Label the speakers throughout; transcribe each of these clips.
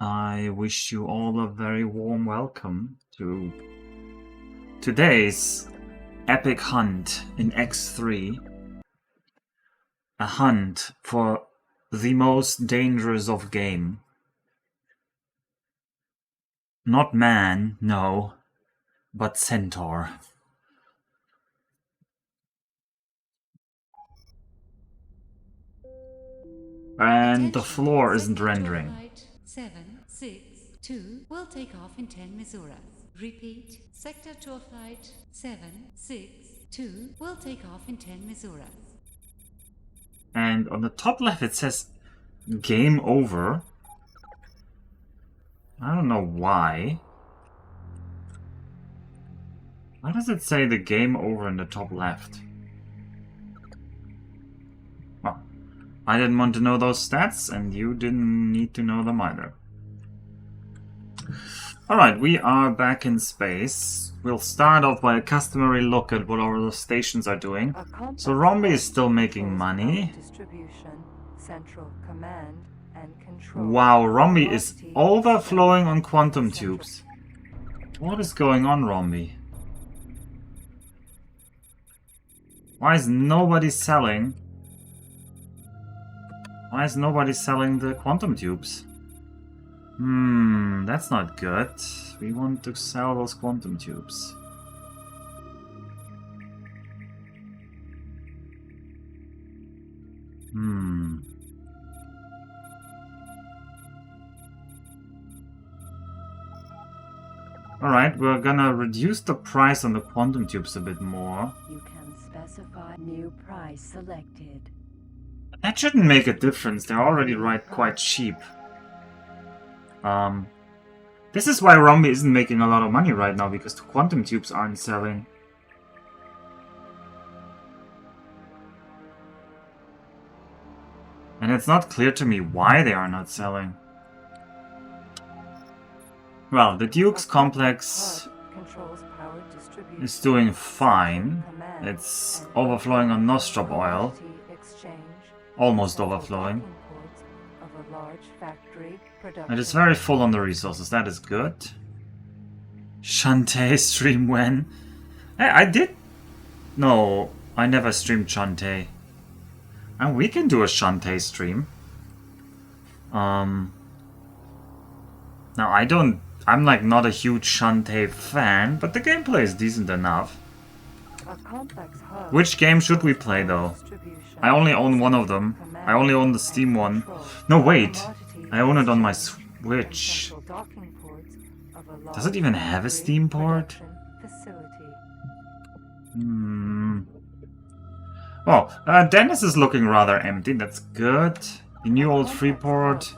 Speaker 1: I wish you all a very warm welcome to today's epic hunt in X3. A hunt for the most dangerous of game. Not man, no, but centaur. And the floor isn't rendering.
Speaker 2: 762 will take off in 10 Misuras. Repeat, sector tour flight 762 will take off in 10 Misuras.
Speaker 1: And on the top left it says game over. I don't know why. Why does it say the game over in the top left? Well, I didn't want to know those stats, and you didn't need to know them either. Alright, we are back in space. We'll start off by a customary look at what our stations are doing. So Romby is still making money. Wow, Romby is overflowing on quantum tubes. What is going on, Romby? Why is nobody selling? Why is nobody selling the quantum tubes? That's not good. We want to sell those quantum tubes. Alright, we're gonna reduce the price on the quantum tubes a bit more.
Speaker 3: You can specify new price selected.
Speaker 1: That shouldn't make a difference. They're already quite cheap. This is why Romby isn't making a lot of money right now, because the quantum tubes aren't selling. And it's not clear to me why they are not selling. Well, the Duke's complex is doing fine. It's overflowing on Nostrop oil. Almost overflowing. It is very full on the resources, that is good. Shantae stream when? Hey, I did... No, I never streamed Shantae. And we can do a Shantae stream. Now I'm like not a huge Shantae fan, but the gameplay is decent enough. Which game should we play though? I only own one of them. I only own the Steam one. No, wait. I own it on my Switch. Does it even have a Steam port? Oh, Dennis is looking rather empty. That's good. The new old Freeport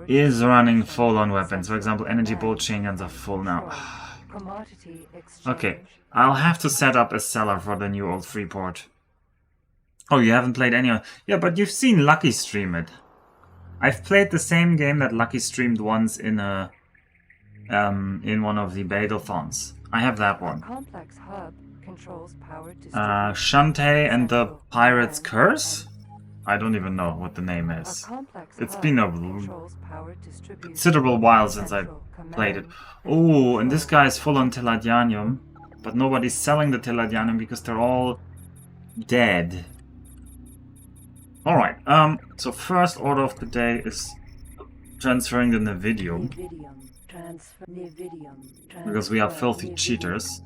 Speaker 1: is running full on weapons. For example, energy bolt chain guns are full now. Okay, I'll have to set up a seller for the new old Freeport. Oh, you haven't played any of... Yeah, but you've seen Lucky stream it. I've played the same game that Lucky streamed once in a... in one of the Battlethons. I have that one. Shantae and the Pirate's Curse? I don't even know what the name is. It's been a considerable while since I played it. Oh, and this guy is full on Teladianium. But nobody's selling the Teladianium because they're all dead. Alright, so first order of the day is transferring the Nevidium. Because we are filthy cheaters.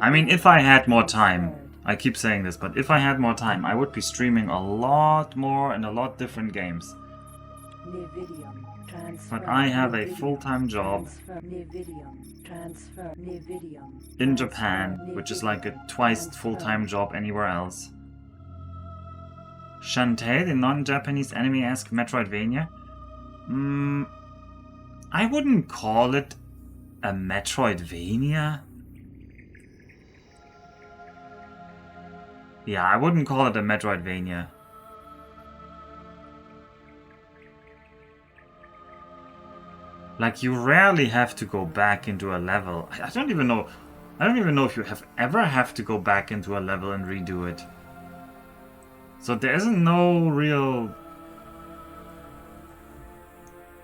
Speaker 1: I mean, if I had more time, I keep saying this, but if I had more time, I would be streaming a lot more and a lot different games. But I have a full-time job in Japan, which is like a twice full-time job anywhere else. Shantae, the non-Japanese anime-esque Metroidvania? I wouldn't call it a Metroidvania. Yeah, I wouldn't call it a Metroidvania. Like, you rarely have to go back into a level. I don't even know if you ever have to go back into a level and redo it. So there isn't no real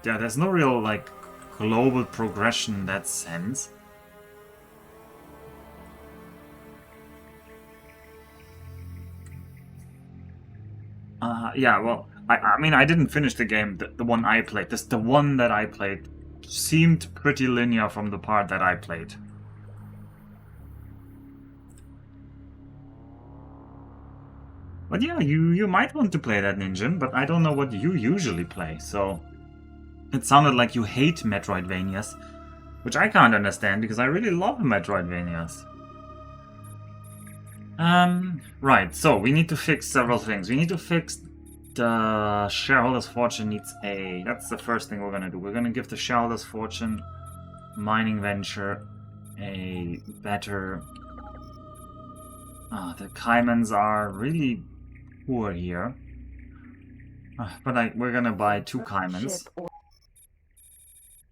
Speaker 1: yeah, there's no real, like, global progression in that sense. Yeah, well, I mean, I didn't finish the game, the one I played. The one that I played seemed pretty linear from the part that I played. But yeah, you might want to play that Ninja, but I don't know what you usually play, so... It sounded like you hate Metroidvanias, which I can't understand, because I really love Metroidvanias. Right, so we need to fix several things. We need to fix the Shareholders' Fortune needs a... That's the first thing we're gonna do. We're gonna give the Shareholders' Fortune mining venture a better... the Caimans are really poor here. But we're gonna buy 2 Caimans.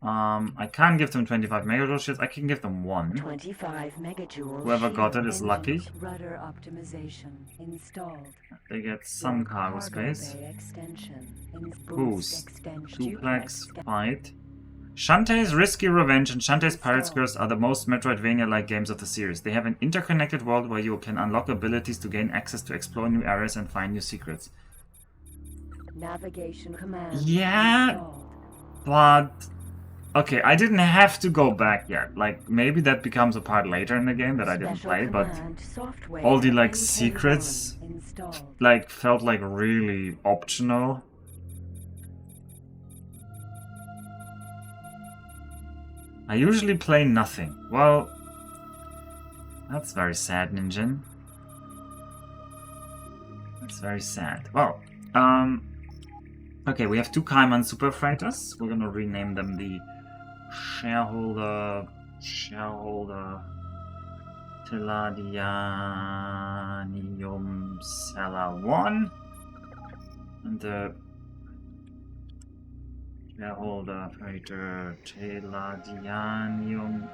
Speaker 1: I can't give them 25 megajoule shields. I can give them 1.
Speaker 3: 25 megajoule.
Speaker 1: Whoever got it is lucky.
Speaker 3: Rudder optimization installed.
Speaker 1: They get some cargo space. Boost. Duplex. Fight. Shantae's Risky Revenge and Shantae's Pirate's Curse are the most Metroidvania-like games of the series. They have an interconnected world where you can unlock abilities to gain access to explore new areas and find new secrets.
Speaker 3: Navigation command.
Speaker 1: Yeah,
Speaker 3: installed.
Speaker 1: but... Okay, I didn't have to go back yet. Like, maybe that becomes a part later in the game that I didn't play, but all the, like, secrets, like, felt like really optional. I usually play nothing. Well, that's very sad, Ninjin. That's very sad. Well, okay, we have 2 Caiman Super Freighters. We're gonna rename them the Shareholder Tilladianium Seller 1 and the Shareholder Freighter Tilladianium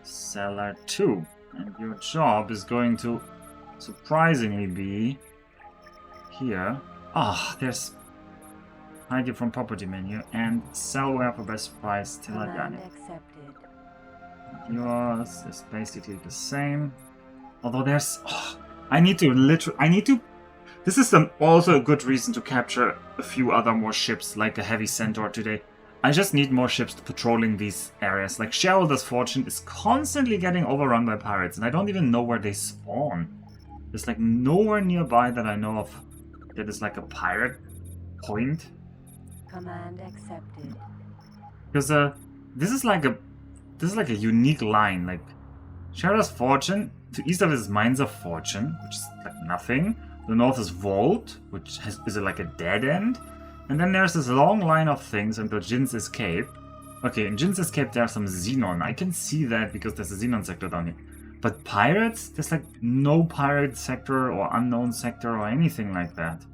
Speaker 1: Seller 2. And your job is going to surprisingly be here. Ah, there's hide you from property menu and sell where for best price Tilladianium. Yours is basically the same. Although there's... I need to... This is also a good reason to capture a few other more ships, like the Heavy Centaur today. I just need more ships patrolling these areas. Like, Shareholders' Fortune is constantly getting overrun by pirates, and I don't even know where they spawn. There's, like, nowhere nearby that I know of that is, like, a pirate point.
Speaker 3: Command accepted.
Speaker 1: Because, this is like a unique line. Like, Shareholders' Fortune, to east of it is Mines of Fortune, which is, like, nothing. The north is Vault, which is like a dead end. And then there's this long line of things until Jin's Escape. Okay, in Jin's Escape there's some Xenon. I can see that because there's a Xenon sector down here. But pirates? There's like no pirate sector or unknown sector or anything like that.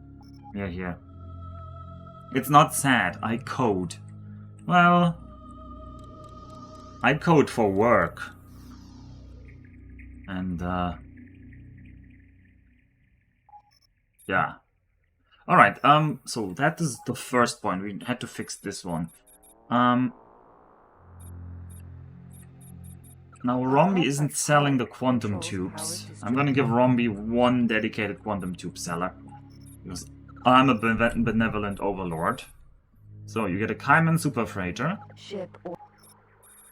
Speaker 1: Yeah, here. It's not sad. I code. Well, I code for work. And, yeah. Alright, so that is the first point. We had to fix this one. Now Rombi isn't selling the quantum tubes. I'm gonna give Rombi 1 dedicated quantum tube seller. Because I'm a benevolent overlord. So you get a Caiman super freighter.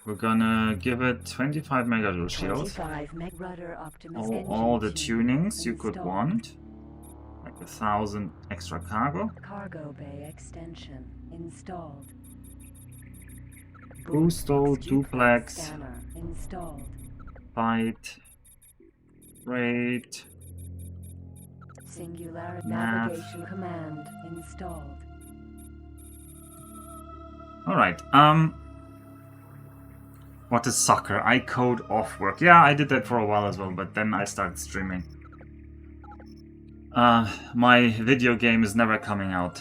Speaker 1: We're gonna give it 25 megajoule shield. All the tunings you could want. Like 1,000 extra cargo.
Speaker 3: Cargo bay extension installed.
Speaker 1: Boosto, duplex,
Speaker 3: Scanner installed.
Speaker 1: fight, rate.
Speaker 3: Singular
Speaker 1: Nav.
Speaker 3: navigation command installed.
Speaker 1: Alright, what is soccer? I code off work. Yeah, I did that for a while as well, but then I started streaming. My video game is never coming out.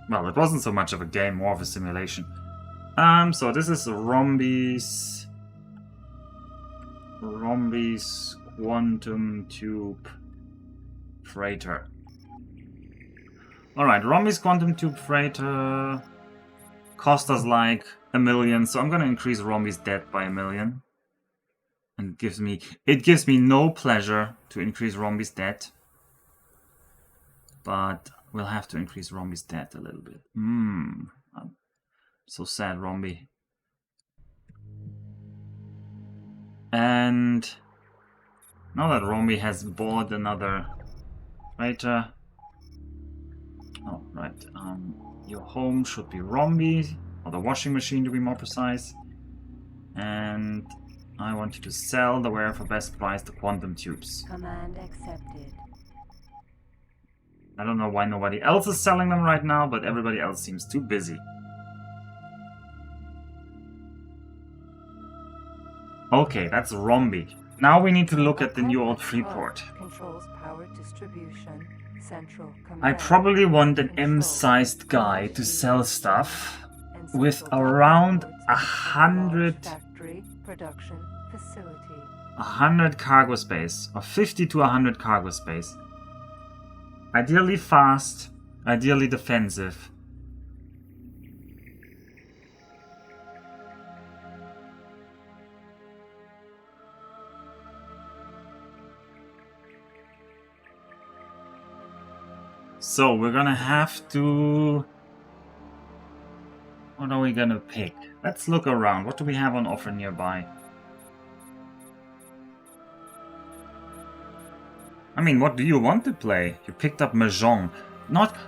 Speaker 1: Well, it wasn't so much of a game, more of a simulation. So this is Rombi's quantum tube freighter. Alright, Rombi's quantum tube freighter cost us like 1 million, so I'm gonna increase Rombi's debt by 1 million. And it gives me no pleasure to increase Rombi's debt. But we'll have to increase Rombi's debt a little bit. I'm so sad, Rombi. And now that Rombi has bought another freighter. Oh, right. Your home should be Rombi, or the washing machine to be more precise. And I want you to sell the ware for best price the quantum tubes.
Speaker 3: Command accepted.
Speaker 1: I don't know why nobody else is selling them right now, but everybody else seems too busy. Okay, that's Rombi. Now we need to look at the new old Freeport.
Speaker 4: Controls power distribution. Central command.
Speaker 1: I probably want an M-sized guy to sell stuff with around 100
Speaker 4: factory production facility.
Speaker 1: 100 cargo space, or 50 to 100 cargo space. Ideally fast, ideally defensive. So we're gonna have to... What are we gonna pick? Let's look around. What do we have on offer nearby? I mean, what do you want to play? You picked up Mahjong.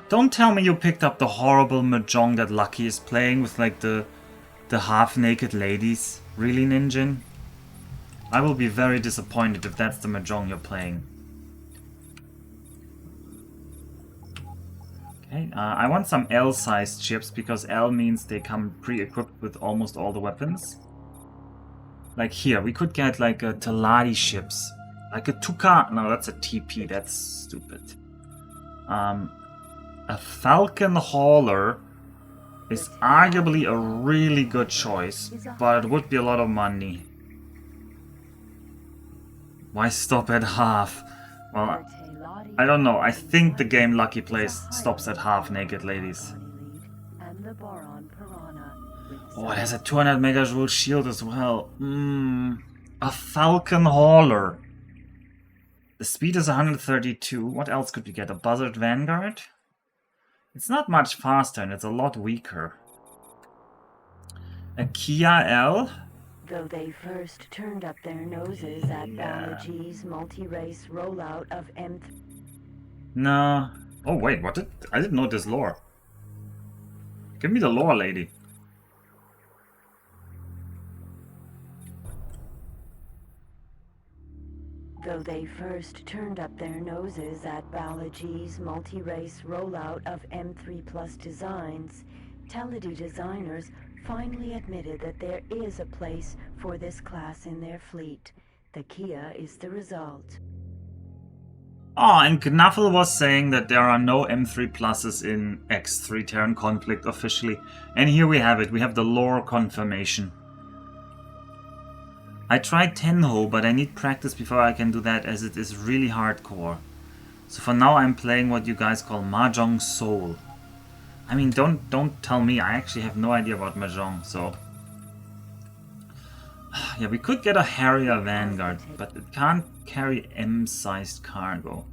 Speaker 1: Don't tell me you picked up the horrible Mahjong that Lucky is playing with like the half-naked ladies. Really, Ninjin? I will be very disappointed if that's the Mahjong you're playing. Okay, I want some L-sized ships because L means they come pre-equipped with almost all the weapons. Like here, we could get like a Taladi ships. Like a Tuka... No, that's a TP, that's stupid. A Falcon Hauler is arguably a really good choice, but it would be a lot of money. Why stop at half? Well, I don't know. I think the game Lucky plays stops at half naked ladies. Oh, it has a 200 megajoule shield as well. A Falcon Hauler. The speed is 132. What else could we get? A Buzzard Vanguard? It's not much faster and it's a lot weaker. A Kia L?
Speaker 3: Though they first turned up their noses at biology's multi-race rollout of M3.
Speaker 1: No. Oh wait, what did... I didn't know this lore. Give me the lore, lady.
Speaker 3: Though they first turned up their noses at biology's multi-race rollout of M3 Plus designs, Taladi designers finally admitted that there is a place for this class in their fleet. The Kia is the result.
Speaker 1: Oh, and Knuffle was saying that there are no M3 pluses in X3 Terran Conflict officially. And here we have it. We have the lore confirmation. I tried Tenho, but I need practice before I can do that as it is really hardcore. So for now I'm playing what you guys call Mahjong Soul. I mean, don't tell me. I actually have no idea about Mahjong, so... Yeah, we could get a Harrier Vanguard, but it can't carry M-sized cargo.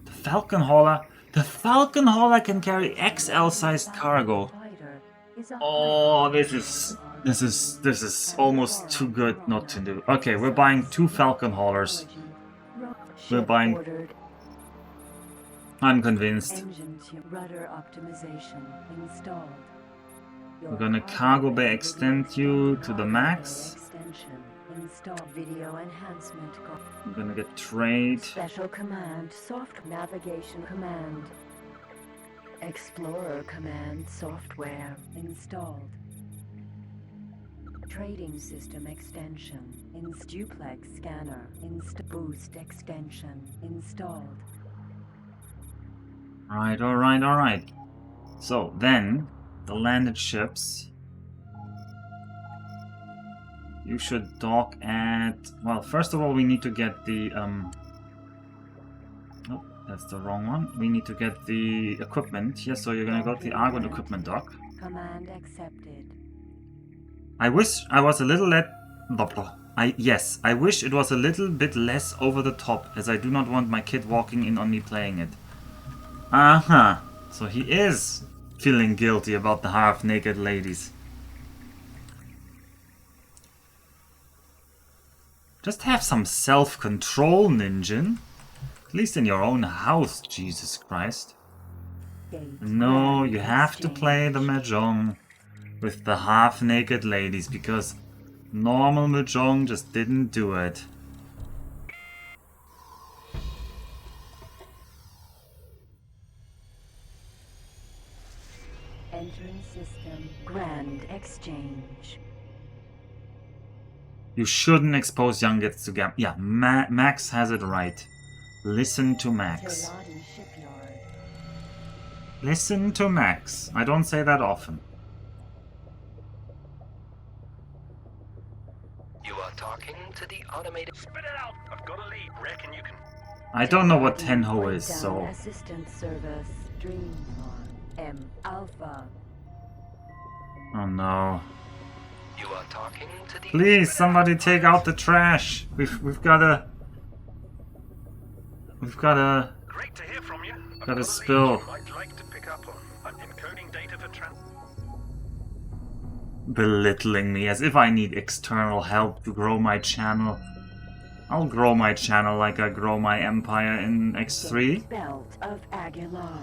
Speaker 1: The Falcon Hauler... The Falcon Hauler can carry XL-sized cargo. Oh, this is almost too good not to do. Okay, we're buying 2 Falcon Haulers. We're buying... I'm convinced.
Speaker 3: Rudder optimization installed.
Speaker 1: We're gonna cargo bay extend you to the max.
Speaker 3: Video enhancement.
Speaker 1: We're gonna get trade.
Speaker 3: Special command, soft navigation command. Explorer command software installed. Trading system extension. Duplex scanner. Boost extension installed.
Speaker 1: Right, alright. So then, the landed ships. You should dock at... Well, first of all, we need to get the... Oh, that's the wrong one. We need to get the equipment. Yes, so you're gonna go to the Argon equipment dock.
Speaker 3: Command accepted.
Speaker 1: I wish I was a little yes, I wish it was a little bit less over the top, as I do not want my kid walking in on me playing it. Uh-huh. So he is feeling guilty about the half-naked ladies. Just have some self-control, Ninjin. At least in your own house, Jesus Christ. No, you have to play the Mahjong with the half-naked ladies, because normal Mahjong just didn't do it.
Speaker 3: Entering system. Grand exchange.
Speaker 1: You shouldn't expose young kids to gam. Yeah, Max has it right. Listen to Max.
Speaker 3: Terran shipyard.
Speaker 1: Listen to Max. I don't say that often.
Speaker 5: You are talking to the automated. Spit it out! I've got a lead. Reckon you can.
Speaker 1: I don't know what Tenho is,
Speaker 3: Breakdown
Speaker 1: so...
Speaker 3: Assistance service. Dream M Alpha.
Speaker 1: Oh no.
Speaker 5: You are talking to the.
Speaker 1: Please, somebody take out the trash. We've got a
Speaker 5: Great to hear from you. I've
Speaker 1: got a
Speaker 5: got
Speaker 1: spill.
Speaker 5: lead I'd like to pick up on. I'm encoding data for
Speaker 1: Belittling me as if I need external help to grow my channel. I'll grow my channel like I grow my empire in X3.
Speaker 3: Belt of Aguilar.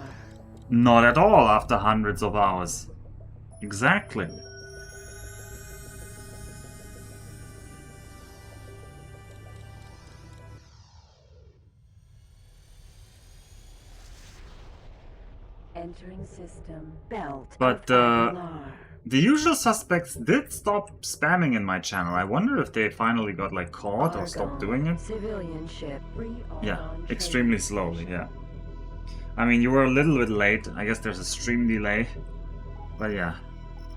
Speaker 1: Not at all after hundreds of hours. Exactly.
Speaker 3: Entering system. Belt
Speaker 1: But,
Speaker 3: of Aguilar.
Speaker 1: The usual suspects did stop spamming in my channel. I wonder if they finally got like caught or stopped doing it.
Speaker 3: Civilian ship.
Speaker 1: Yeah, extremely slowly, yeah. I mean, you were a little bit late. I guess there's a stream delay. But yeah,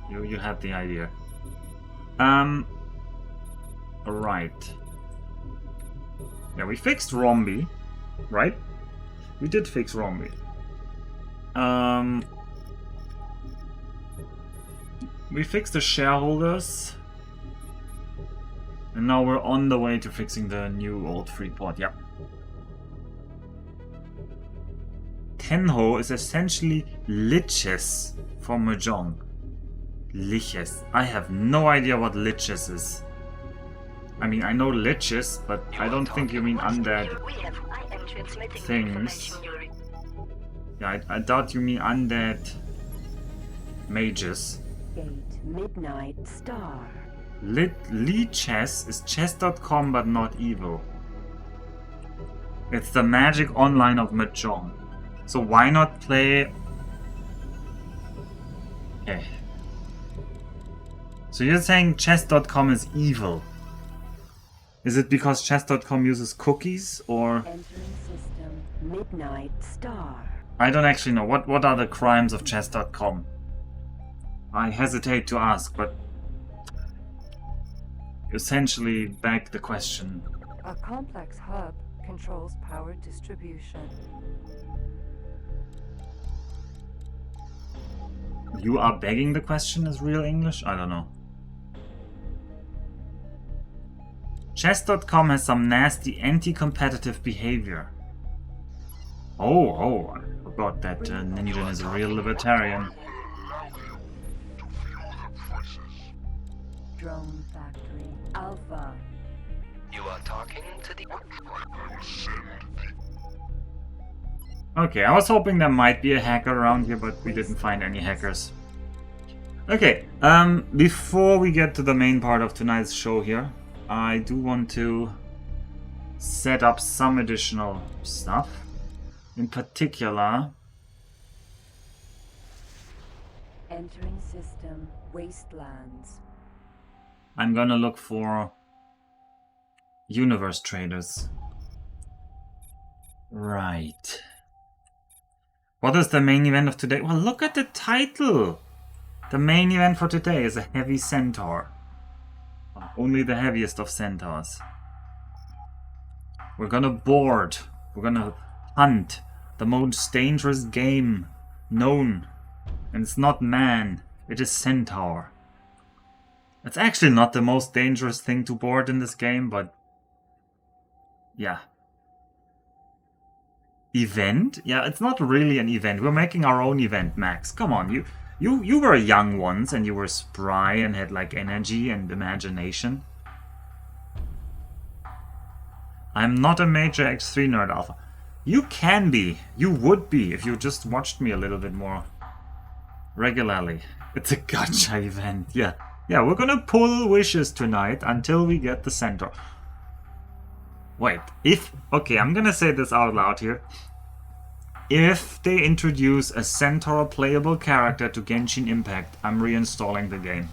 Speaker 1: you had the idea. Right. Yeah, we fixed Rombi, right? We did fix Rombi. We fixed the shareholders. And now we're on the way to fixing the new old Freeport, yep. Tenho is essentially liches for Mahjong. Liches. I have no idea what liches is. I mean, I know liches, but I don't think you mean undead things. Yeah, I doubt you mean undead mages.
Speaker 3: Gate Midnight Star.
Speaker 1: Lichess is chess.com but not evil. It's the magic online of Mahjong. So why not play... Okay. So you're saying chess.com is evil. Is it because chess.com uses cookies or...
Speaker 3: Entering system. Midnight Star.
Speaker 1: I don't actually know. What are the crimes of chess.com? I hesitate to ask, but... essentially beg the question.
Speaker 4: A complex hub controls power distribution.
Speaker 1: You are begging the question is real English? I don't know. Chess.com has some nasty anti-competitive behavior. Oh, I forgot that Ninja is a real libertarian.
Speaker 3: Drone Factory. Alpha.
Speaker 5: You are talking to the.
Speaker 1: Okay, I was hoping there might be a hacker around here, but we didn't find any hackers. Okay, before we get to the main part of tonight's show here, I do want to set up some additional stuff. In particular...
Speaker 3: Entering system. Wastelands.
Speaker 1: I'm gonna look for universe traders. Right. What is the main event of today? Well, look at the title! The main event for today is a Heavy Centaur. Only the heaviest of centaurs. We're gonna board. We're gonna hunt the most dangerous game known. And it's not man. It is Centaur. It's actually not the most dangerous thing to board in this game, but... yeah. Event? Yeah, it's not really an event. We're making our own event, Max. Come on, you were young once, and you were spry and had, like, energy and imagination. I'm not a major X3 nerd, Alpha. You can be. You would be if you just watched me a little bit more regularly. It's a gacha event. Yeah. Yeah, we're gonna pull wishes tonight until we get the centaur. Wait, if... okay, I'm gonna say this out loud here. If they introduce a centaur playable character to Genshin Impact, I'm reinstalling the game.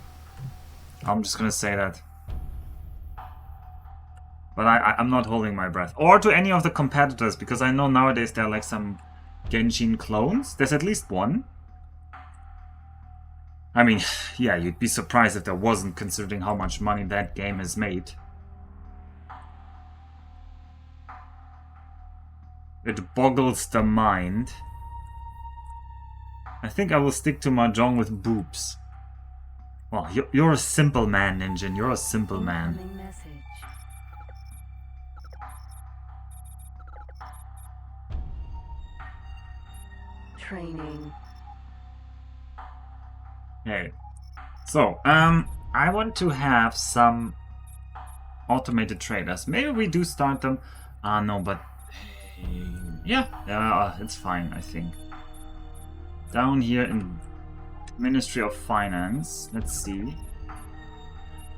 Speaker 1: I'm just gonna say that. But I'm not holding my breath. Or to any of the competitors, because I know nowadays there are like some Genshin clones. There's at least one. I mean, yeah, you'd be surprised if there wasn't, considering how much money that game has made. It boggles the mind. I think I will stick to Mahjong with boobs. Well, you're a simple man, Ninjin. You're a simple man.
Speaker 3: Training.
Speaker 1: Okay. So, I want to have some automated traders. Maybe we do start them. No, but... yeah, it's fine, I think. Down here in Ministry of Finance, let's see.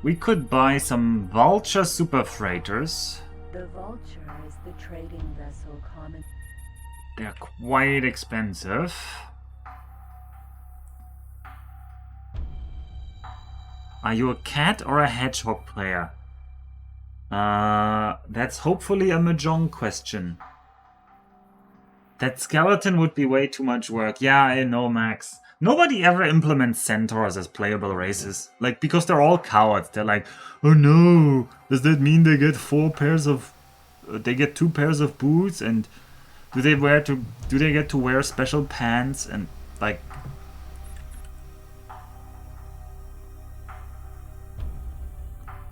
Speaker 1: We could buy some Vulture super freighters.
Speaker 3: The Vulture is the trading vessel common.
Speaker 1: They're quite expensive. Are you a cat or a hedgehog player? That's hopefully a Mahjong question. That skeleton would be way too much work. Yeah, I know, Max. Nobody ever implements centaurs as playable races. Like, because they're all cowards. They're like, oh no, does that mean they get 4 pairs of... they get 2 pairs of boots? And do they get to wear special pants? And, like...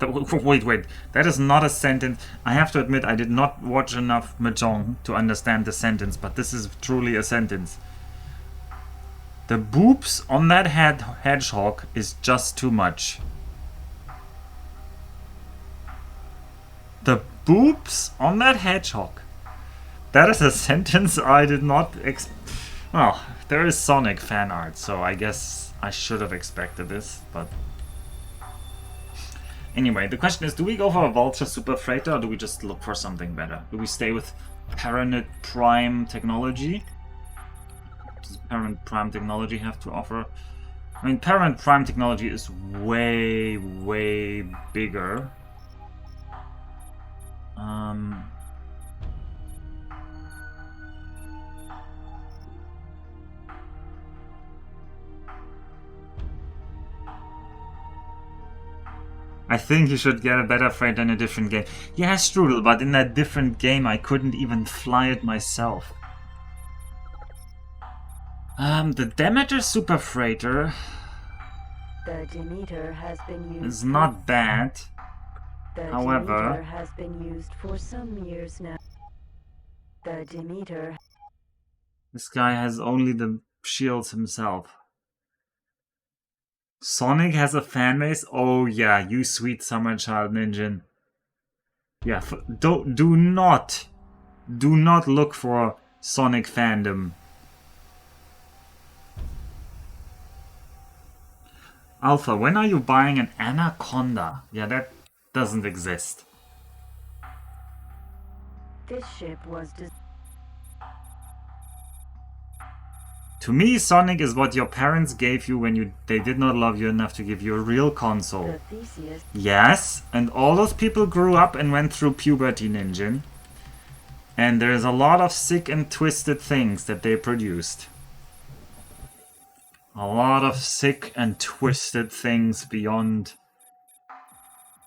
Speaker 1: Wait, that is not a sentence. I have to admit, I did not watch enough Mahjong to understand the sentence, but this is truly a sentence. The boobs on that hedgehog is just too much. The boobs on that hedgehog. That is a sentence I did not well, there is Sonic fan art, so I guess I should have expected this, but... Anyway, the question is, do we go for a Vulture Super Freighter, or do we just look for something better? Do we stay with Terran Prime technology? Does Terran Prime technology have to offer? I mean, Terran Prime technology is way, way bigger. I think you should get a better freighter in a different game. Yeah, Strudel, but in that different game I couldn't even fly it myself. The Demeter Super Freighter
Speaker 3: The Demeter has been used.
Speaker 1: is not bad.
Speaker 3: The
Speaker 1: However,
Speaker 3: Demeter has been used for some years now. The Demeter.
Speaker 1: this guy has only the shields himself. Sonic has a fanbase? Oh yeah, you sweet summer child Ninjin. Yeah, do not look for Sonic fandom. Alpha, when are you buying an Anaconda? Yeah, that doesn't exist.
Speaker 3: This ship was
Speaker 1: To me, Sonic is what your parents gave you when they did not love you enough to give you a real console.
Speaker 3: the Theseus.
Speaker 1: Yes, and all those people grew up and went through puberty, Ninjin. And there's a lot of sick and twisted things that they produced. A lot of sick and twisted things beyond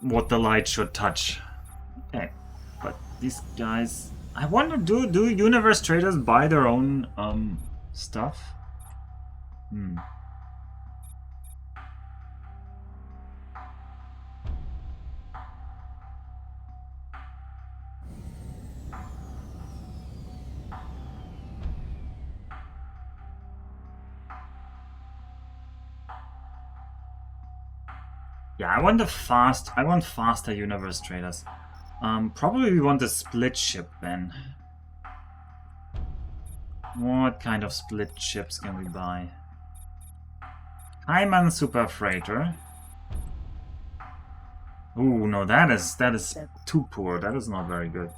Speaker 1: what the light should touch. Okay, but these guys... I wonder, do universe traders buy their own stuff? Yeah, I want faster universe traders. Probably we want a split ship then. What kind of split ships can we buy? Hyman Super Freighter. Ooh, no, that is too poor. That is not very good.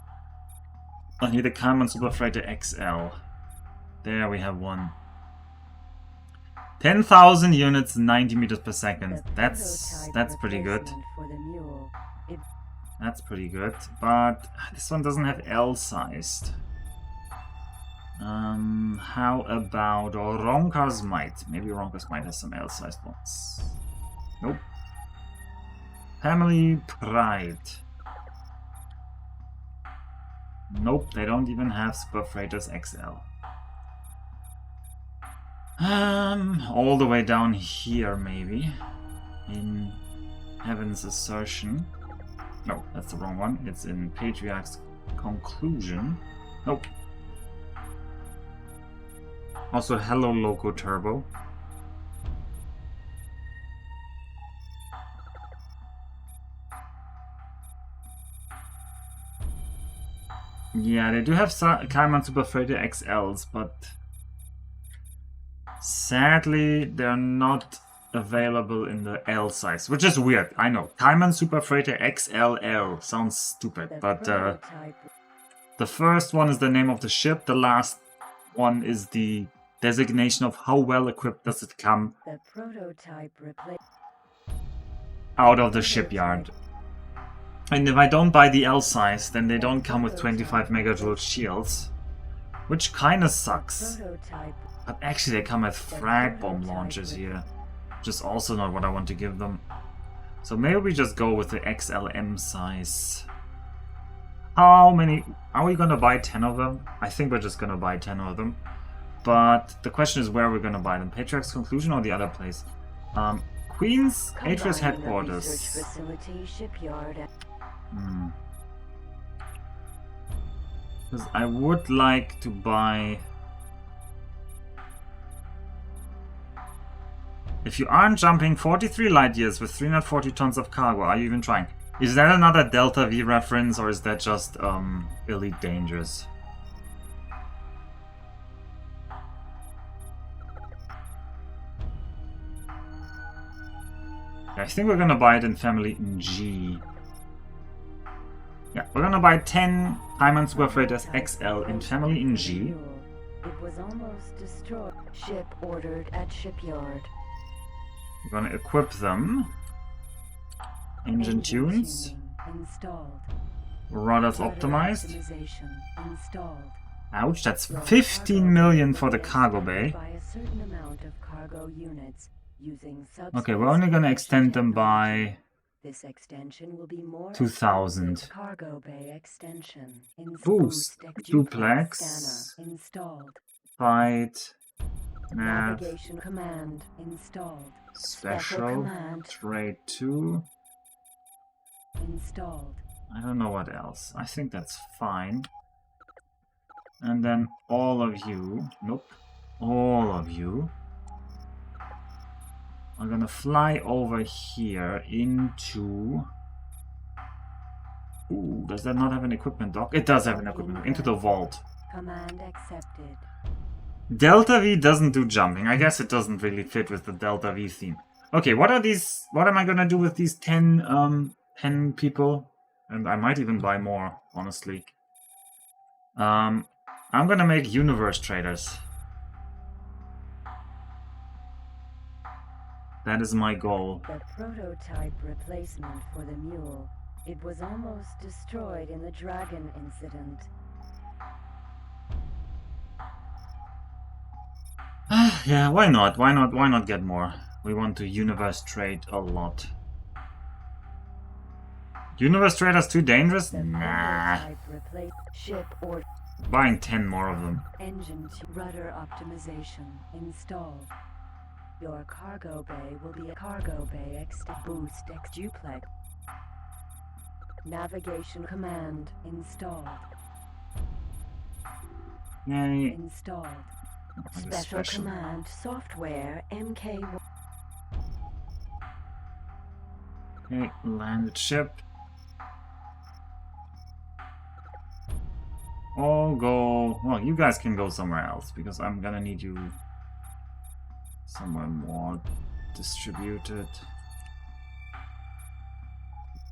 Speaker 1: I need a Kaiman Super Freighter XL. There we have one. 10,000 units, 90 meters per second. That's pretty good. That's pretty good. But this one doesn't have L-sized. How about Ronkar's Might? Maybe Ronkar's Might has some L-sized ones. Nope. Family Pride. Nope, they don't even have Super Freighters XL. All the way down here, maybe. In Heaven's Assertion. No, that's the wrong one. It's in Patriarch's Conclusion. Nope. Also, hello, Loco Turbo. Yeah, they do have Kaiman Super Freighter XLs, but sadly, they're not available in the L size, which is weird. I know. Kaiman Super Freighter XLL sounds stupid, but the first one is the name of the ship. The last one is the designation of how well equipped does it come out of the shipyard. And if I don't buy the L size, then they don't come with 25 megajoule shields, which kinda sucks. But actually they come with frag bomb launchers here, which is also not what I want to give them. So maybe we just go with the XLM size. How many? Are we gonna buy 10 of them? I think we're just gonna buy 10 of them. But the question is where we're gonna buy them. Patriarch's Conclusion or the other place? Queen's Atreus Headquarters. Because I would like to buy... If you aren't jumping 43 light years with 340 tons of cargo, are you even trying? Is that another Delta V reference, or is that just Elite Dangerous? I think we're gonna buy it in Family in G. Yeah, we're gonna buy 10 Hyman Super Freighters XL in Family in G.
Speaker 3: It was almost destroyed. Ship ordered at shipyard.
Speaker 1: We're gonna equip them. Engine tunes.
Speaker 3: Installed.
Speaker 1: Rudders optimized.
Speaker 3: Installed.
Speaker 1: Ouch, that's 15 million for the cargo bay.
Speaker 3: By a certain amount of cargo units using
Speaker 1: Okay, we're only gonna extend them by
Speaker 3: this extension will be more
Speaker 1: 2,000.
Speaker 3: Cargo bay extension.
Speaker 1: Boost. Duplex.
Speaker 3: Scanner installed.
Speaker 1: Fight. Nav.
Speaker 3: Navigation command installed.
Speaker 1: Special.
Speaker 3: command
Speaker 1: Trade 2.
Speaker 3: installed.
Speaker 1: I don't know what else. I think that's fine. And then all of you. Nope. All of you. I'm gonna fly over here into... Ooh, does that not have an equipment dock? It does have an equipment dock. Into the vault.
Speaker 3: Command accepted.
Speaker 1: Delta V doesn't do jumping. I guess it doesn't really fit with the Delta V theme. Okay, what are these... What am I gonna do with these 10 people? And I might even buy more, honestly. I'm gonna make universe traders. That is my goal.
Speaker 3: The prototype replacement for the mule. It was almost destroyed in the Dragon incident.
Speaker 1: Yeah, why not? Why not get more? We want to universe trade a lot. Universe traders too dangerous? Nah.
Speaker 3: Ship or
Speaker 1: Buying 10 more of them.
Speaker 3: engine rudder optimization installed. Your cargo bay will be a cargo bay boost duplex. Navigation command installed.
Speaker 1: Yay.
Speaker 3: Installed.
Speaker 1: What is
Speaker 3: Special command software MK.
Speaker 1: Okay, landed ship. All go... Well, you guys can go somewhere else, because I'm gonna need you somewhere more distributed.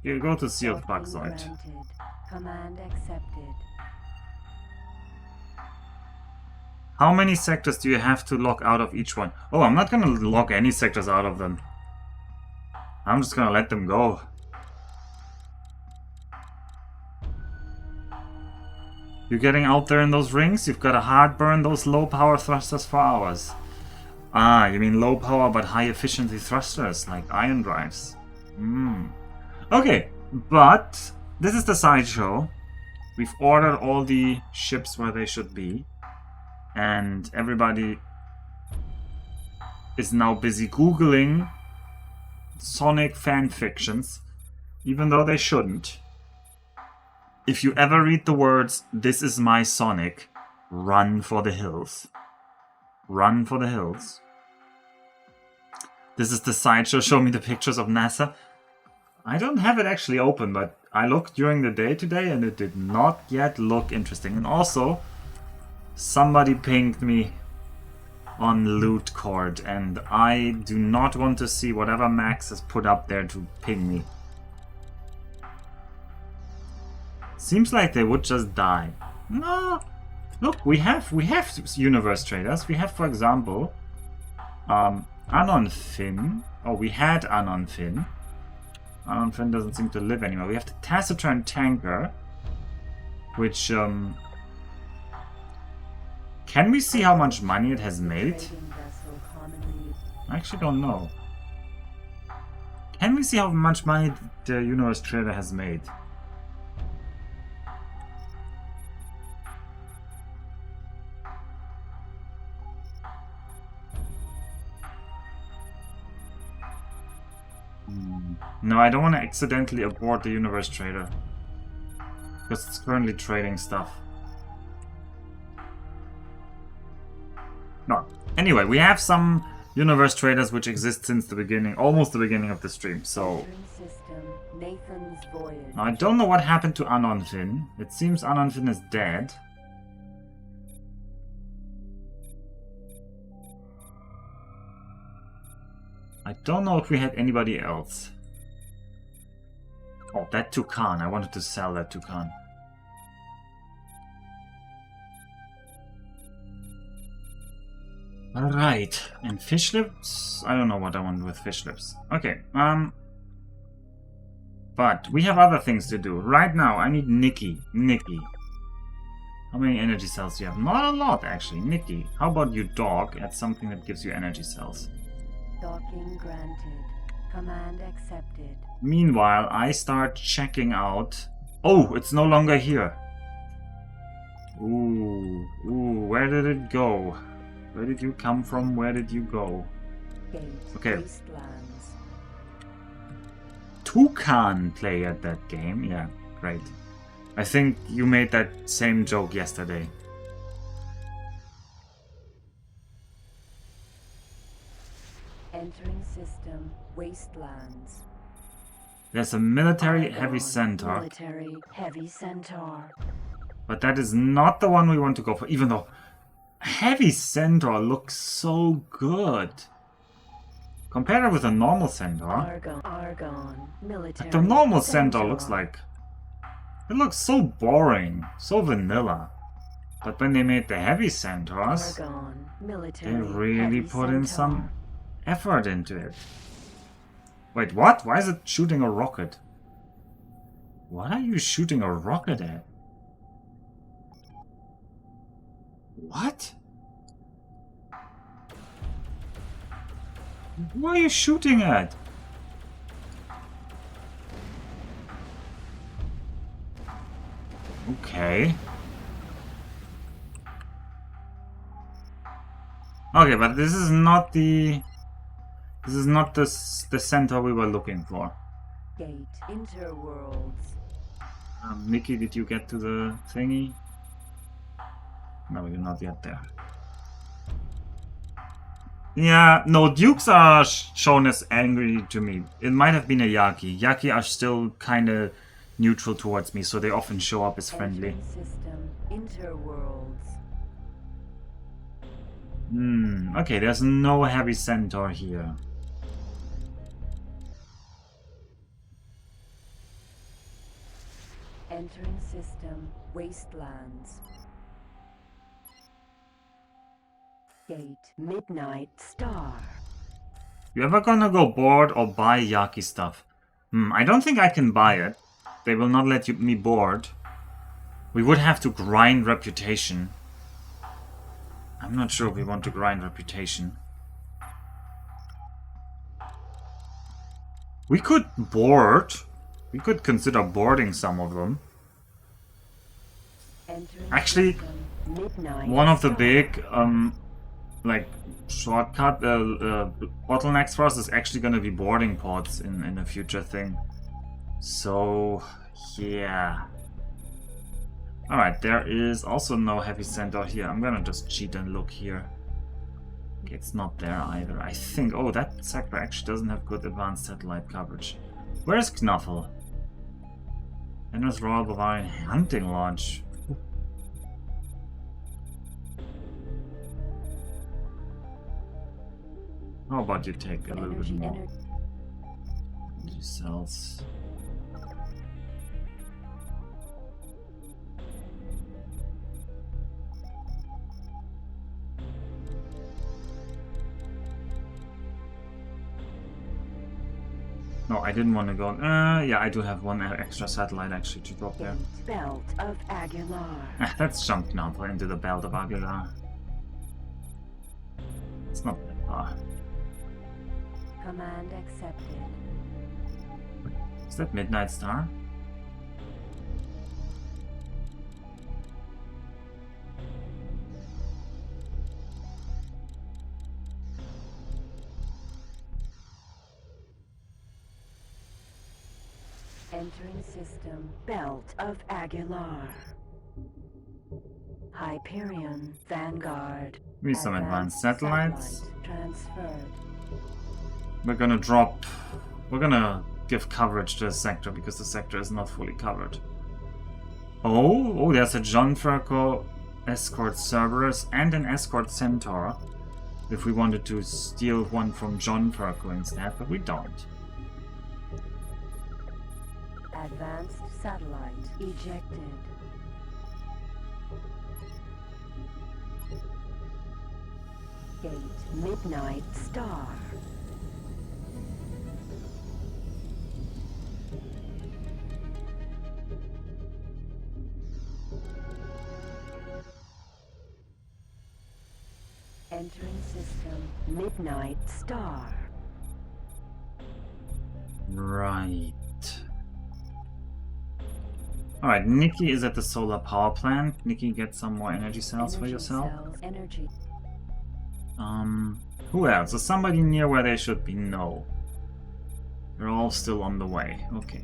Speaker 1: You go to Sealed
Speaker 3: Docking
Speaker 1: Bauxite.
Speaker 3: granted. Command accepted.
Speaker 1: How many sectors do you have to lock out of each one? Oh, I'm not gonna lock any sectors out of them. I'm just gonna let them go. You're getting out there in those rings? You've got to hard burn those low power thrusters for hours. Ah, you mean low power but high efficiency thrusters, like ion drives. Okay, but this is the sideshow. We've ordered all the ships where they should be. And everybody is now busy Googling Sonic fanfictions, even though they shouldn't. If you ever read the words, "This is my Sonic," run for the hills. Run for the hills. This is the sideshow. Show me the pictures of NASA. I don't have it actually open, but I looked during the day today and it did not yet look interesting. And also, somebody pinged me on Loot Court, and I do not want to see whatever Max has put up there to ping me. Seems like they would just die. No, look, we have universe traders. We have, for example, Anon Finn. Oh, we had Anon Finn. Anon Finn doesn't seem to live anymore. We have the Taciturn Tanker, which can we see how much money it has made? I actually don't know. Can we see how much money the universe trader has made? No, I don't want to accidentally abort the universe trader, because it's currently trading stuff. No. Anyway, we have some universe traders which exist since the beginning, almost the beginning of the stream, so... Now, I don't know what happened to Anon Finn. It seems Anon Finn is dead. I don't know if we had anybody else. Oh, that Toucan. I wanted to sell that Toucan. Alright. And fish lips? I don't know what I want with fish lips. Okay, but we have other things to do. Right now, I need Nikki. Nikki. How many energy cells do you have? Not a lot, actually. Nikki, how about you dock at something that gives you energy cells?
Speaker 3: Docking granted. Command accepted.
Speaker 1: Meanwhile, I start checking out... Oh, it's no longer here. Ooh, where did it go? Where did you come from? Where did you go?
Speaker 3: Gate.
Speaker 1: Okay.
Speaker 3: Wastelands.
Speaker 1: Toucan play at that game? Yeah, great. I think you made that same joke yesterday.
Speaker 3: Entering system. Wastelands.
Speaker 1: There's a military Heavy Centaur.
Speaker 3: Military Heavy Centaur.
Speaker 1: But that is not the one we want to go for, even though Heavy Centaur looks so good. Compare it with a normal Centaur.
Speaker 3: Argon. Military.
Speaker 1: Like the normal Centaur looks like... It looks so boring, so vanilla. But when they made the Heavy Centaurs,
Speaker 3: Argon. Military.
Speaker 1: they really
Speaker 3: Heavy
Speaker 1: put in some
Speaker 3: Centaur.
Speaker 1: effort into it. Wait, what? Why is it shooting a rocket? What are you shooting a rocket at? What? What are you shooting at? Okay. Okay, but this is not the... This is not the centaur we were looking for.
Speaker 3: Gate. Interworlds.
Speaker 1: Nikki, did you get to the thingy? No, you're not yet there. Yeah, no, dukes are shown as angry to me. It might have been a Yaki. Yaki are still kind of neutral towards me, so they often show up as friendly.
Speaker 3: Entering system, interworlds.
Speaker 1: Okay, there's no Heavy Centaur here.
Speaker 3: Entering system, wastelands. Gate, midnight star.
Speaker 1: You ever gonna go board or buy Yaki stuff? I don't think I can buy it. They will not let me board. We would have to grind reputation. I'm not sure if we want to grind reputation. We could board. We could consider boarding some of them.
Speaker 3: Entering
Speaker 1: Actually,
Speaker 3: system, midnight
Speaker 1: one of the
Speaker 3: star.
Speaker 1: big like shortcut bottlenecks for us is actually going to be boarding pods in a future thing. So yeah. Alright, there is also no Heavy Centaur here. I'm gonna just cheat and look here. Okay, it's not there either. I think... Oh, that sector actually doesn't have good advanced satellite coverage. Where's Knuffle? Endless Royal Bavarian Hunting Launch. How about you take a little bit more? Energy cells. No, I didn't want to go. Yeah, I do have one extra satellite actually to drop there.
Speaker 3: Belt of Aguilar.
Speaker 1: Let's jump now into the Belt of Aguilar. It's not that far.
Speaker 3: Command accepted.
Speaker 1: Is that Midnight Star?
Speaker 3: Entering system, Belt of Aguilar. Hyperion, Vanguard.
Speaker 1: We need some advanced satellites.
Speaker 3: Satellite transferred.
Speaker 1: We're gonna drop... We're gonna give coverage to the sector because the sector is not fully covered. Oh, there's a John Ferco escort Cerberus and an escort Centaur. If we wanted to steal one from John Ferco instead, but we don't.
Speaker 3: Advanced satellite ejected. Gate, Midnight Star. Entering system, Midnight Star.
Speaker 1: Right. Alright, Nikki is at the solar power plant. Nikki, get some more energy cells for
Speaker 3: Energy
Speaker 1: yourself.
Speaker 3: cells, energy.
Speaker 1: Who else? Is somebody near where they should be? No. They're all still on the way. Okay.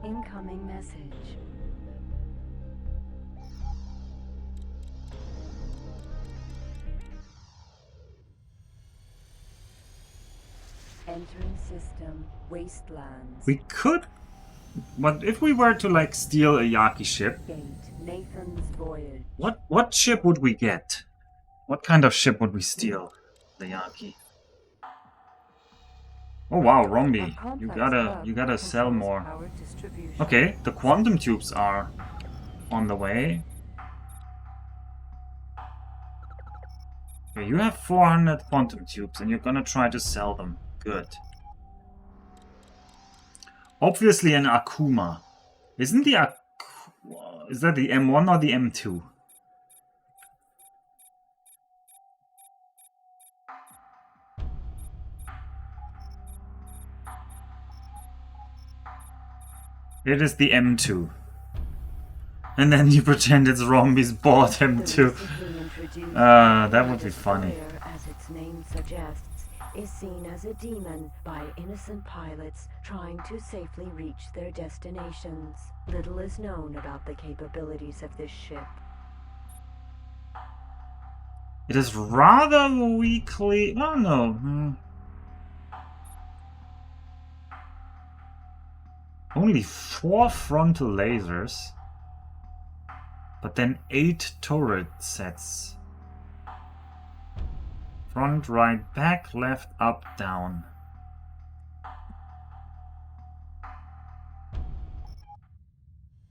Speaker 3: Incoming message. Entering system, wastelands.
Speaker 1: We could... But if we were to, like, steal a Yaki ship,
Speaker 3: Gate, Nathan's voyage.
Speaker 1: what ship would we get? What kind of ship would we steal? The Yaki. Oh wow, Rombi, you gotta sell more. Okay, the quantum tubes are on the way. Okay, you have 400 quantum tubes and you're gonna try to sell them. Good. Obviously an Akuma. Isn't the is that the M1 or the M2? It is the M2. And then you pretend it's Rombi's bought M2. That would be funny.
Speaker 3: As its name suggests, is seen as a demon by innocent pilots trying to safely reach their destinations. Little is known about the capabilities of this ship.
Speaker 1: It is rather weakly... Oh, no. Only 4 frontal lasers. But then 8 turret sets. Front, right, back, left, up, down.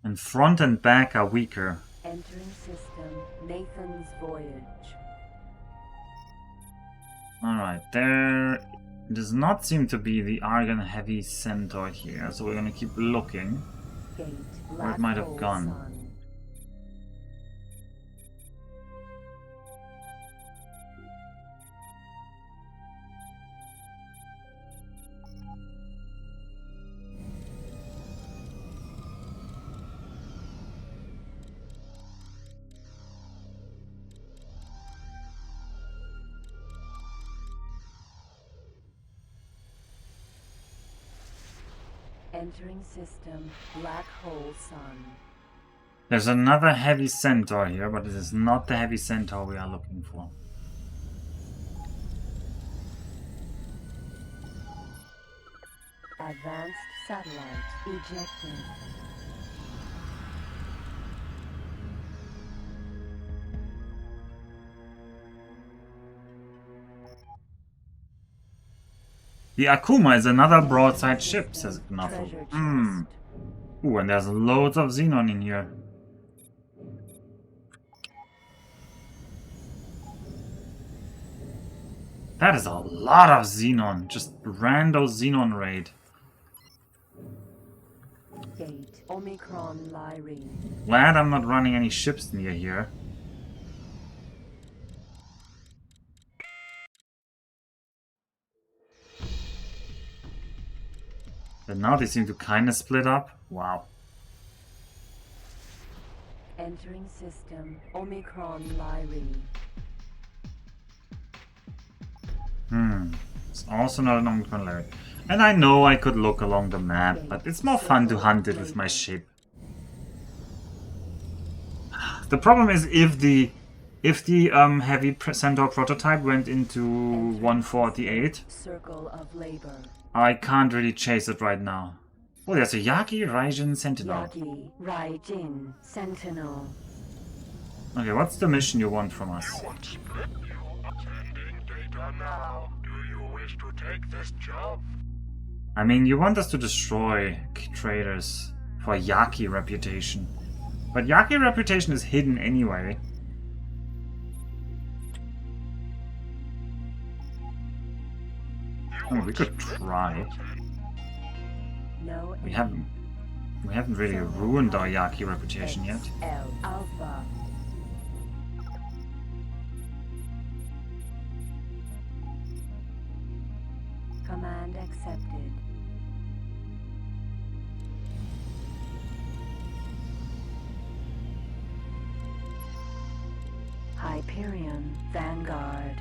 Speaker 1: And front and back are weaker.
Speaker 3: Entering system, Nathan's voyage.
Speaker 1: Alright, there does not seem to be the Argon Heavy Centaur here, so we're gonna keep looking
Speaker 3: Gate,
Speaker 1: where it might have gone.
Speaker 3: Sun. Entering system, black hole sun.
Speaker 1: There's another Heavy Centaur here, but it is not the Heavy Centaur we are looking for.
Speaker 3: Advanced satellite ejected.
Speaker 1: The Akuma is another broadside ship, says Knuffle.
Speaker 3: Treasure
Speaker 1: Hmm.
Speaker 3: chest.
Speaker 1: Ooh, and there's loads of xenon in here. That is a lot of xenon. Just rando xenon raid.
Speaker 3: Gate, Omicron Lyri.
Speaker 1: Glad I'm not running any ships near here. But now they seem to kinda split up. Wow.
Speaker 3: Entering system, Omicron Lyri.
Speaker 1: It's also not an Omicron Larry. And I know I could look along the map, but it's more fun to hunt it with my ship. The problem is if the Heavy Centaur Prototype went into 148,
Speaker 3: Circle of Labor.
Speaker 1: I can't really chase it right now. Oh, there's a Yaki Raijin Sentinel.
Speaker 3: Yaki, Raijin, Sentinel.
Speaker 1: Okay, what's the mission you want from us?
Speaker 5: Want split you? Sending data now. Do you wish to take this job?
Speaker 1: I mean, you want us to destroy traders for Yaki reputation. But Yaki reputation is hidden anyway. Oh, we could try.
Speaker 3: No.
Speaker 1: We haven't really ruined our Yaki reputation yet.
Speaker 3: L Alpha. Command accepted. Hyperion, Vanguard.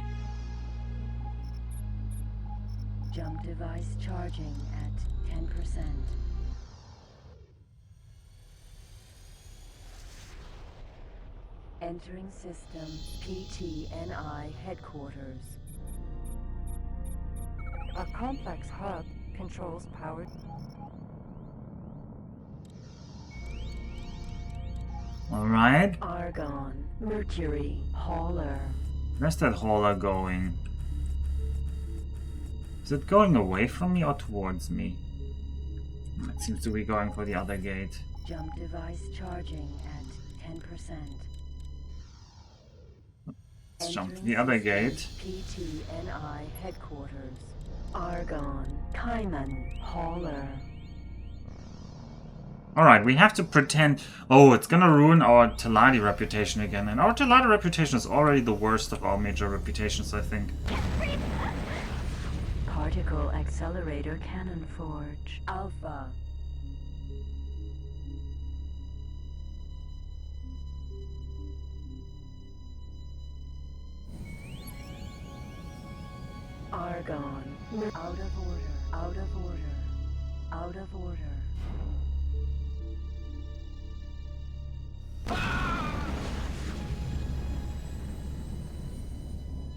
Speaker 3: Jump device charging at 10%. Entering system, PTNI headquarters.
Speaker 4: A complex hub controls power.
Speaker 1: Alright.
Speaker 3: Argon, Mercury, Hauler.
Speaker 1: Where's that hauler going? Is it going away from me or towards me? It seems to be going for the other gate.
Speaker 3: Jump device charging at 10%.
Speaker 1: Let's jump to the other gate.
Speaker 3: PTNI headquarters. Argon, Kaiman, Hauler.
Speaker 1: Alright, we have to pretend... Oh, it's gonna ruin our Teladi reputation again. And our Teladi reputation is already the worst of our major reputations, I think.
Speaker 3: Particle accelerator cannon forge. Alpha. Argon. Out of order. Out of order. Out of order.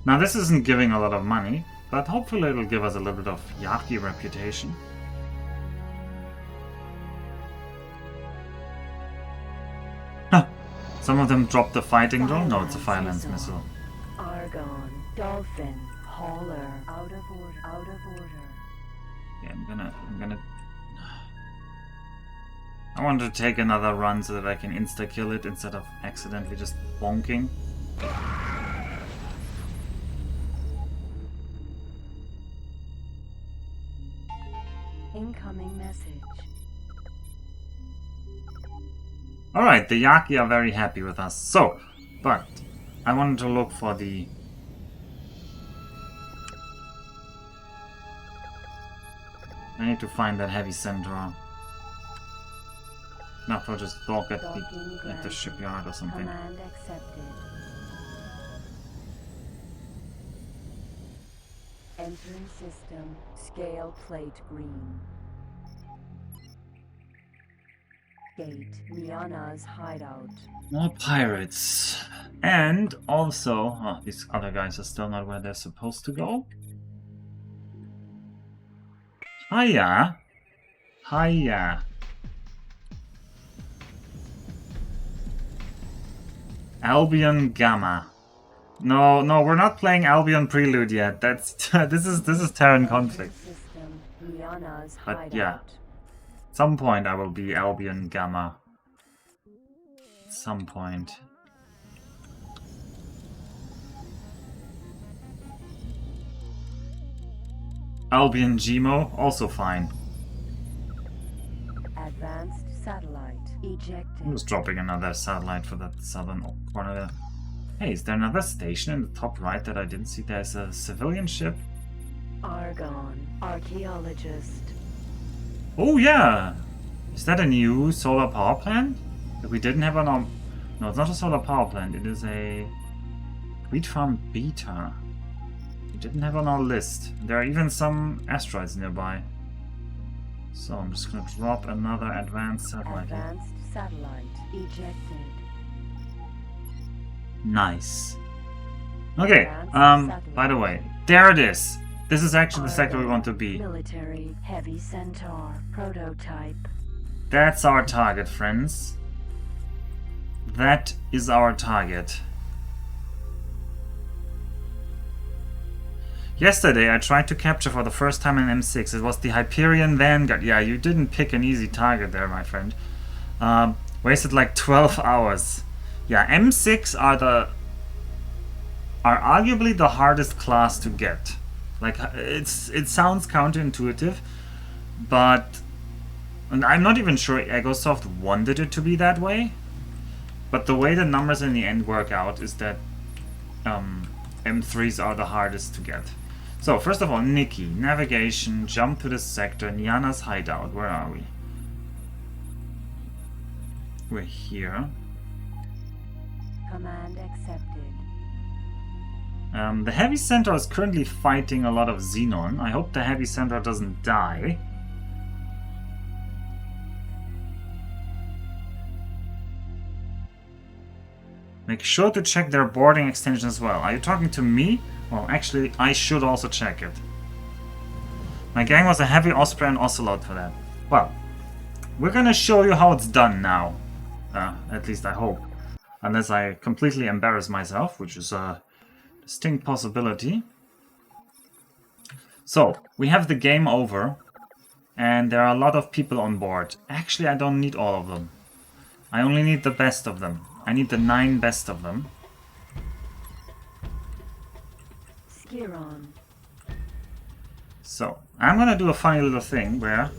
Speaker 1: Now this isn't giving a lot of money, but hopefully it'll give us a little bit of Yaki reputation. Huh. Some of them dropped the fighting drone? No, it's a Finance missile.
Speaker 3: Argon. Dolphin. Hauler. Out of order. Out of order.
Speaker 1: Yeah, I'm gonna... I want to take another run so that I can insta-kill it instead of accidentally just bonking.
Speaker 3: Incoming message.
Speaker 1: Alright, the Yaki are very happy with us. So, but I wanted to look for the... I need to find that Heavy Centaur. Not for just dock at the shipyard or something.
Speaker 3: Command accepted. Entering system. Scale plate green. Gate. Liana's hideout.
Speaker 1: More pirates. And also... Oh, these other guys are still not where they're supposed to go. Hiya. Hiya. Albion Gamma. No, no, we're not playing Albion Prelude yet. That's this is Terran Conflict.
Speaker 3: System. Liana's
Speaker 1: But
Speaker 3: hideout.
Speaker 1: yeah, at some point I will be Albion Gamma. At some point. Albion Gmo, also fine.
Speaker 3: Advanced satellite. Ejected.
Speaker 1: I'm just dropping another satellite for that southern corner there. Hey, is there another station in the top right that I didn't see? There's a civilian ship.
Speaker 3: Argon. Archaeologist.
Speaker 1: Oh yeah! Is that a new solar power plant? That we didn't have on our... No, it's not a solar power plant. It is a... Wheat Farm Beta. We didn't have on our list. There are even some asteroids nearby. So I'm just gonna drop another advanced satellite here.
Speaker 3: Advanced satellite. Ejected.
Speaker 1: Nice. Okay,
Speaker 3: Advanced
Speaker 1: by the way, there it is. This is actually the sector we want to be.
Speaker 3: Military Heavy Centaur Prototype.
Speaker 1: That's our target, friends. That is our target. Yesterday I tried to capture for the first time in M6. It was the Hyperion Vanguard. Yeah, you didn't pick an easy target there, my friend. Wasted like 12 hours. Yeah, M6 are arguably the hardest class to get. Like, it sounds counterintuitive, but... And I'm not even sure Egosoft wanted it to be that way. But the way the numbers in the end work out is that M3s are the hardest to get. So, first of all, Nikki, navigation, jump to the sector, Niana's hideout. Where are we? We're here.
Speaker 3: Command accepted.
Speaker 1: The Heavy Centaur is currently fighting a lot of Xenon. I hope the Heavy Centaur doesn't die. Make sure to check their boarding extension as well. Are you talking to me? Well, actually, I should also check it. My gang was a Heavy Osprey and Ocelot for that. Well, we're gonna show you how it's done now. At least I hope. Unless I completely embarrass myself, which is a distinct possibility. So, we have the game over. And there are a lot of people on board. Actually, I don't need all of them. I only need the best of them. I need the 9 best of them.
Speaker 3: Skiron.
Speaker 1: So, I'm gonna do a funny little thing where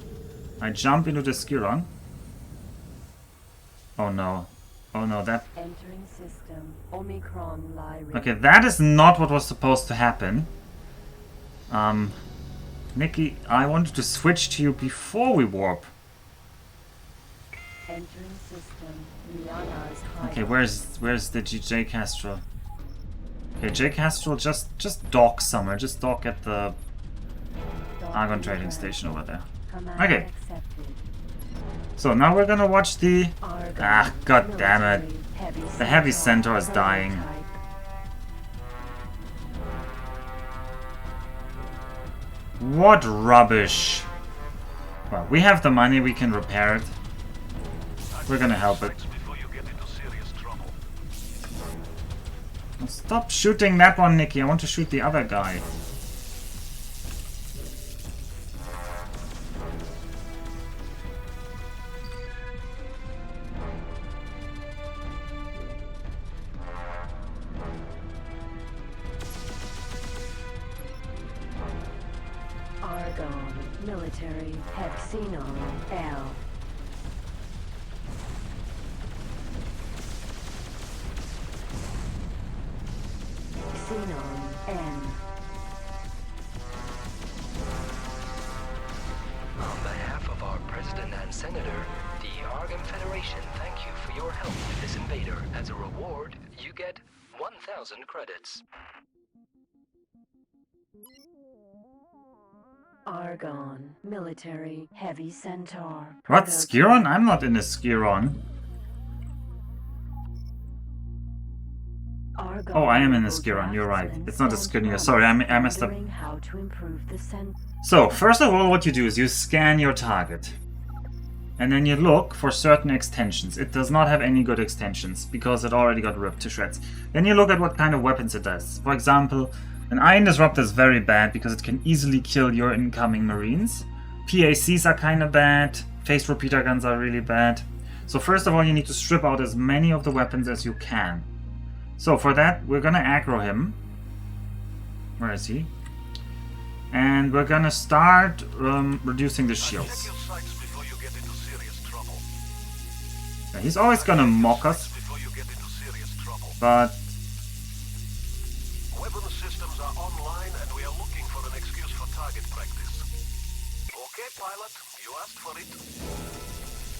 Speaker 1: I jump into the Skiron. Oh no. Oh no, that...
Speaker 3: Entering system. Omicron Lyric.
Speaker 1: Okay, that is not what was supposed to happen. Nikki, I wanted to switch to you before we warp.
Speaker 3: Entering system. Liana's hideout.
Speaker 1: Okay, where's the GJ Castro? Okay, Jake Castrol, just dock somewhere. Just dock at the Argon trading station over there. Okay. So now we're gonna watch the... Ah, god damn it. The Heavy Centaur is dying. What rubbish. Well, we have the money, we can repair it. We're gonna help it. Stop shooting that one, Nikki. I want to shoot the other guy.
Speaker 3: Argon, military, Hexenon, L. Xenon, N.
Speaker 6: On behalf of our President and Senator, the Argon Federation thank you for your help with this invader. As a reward, you get 1,000 credits.
Speaker 3: Argon, military, Heavy Centaur.
Speaker 1: What?
Speaker 3: Prototype.
Speaker 1: Skiron? I'm not in a Skiron.
Speaker 3: Argon
Speaker 1: Oh, I am in the
Speaker 3: local
Speaker 1: Skiron, you're right.
Speaker 3: draftsmen
Speaker 1: It's not a
Speaker 3: spent
Speaker 1: Skiron. Sorry, I messed up.
Speaker 3: wondering how to improve the
Speaker 1: So, first of all, what you do is you scan your target. And then you look for certain extensions. It does not have any good extensions, because it already got ripped to shreds. Then you look at what kind of weapons it does. For example, an Iron Disruptor is very bad, because it can easily kill your incoming Marines. PACs are kind of bad. Phased repeater guns are really bad. So first of all, you need to strip out as many of the weapons as you can. So for that, we're gonna aggro him. Where is he? And we're gonna start reducing the shields. Yeah, he's always gonna mock us, but
Speaker 5: Weapon systems are online and we are looking for an excuse for target practice. Okay, pilot, you asked for it.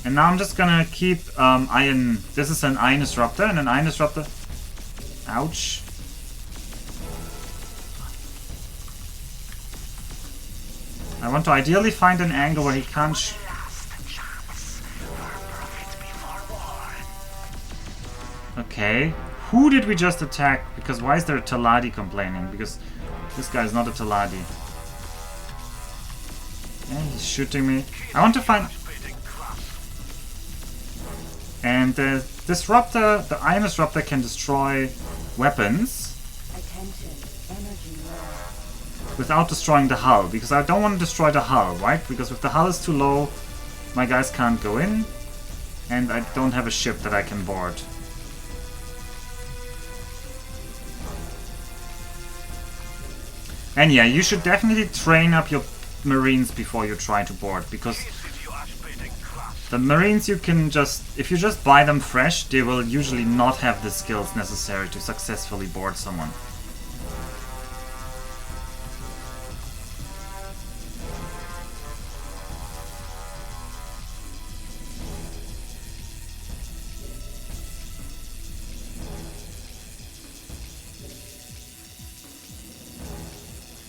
Speaker 1: and now I'm just gonna keep iron. This is an Iron Disruptor, and an Iron Disruptor. Ouch. I want to ideally find an angle where he can't. Okay. Who did we just attack? Because why is there a Taladi complaining? Because this guy is not a Taladi. Yeah, he's shooting me. I want to find... And the Disruptor, the Iron Disruptor can destroy weapons
Speaker 3: attention, energy low.
Speaker 1: without destroying the hull. Because I don't want to destroy the hull, right? Because if the hull is too low, my guys can't go in. And I don't have a ship that I can board. And yeah, you should definitely train up your Marines before you try to board, because the Marines you can just... If you just buy them fresh, they will usually not have the skills necessary to successfully board someone.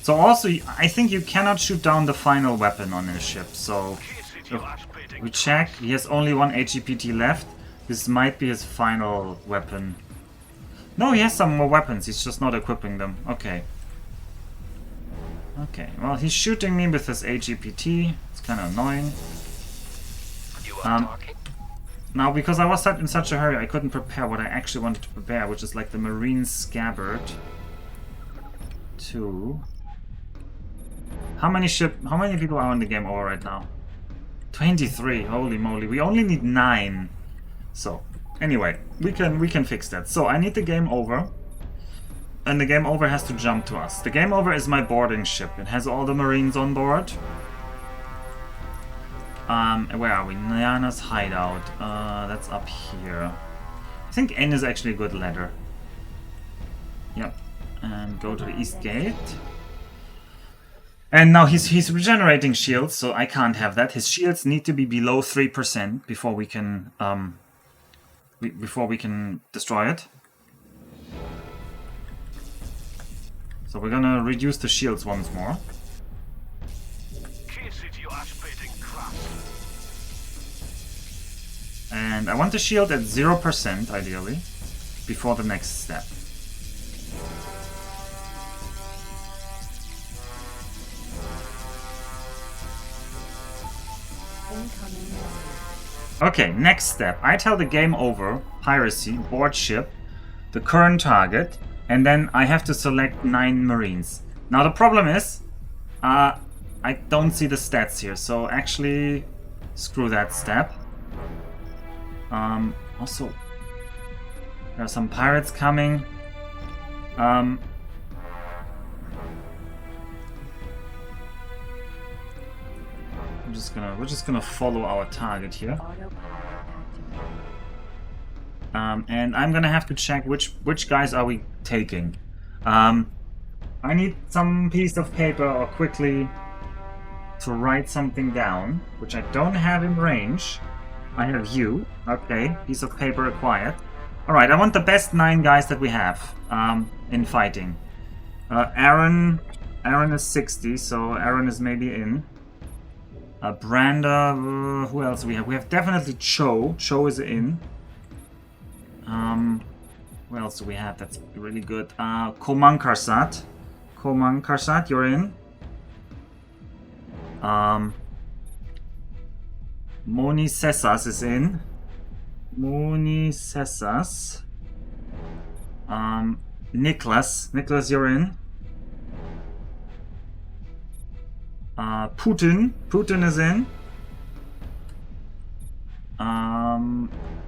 Speaker 1: So also, I think you cannot shoot down the final weapon on his ship, so... If we check, he has only one HEPT left. This might be his final weapon. No, he has some more weapons, he's just not equipping them. Okay. Okay, well, he's shooting me with his HEPT. It's kind of annoying. Now, because I was in such a hurry, I couldn't prepare what I actually wanted to prepare, which is like the Marine Scabbard. 2... How many people are on the game over right now? 23. Holy moly. We only need 9. So, anyway, we can fix that. So, I need the game over. And the game over has to jump to us. The game over is my boarding ship. It has all the Marines on board. Where are we? Nyana's hideout. That's up here. I think N is actually a good letter. Yep. And go to the east gate. And now he's regenerating shields, so I can't have that. His shields need to be below 3% before we can destroy it. So we're gonna reduce the shields once more.
Speaker 5: Kiss it, you ash-baiting crap.
Speaker 1: And I want the shield at 0% ideally, before the next step. Okay, next step. I tell the game over, piracy, board ship, the current target, and then I have to select 9 marines. Now the problem is, I don't see the stats here, so actually screw that step. Also, there are some pirates coming. We're just gonna follow our target here. And I'm gonna have to check which guys are we taking. I need some piece of paper or quickly to write something down, which I don't have in range. I have you. Okay, piece of paper acquired. Alright, I want the best 9 guys that we have in fighting. Aaron is 60, so Aaron is maybe in. Brander, who else do we have? We have definitely Cho. Cho is in. Who else do we have? That's really good. Komang Karsat. Komang Karsat, you're in. Moni Sessas is in. Moni Sessas. Niklas, you're in. Putin is in.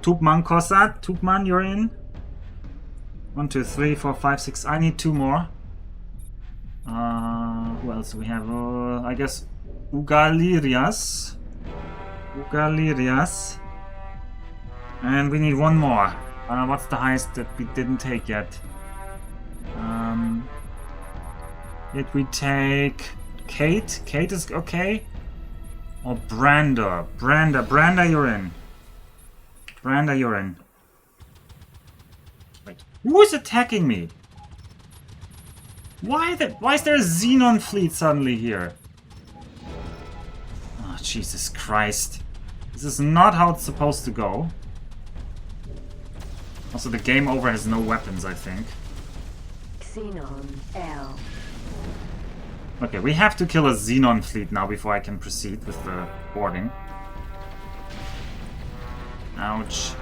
Speaker 1: Tupman Kosat, Tupman, you're in. 1, 2, 3, 4, 5, 6. I need 2 more. Who else do we have? I guess Ugalirias. And we need 1 more. What's the highest that we didn't take yet? Did we take Kate? Kate is okay. Or Brander, you're in. Brander, you're in. Wait, who is attacking me? Why is there a Xenon fleet suddenly here? Oh, Jesus Christ. This is not how it's supposed to go. Also, the game over has no weapons, I think.
Speaker 3: Xenon L.
Speaker 1: Okay, we have to kill a Xenon fleet now before I can proceed with the boarding. Ouch.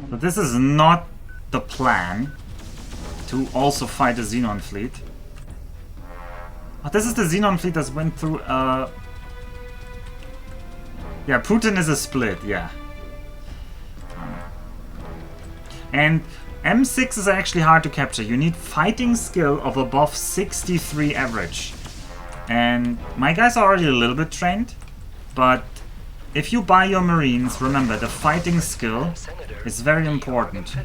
Speaker 1: But this is not the plan to also fight a Xenon fleet. Oh, this is the Xenon fleet that went through yeah, Putin is a split, yeah. And M6 is actually hard to capture. You need fighting skill of above 63 average. And my guys are already a little bit trained, but if you buy your Marines, remember the fighting skill is very important.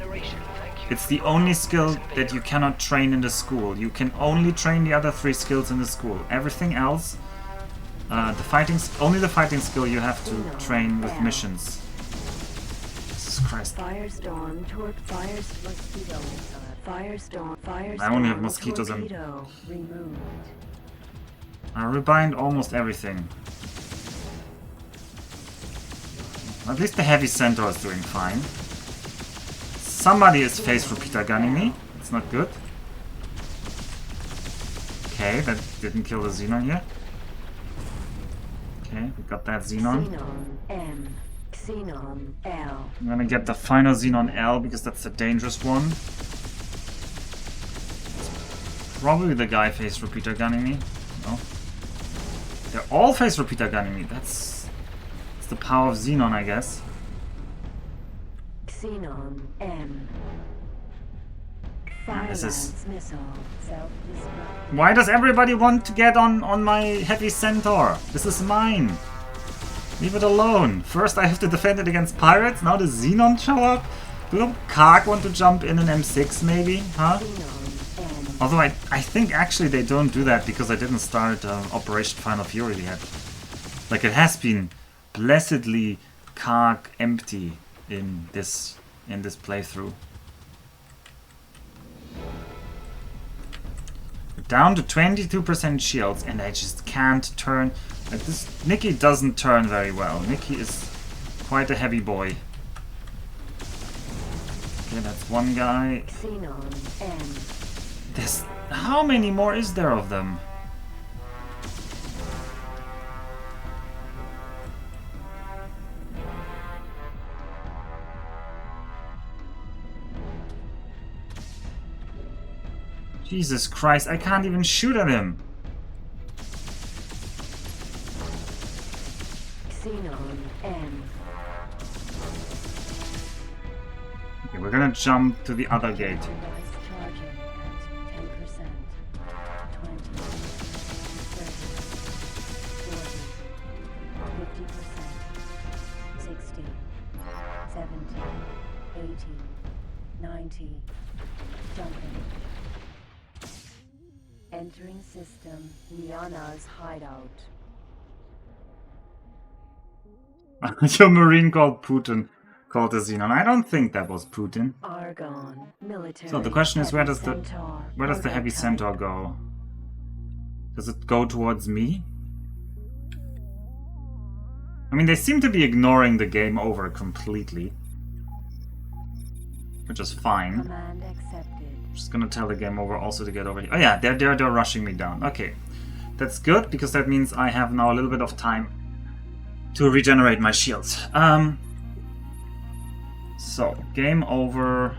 Speaker 1: It's the only skill that you cannot train in the school. You can only train the other 3 skills in the school. Everything else, only the fighting skill you have to train with missions. Jesus Christ.
Speaker 3: Firestorm toward Firestorm. Firestorm.
Speaker 1: I only have mosquitoes and
Speaker 3: removed.
Speaker 1: I rebind almost everything. At least the Heavy Centaur is doing fine. Somebody is phase repeater gunning me. It's not good. Okay, that didn't kill the Xenon yet. Okay, we got that Xenon.
Speaker 3: Xenon M. Xenon L.
Speaker 1: I'm gonna get the final Xenon L because that's the dangerous one. It's probably the guy phase repeater gunning me. No. They're all phase repeater gunning me. That's the power of Xenon, I guess.
Speaker 3: Xenon M.
Speaker 1: This is...
Speaker 3: Missile. Self-destruct.
Speaker 1: Why does everybody want to get on my Heavy Centaur? This is mine. Leave it alone. First I have to defend it against pirates, now the Xenon show up? Do Karg want to jump in an M6 maybe? Huh? Although I think actually they don't do that because I didn't start Operation Final Fury yet. Like, it has been blessedly carg empty in this playthrough. We're down to 22% shields, and I just can't turn. Like, this Nikki doesn't turn very well. Nikki is quite a heavy boy. Okay, that's one guy.
Speaker 3: Xenon N.
Speaker 1: There's how many more is there of them? Jesus Christ, I can't even shoot at him.
Speaker 3: Xenon N.
Speaker 1: Okay, we're gonna jump to the other gate.
Speaker 3: Device charging at 10%. 20. 30. 40. 50%. 60. 70. 80. 90. Jumping. Entering system. Liana's hideout.
Speaker 1: Your Marine called Putin called a Xenon. I don't think that was Putin.
Speaker 3: Argon. Military.
Speaker 1: So the question is, where does the
Speaker 3: Centaur
Speaker 1: Heavy
Speaker 3: Prototype.
Speaker 1: Centaur go? Does it go towards me? I mean, they seem to be ignoring the game over completely, which is fine.
Speaker 3: Command accepted.
Speaker 1: Just gonna tell the game over also to get over here. Oh yeah, they're rushing me down. Okay, that's good because that means I have now a little bit of time to regenerate my shields. So game over.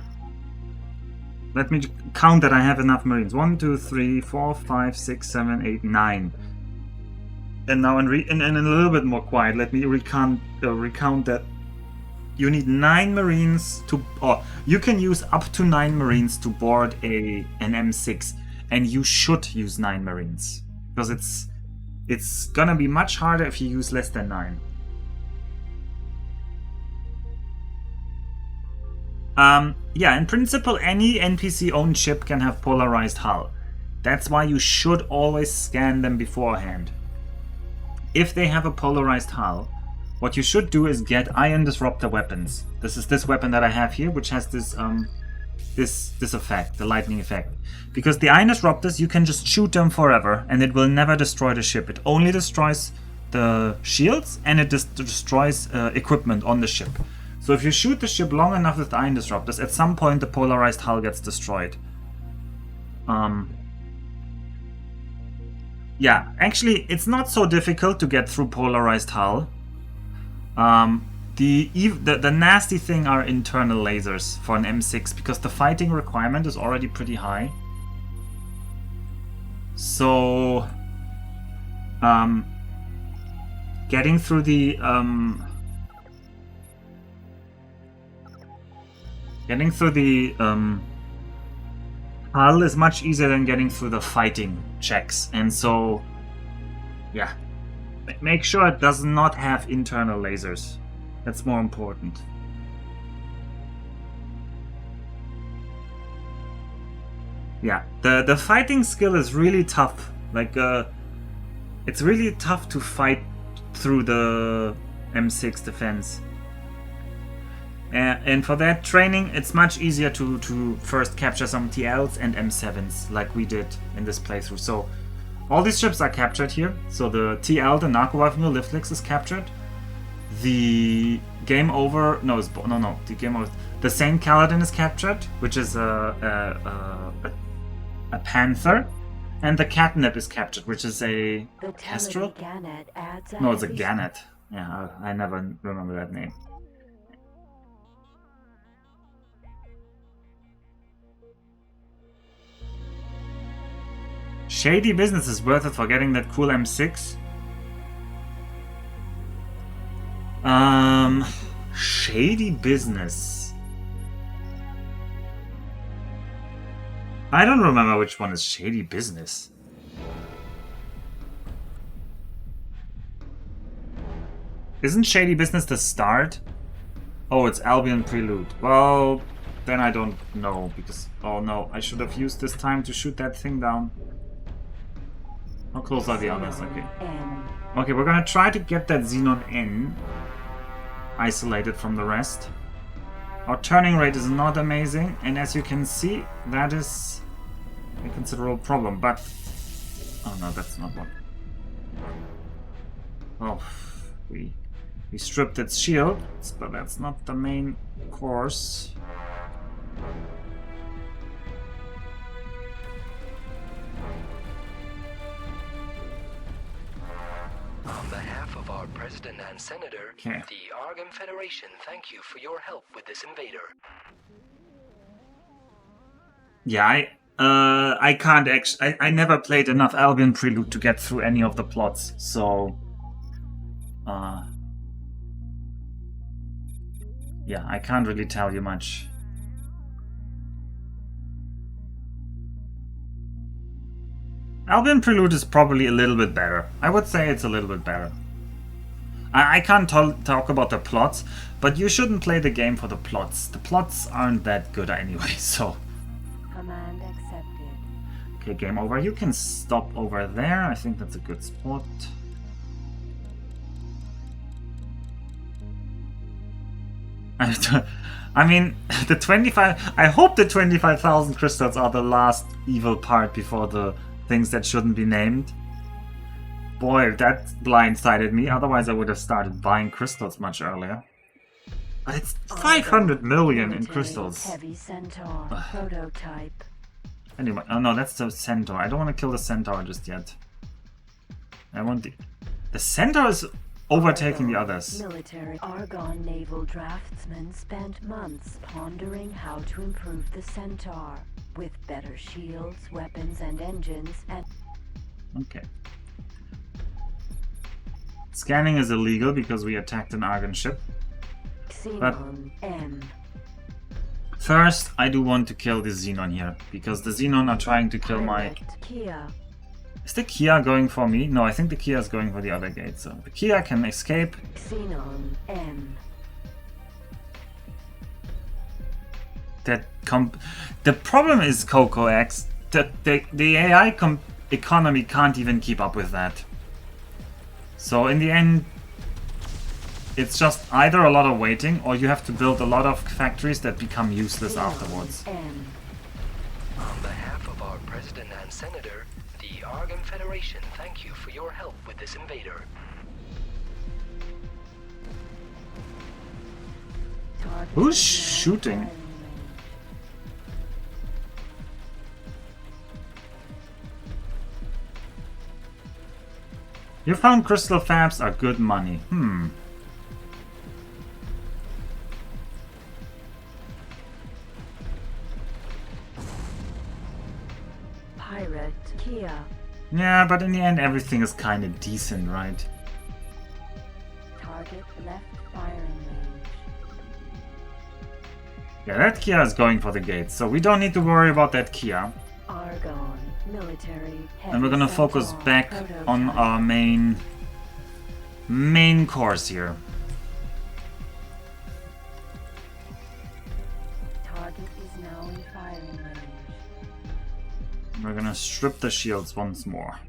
Speaker 1: Let me count that I have enough Marines. 1, 2, 3, 4, 5, 6, 7, 8, 9. And now in a little bit more quiet, let me recount that. You need 9 Marines to, or you can use up to 9 Marines to board an M6, and you should use 9 Marines because it's gonna be much harder if you use less than 9. Yeah, in principle, any NPC-owned ship can have polarized hull. That's why you should always scan them beforehand. If they have a polarized hull, what you should do is get ion disruptor weapons. This is this weapon that I have here, which has this this effect, the lightning effect. Because the ion disruptors, you can just shoot them forever, and it will never destroy the ship. It only destroys the shields, and it destroys equipment on the ship. So if you shoot the ship long enough with the ion disruptors, at some point the polarized hull gets destroyed. Yeah, actually, it's not so difficult to get through polarized hull. The nasty thing are internal lasers for an M6 because the fighting requirement is already pretty high. So, getting through the hull is much easier than getting through the fighting checks, and so, yeah. Make sure it does not have internal lasers. That's more important. Yeah, the fighting skill is really tough. Like, it's really tough to fight through the M6 defense. And for that training, it's much easier to first capture some TLs and M7s, like we did in this playthrough. So, all these ships are captured here. So the TL, the Narco New Liftlex, is captured. The Game Over, the Game Over, the Saint Kaladin is captured, which is a Panther, and the Catnip is captured, which is a Kestrel. No, it's a Gannet. Yeah, I never remember that name. Shady business is worth it for getting that cool M6. Shady business. I don't remember which one is shady business. Isn't shady business the start? Oh, it's Albion Prelude. Well, then I don't know, because... Oh no, I should have used this time to shoot that thing down. How close are the others? Okay. Okay, we're gonna try to get that Xenon in. Isolated from the rest. Our turning rate is not amazing, and as you can see, that is a considerable problem, but... Oh no, that's not one. Oh, we stripped its shield, but that's not the main course.
Speaker 6: On behalf of our President and Senator,
Speaker 1: Okay.
Speaker 6: the Argon Federation thank you for your help with this invader.
Speaker 1: Yeah, I can't actually... I never played enough Albion Prelude to get through any of the plots, so... yeah, I can't really tell you much. Albion Prelude is probably a little bit better. I would say it's a little bit better. I can't talk about the plots, but you shouldn't play the game for the plots. The plots aren't that good anyway, so...
Speaker 3: Command accepted.
Speaker 1: Okay, game over. You can stop over there. I think that's a good spot. I mean, the 25... I hope the 25,000 crystals are the last evil part before the things that shouldn't be named. Boy, that blindsided me. Otherwise, I would have started buying crystals much earlier. But it's 500 million in crystals.
Speaker 3: Heavy Centaur Prototype.
Speaker 1: Anyway, oh no, that's the Centaur. I don't want to kill the Centaur just yet. I want the Centaur is overtaking the others.
Speaker 3: Military Argon naval draftsmen spent months pondering how to improve the Centaur with better shields, weapons, and engines, and...
Speaker 1: Okay. Scanning is illegal because we attacked an Argon ship.
Speaker 3: Xenon M.
Speaker 1: First, I do want to kill the Xenon here, because the Xenon are trying to kill my...
Speaker 3: Pilot Kia.
Speaker 1: Is the Kia going for me? No, I think the Kia is going for the other gate, so the Kia can escape.
Speaker 3: Xenon M.
Speaker 1: The problem is Coco X that the AI economy can't even keep up with that. So in the end, it's just either a lot of waiting, or you have to build a lot of factories that become useless afterwards.
Speaker 3: M.
Speaker 6: On behalf of our President and Senator, the Argon Federation thank you for your help with this invader.
Speaker 3: Target
Speaker 1: Who's shooting? You found crystal fabs are good money.
Speaker 3: Pirate Kia.
Speaker 1: Yeah, but in the end everything is kind of decent, right?
Speaker 3: Target left firing range.
Speaker 1: Yeah, that Kia is going for the gate, so we don't need to worry about that Kia.
Speaker 3: Argon military.
Speaker 1: And we're gonna focus back on our main course here.
Speaker 3: Target is now in firing range.
Speaker 1: We're gonna strip the shields once more.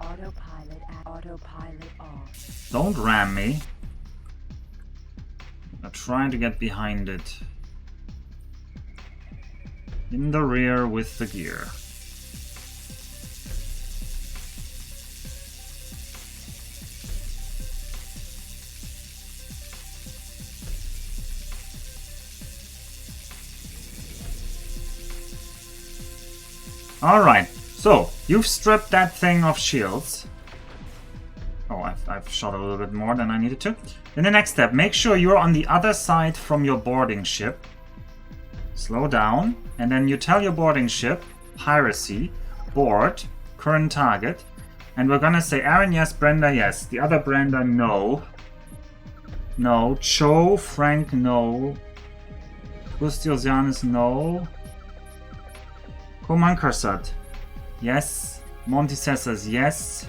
Speaker 3: Autopilot off.
Speaker 1: Don't ram me. I'm trying to get behind it. In the rear with the gear. Alright, so you've stripped that thing of shields. Oh, I've shot a little bit more than I needed to. In the next step, make sure you're on the other side from your boarding ship. Slow down, and then you tell your boarding ship, piracy, board, current target, and we're gonna say Aaron yes, Brenda yes, the other Brenda no. No, Cho, Frank no, Gustiosianus no, Koman Karsat yes, Monty Cesars yes,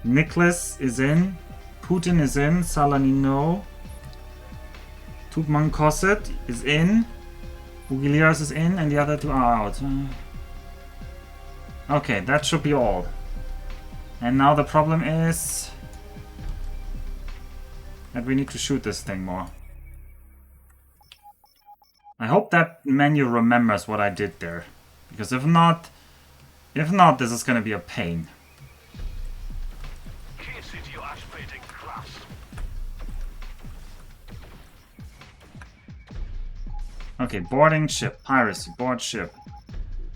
Speaker 1: Nicholas is in, Putin is in. Salanino. Tubman Kosset is in. Bugiliras is in, and the other two are out. Okay, that should be all. And now the problem is that we need to shoot this thing more. I hope that menu remembers what I did there. Because if not, this is gonna be a pain.
Speaker 5: Kiss it, you ash-baiting grass.
Speaker 1: Okay, boarding ship. Piracy. Board ship.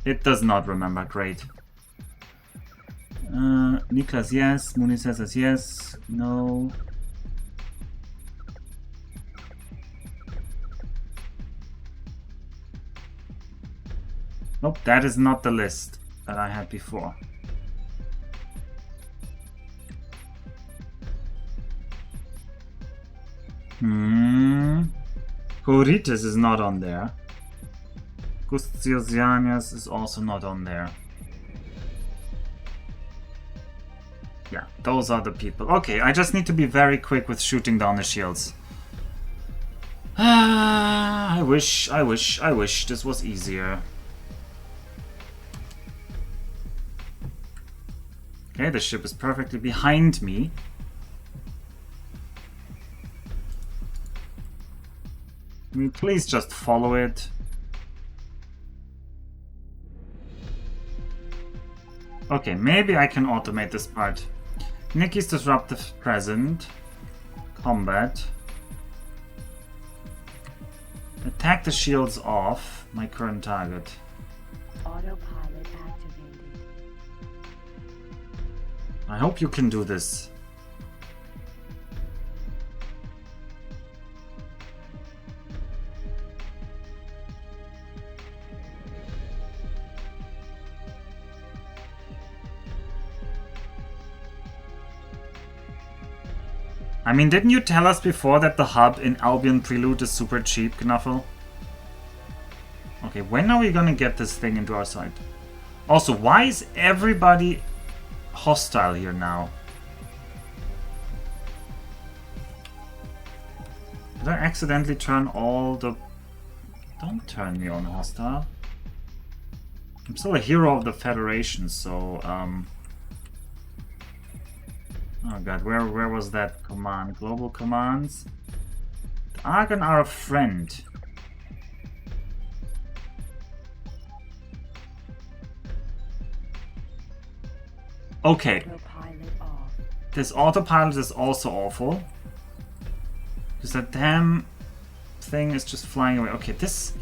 Speaker 1: It does not remember. Great. Niklas, yes. Muniz says yes. No. Nope, that is not the list that I had before. Corites is not on there. Gustiosianias is also not on there. Yeah, those are the people. Okay, I just need to be very quick with shooting down the shields. I wish this was easier. Okay, the ship is perfectly behind me. Can we please just follow it? Okay, maybe I can automate this part. Nikki's disruptive present. Combat. Attack the shields off. My current target.
Speaker 3: Autopilot activated.
Speaker 1: I hope you can do this. I mean, didn't you tell us before that the hub in Albion Prelude is super cheap, Knuffle? Okay, when are we gonna get this thing into our site? Also, why is everybody hostile here now? Did I accidentally turn all the... Don't turn me on hostile. I'm still a hero of the Federation, so... Oh god, where was that command? Global commands? The Argon are a friend. Okay.
Speaker 3: Autopilot off.
Speaker 1: This autopilot is also awful. Because that damn thing is just flying away. Okay, this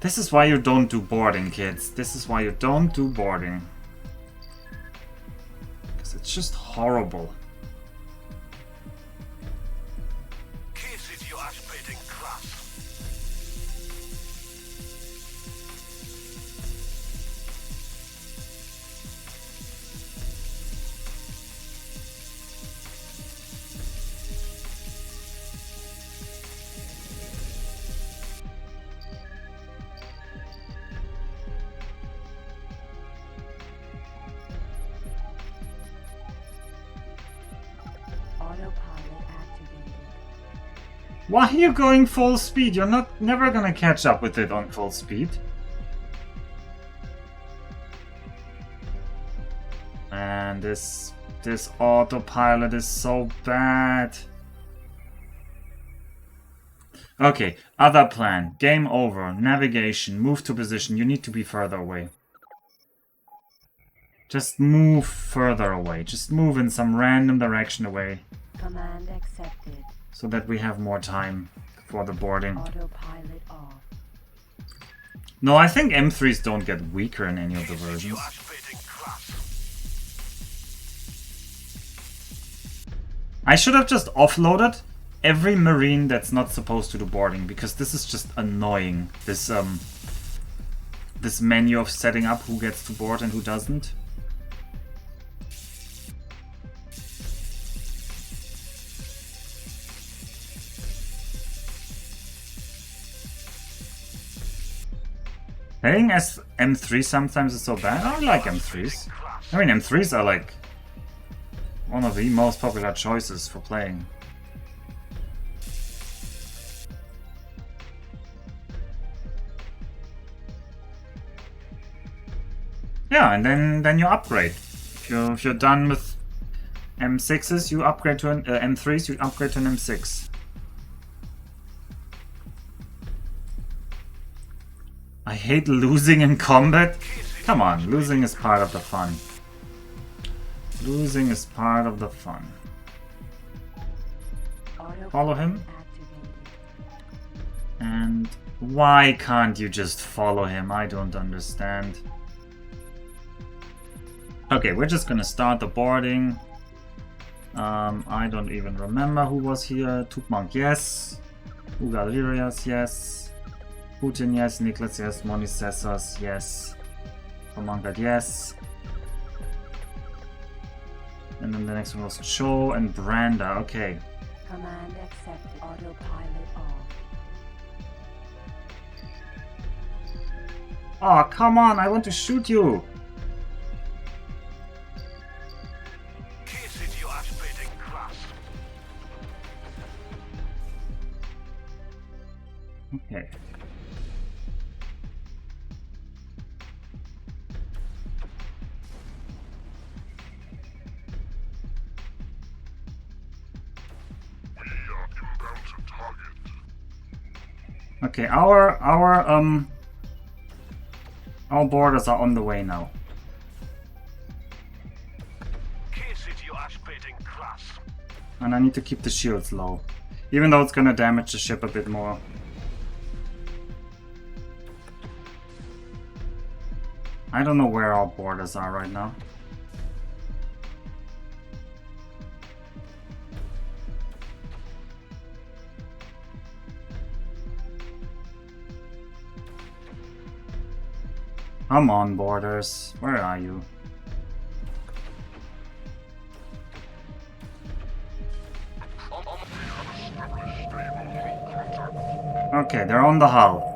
Speaker 1: is why you don't do boarding, kids. This is why you don't do boarding. Because it's just horrible.
Speaker 5: Kiss it, you ash-baiting grass.
Speaker 3: Autopilot activated.
Speaker 1: Why are you going full speed? You're never gonna catch up with it on full speed. And this autopilot is so bad. Okay, other plan. Game over. Navigation. Move to position. You need to be further away. Just move further away. Just move in some random direction away.
Speaker 3: Command accepted.
Speaker 1: So that we have more time for the boarding.
Speaker 3: Autopilot off.
Speaker 1: No, I think M3s don't get weaker in any of the
Speaker 5: Kiss it,
Speaker 1: versions.
Speaker 5: you ash-baiting grass.
Speaker 1: I should have just offloaded every marine that's not supposed to do boarding, because this is just annoying. This menu of setting up who gets to board and who doesn't. Playing as M3 sometimes is so bad. I like M3s. I mean, M3s are like one of the most popular choices for playing. Yeah, and then you upgrade. If you're done with M6s, you upgrade to an M3s, you upgrade to an M6. I hate losing in combat. Come on, losing is part of the fun. Losing is part of the fun. Follow him. And why can't you just follow him? I don't understand. Okay, we're just gonna start the boarding. I don't even remember who was here. Tukmonk, yes. Ugalirias, yes. Putin, yes. Niklas, yes. Monisessos, yes. Komangat, yes. And then the next one was Cho and Branda. Okay.
Speaker 3: Command accepted. Autopilot off.
Speaker 1: Oh, come on, I want to shoot you.
Speaker 5: Kiss it, you aspirating class.
Speaker 1: Okay. Okay, our borders are on the way now.
Speaker 5: Kiss it, you aspirating class.
Speaker 1: And I need to keep the shields low. Even though it's gonna damage the ship a bit more. I don't know where our borders are right now. Come on, borders. Where are you? Okay, they're on the hull.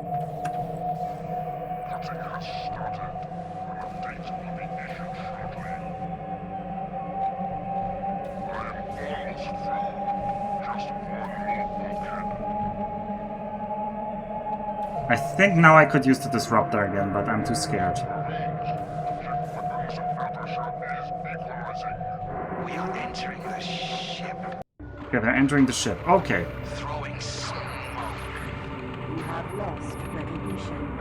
Speaker 1: I think now I could use the disruptor again, but I'm too scared.
Speaker 6: We are entering the ship.
Speaker 1: Okay, they're entering the ship. Okay.
Speaker 6: Throwing smoke.
Speaker 3: You have lost recognition.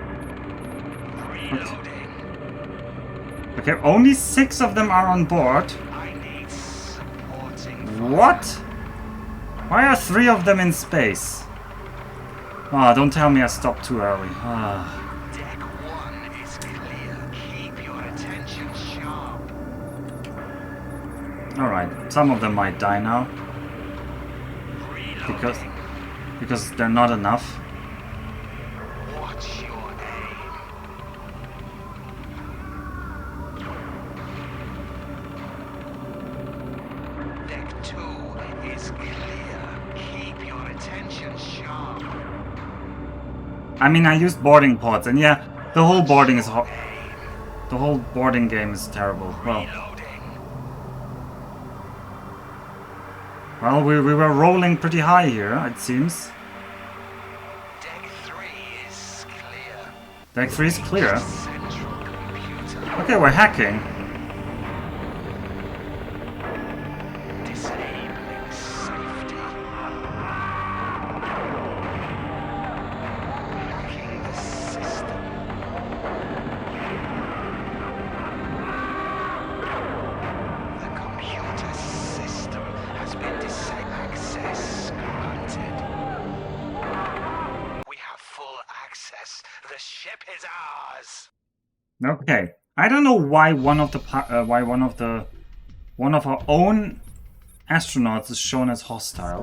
Speaker 6: Reloading.
Speaker 1: Okay, only 6 of them are on board.
Speaker 6: I need supporting.
Speaker 1: What? Why are 3 of them in space? Ah, don't tell me I stopped too early. Ah.
Speaker 6: Deck 1 is clear. Keep your attention sharp.
Speaker 1: Alright, some of them might die now.
Speaker 6: Reloading.
Speaker 1: Because they're not enough.
Speaker 6: Watch your aim. Deck 2 is clear. Keep your attention sharp.
Speaker 1: I mean, I used boarding pods, and yeah, the whole boarding is the whole boarding game is terrible. Well, we were rolling pretty high here, it seems.
Speaker 6: Deck 3 is clear.
Speaker 1: Deck 3 is clear.
Speaker 6: Central computer.
Speaker 1: Okay, we're hacking.
Speaker 6: Disabling safety. Hacking the system. The computer system has been disabled. Access granted. We have full access. The ship is ours.
Speaker 1: Okay, I don't know why one of our own astronauts is shown as hostile.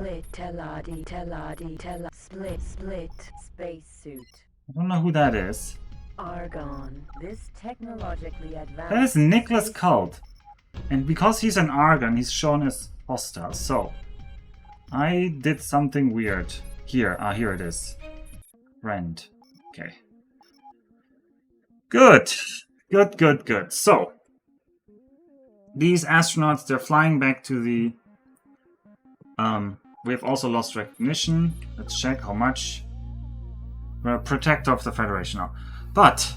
Speaker 3: Split, split, spacesuit.
Speaker 1: I don't know who that is.
Speaker 3: Argon. This technologically advanced...
Speaker 1: That is Nicholas Cult. And because he's an Argon, he's shown as hostile. So, I did something weird. Here it is. Friend. Okay. Good. Good. So, These astronauts, they're flying back to the... we have also lost recognition. Let's check how much. We're a protector of the Federation now. But,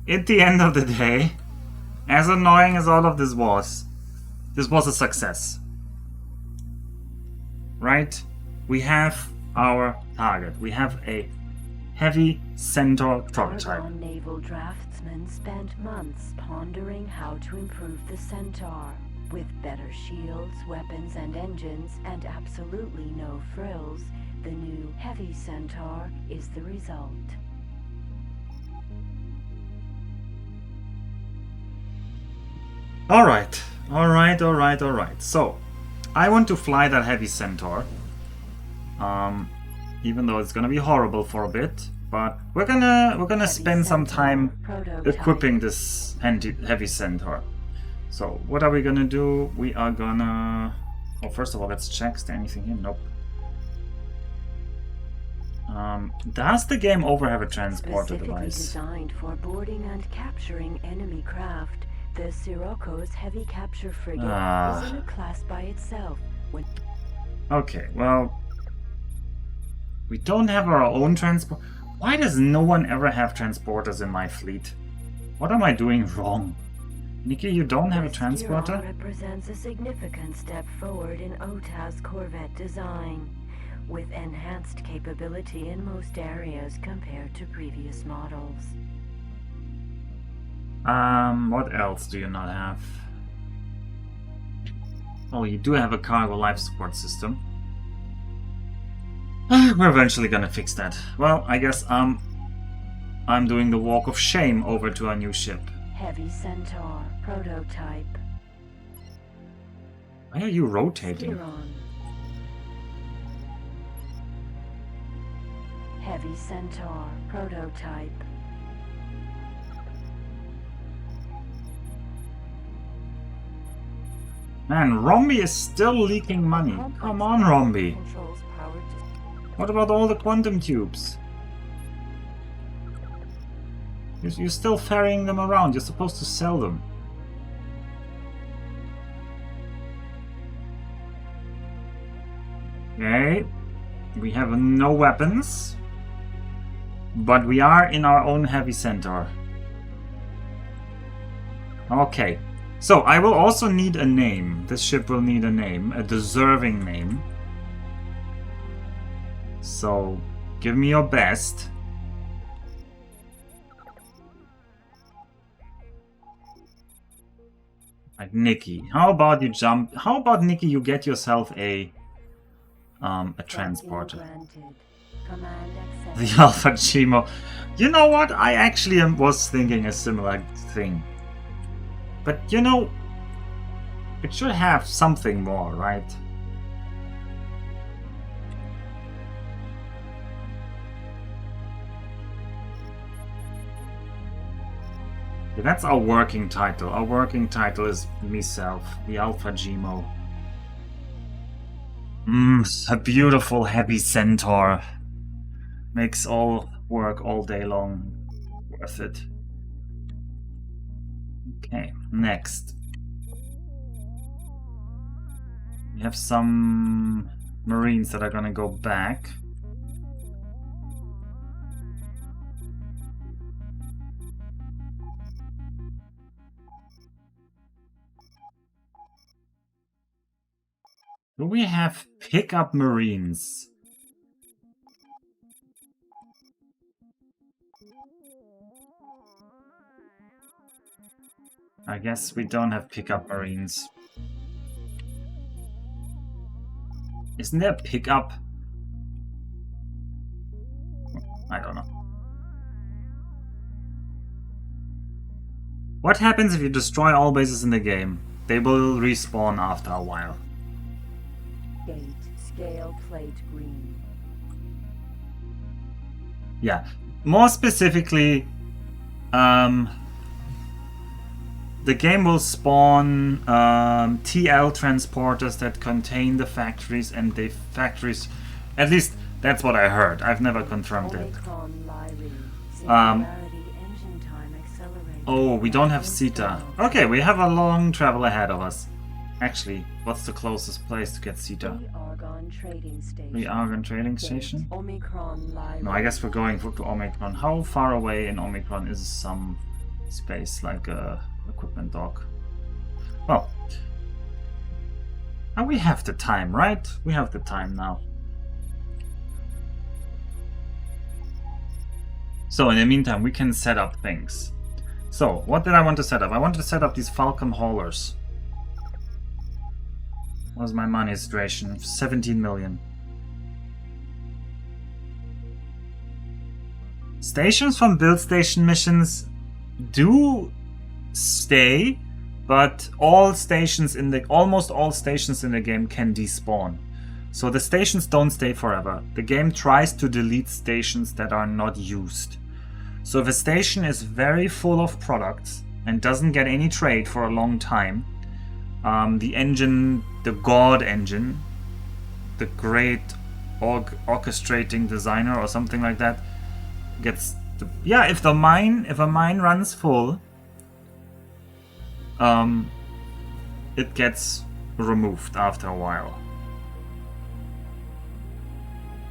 Speaker 1: at the end of the day, as annoying as all of this was a success. Right? We have our target. We have a Heavy Centaur Prototype.
Speaker 3: Argon naval draftsmen spent months pondering how to improve the Centaur. With better shields, weapons, and engines, and absolutely no frills, the new Heavy Centaur is the result.
Speaker 1: Alright. So, I want to fly that Heavy Centaur. Even though it's gonna be horrible for a bit, but we're gonna spend some time equipping this Heavy Centaur. So what are we gonna do? We are gonna... Well, first of all, let's check. Is there anything here? Nope. Does the game over have a transporter device?
Speaker 3: Designed for boarding and capturing enemy craft, the Sirocco's heavy capture frigate is in a class by itself.
Speaker 1: Okay, well... We don't have our own transport... Why does no one ever have transporters in my fleet? What am I doing wrong? Nikki, you don't have a transporter?
Speaker 3: This represents a significant step forward in OTA's Corvette design, with enhanced capability in most areas compared to previous models.
Speaker 1: What else do you not have? Oh, you do have a cargo life support system. We're eventually gonna fix that. Well, I guess I'm doing the walk of shame over to our new ship.
Speaker 3: Heavy Centaur Prototype.
Speaker 1: Why are you rotating?
Speaker 3: Huron. Heavy Centaur Prototype.
Speaker 1: Man, Rombi is still leaking money. Come on, Rombi.
Speaker 4: Controls power to
Speaker 1: What about all the quantum tubes? You're still ferrying them around. You're supposed to sell them. Okay. We have no weapons. But we are in our own Heavy Centaur. Okay. So, I will also need a name. This ship will need a name. A deserving name. So, give me your best. Like Nikki. How about you jump? How about Nikki? You get yourself a transporter.
Speaker 3: Granted. Command
Speaker 1: The
Speaker 3: accepted.
Speaker 1: Alpha Chimo. You know what? I actually was thinking a similar thing. But you know, it should have something more, right? Yeah, that's our working title. Our working title is myself, the Alpha Gmo. A beautiful Heavy Centaur. Makes all work all day long worth it. Okay, next. We have some Marines that are gonna go back. Do we have pickup Marines? I guess we don't have pickup Marines. Isn't there a pickup? I don't know. What happens if you destroy all bases in the game? They will respawn after a while.
Speaker 3: Gate scale plate green.
Speaker 1: Yeah. More specifically, the game will spawn TL transporters that contain the factories, and the factories, at least that's what I heard. I've never confirmed it.
Speaker 3: Omicron Lyri.
Speaker 1: Um,
Speaker 3: Singularity engine time accelerated.
Speaker 1: Oh, we don't have Sita. Okay, we have a long travel ahead of us. Actually, what's the closest place to get Sita?
Speaker 3: The Argon Trading Station.
Speaker 1: The Argon Trading Station?
Speaker 3: Omicron Live.
Speaker 1: No, I guess we're going to Omicron. How far away in Omicron is some space, like a equipment dock? Well, and we have the time, right? We have the time now. So in the meantime, we can set up things. So, what did I want to set up? I wanted to set up these Falcon haulers. What was my money situation? 17 million. Stations from build station missions do stay, but almost all stations in the game can despawn. So the stations don't stay forever. The game tries to delete stations that are not used. So if a station is very full of products and doesn't get any trade for a long time, the engine, the God engine, the great orchestrating designer or something like that, gets if a mine runs full, it gets removed after a while.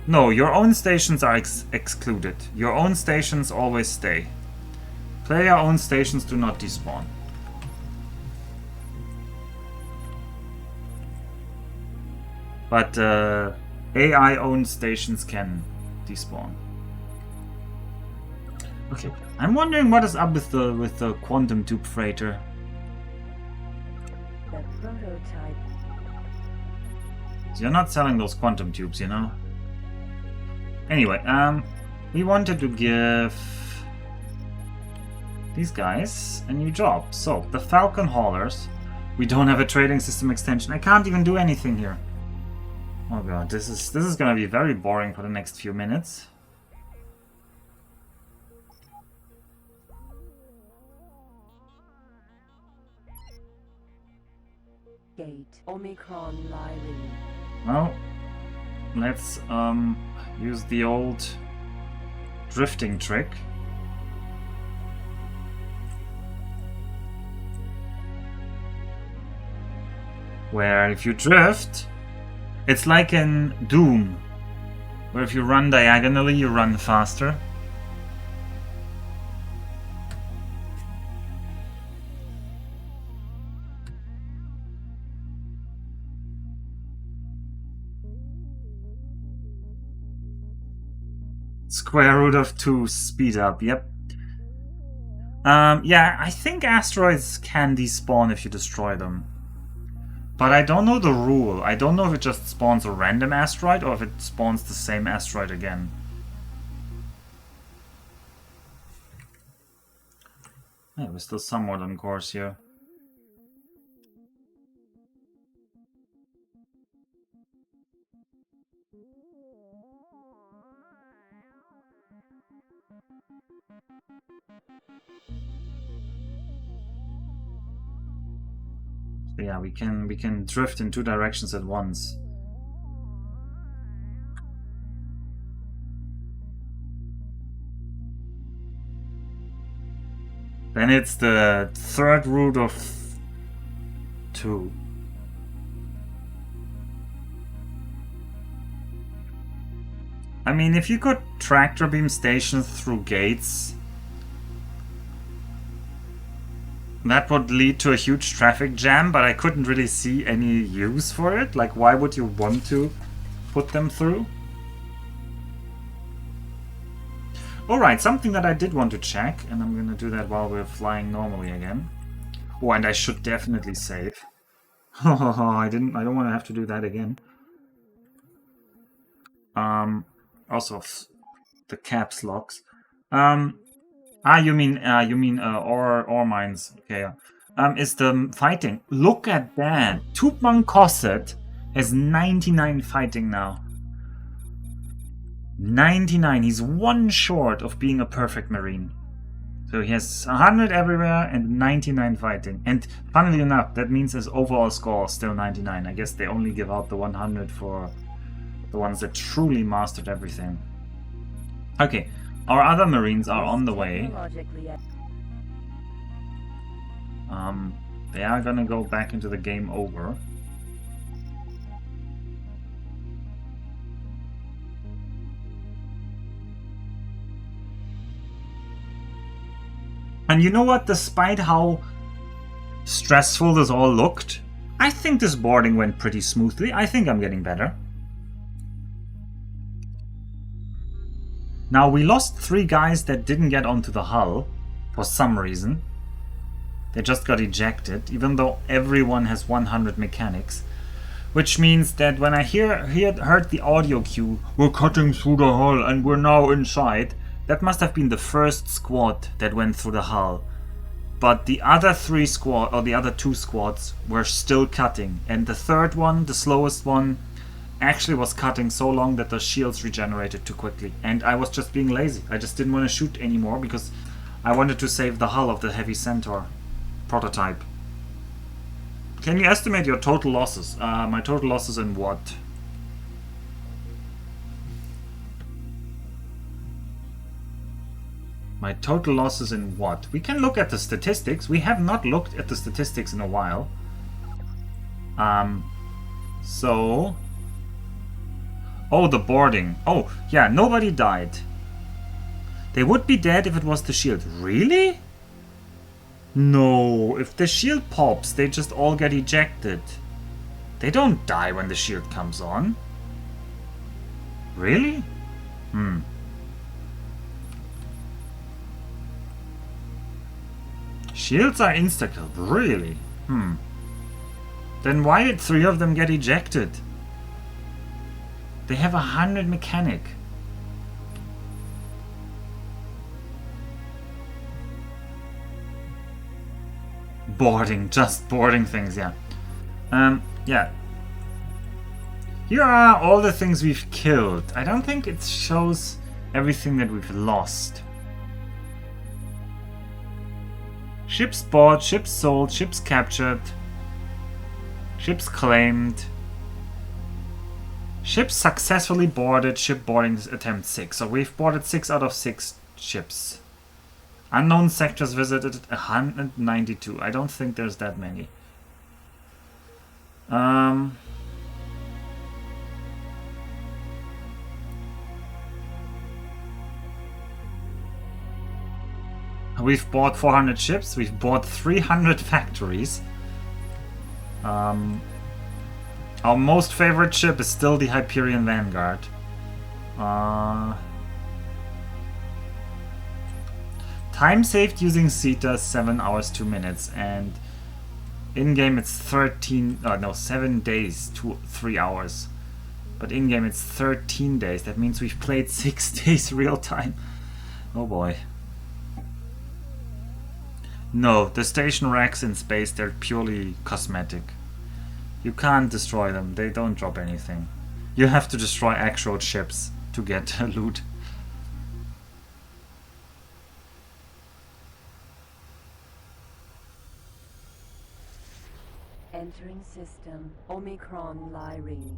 Speaker 1: No, your own stations are excluded. Your own stations always stay. Player-owned stations do not despawn. But AI-owned stations can despawn. Okay, I'm wondering what is up with the quantum tube freighter.
Speaker 3: The prototype.
Speaker 1: So you're not selling those quantum tubes, you know. Anyway, we wanted to give these guys a new job. So the Falcon haulers. We don't have a trading system extension. I can't even do anything here. Oh god, this is gonna be very boring for the next few minutes.
Speaker 3: Gate. Omicron Lylee.
Speaker 1: Well, let's use the old drifting trick. Where if you drift, it's like in Doom, where if you run diagonally, you run faster. Square root of 2 speed up, yep. Yeah, I think asteroids can despawn if you destroy them. But I don't know the rule. I don't know if it just spawns a random asteroid or if it spawns the same asteroid again. Yeah, we're still somewhat on course here. So yeah, we can drift in 2 directions at once. Then it's the third root of 2. I mean, if you could tractor beam stations through gates, that would lead to a huge traffic jam, but I couldn't really see any use for it. Like, why would you want to put them through? Alright, something that I did want to check, and I'm gonna do that while we're flying normally again. Oh, and I should definitely save. I don't want to have to do that again. Also, the caps locks. You mean ore mines? Okay. Is the fighting? Look at that. Tupman Cosset has 99 fighting now. 99. He's 1 short of being a perfect marine. So he has 100 everywhere and 99 fighting. And funnily enough, that means his overall score is still 99. I guess they only give out the 100 for the ones that truly mastered everything. Okay. Our other marines are on the way. They are gonna go back into the game over. And you know what? Despite how stressful this all looked, I think this boarding went pretty smoothly. I think I'm getting better. Now, we lost 3 guys that didn't get onto the hull for some reason. They just got ejected, even though everyone has 100 mechanics. Which means that when I heard the audio cue, "We're cutting through the hull and we're now inside," that must have been the first squad that went through the hull. But the other 3 squad, or the other 2 squads, were still cutting. And the third one, the slowest one, actually was cutting so long that the shields regenerated too quickly. And I was just being lazy. I just didn't want to shoot anymore because I wanted to save the hull of the Heavy Centaur Prototype. Can you estimate your total losses? My total losses in what? My total losses in what? We can look at the statistics. We have not looked at the statistics in a while. So... Oh, the boarding. Oh, yeah, nobody died. They would be dead if it was the shield. Really? No, if the shield pops, they just all get ejected. They don't die when the shield comes on. Really? Shields are insta-killed, really? Then why did 3 of them get ejected? They have 100 mechanic. Boarding, just boarding things, yeah. Yeah. Here are all the things we've killed. I don't think it shows everything that we've lost. Ships bought, ships sold, ships captured, ships claimed, ships successfully boarded, ship boarding attempt 6. So we've boarded 6 out of 6 ships. Unknown sectors visited 192. I don't think there's that many. We've bought 400 ships. We've bought 300 factories. Our most favorite ship is still the Hyperion Vanguard. Time saved using CETA 7 hours 2 minutes, and in-game it's 7 days 3 hours. But in-game it's 13 days. That means we've played 6 days real time. Oh boy. No, the station racks in space, they're purely cosmetic. You can't destroy them, they don't drop anything. You have to destroy actual ships to get loot.
Speaker 3: Entering system, Omicron Lyri.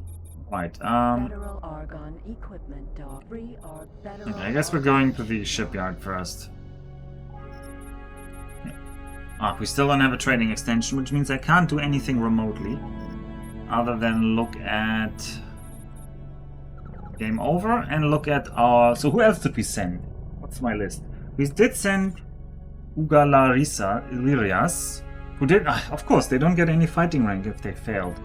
Speaker 1: Right,
Speaker 3: Federal Argon equipment dock.
Speaker 1: okay, I guess we're going to the shipyard first. We still don't have a trading extension, which means I can't do anything remotely other than look at game over and look at our... So who else did we send? What's my list? We did send Ugalarisa, who did... of course, they don't get any fighting rank if they failed.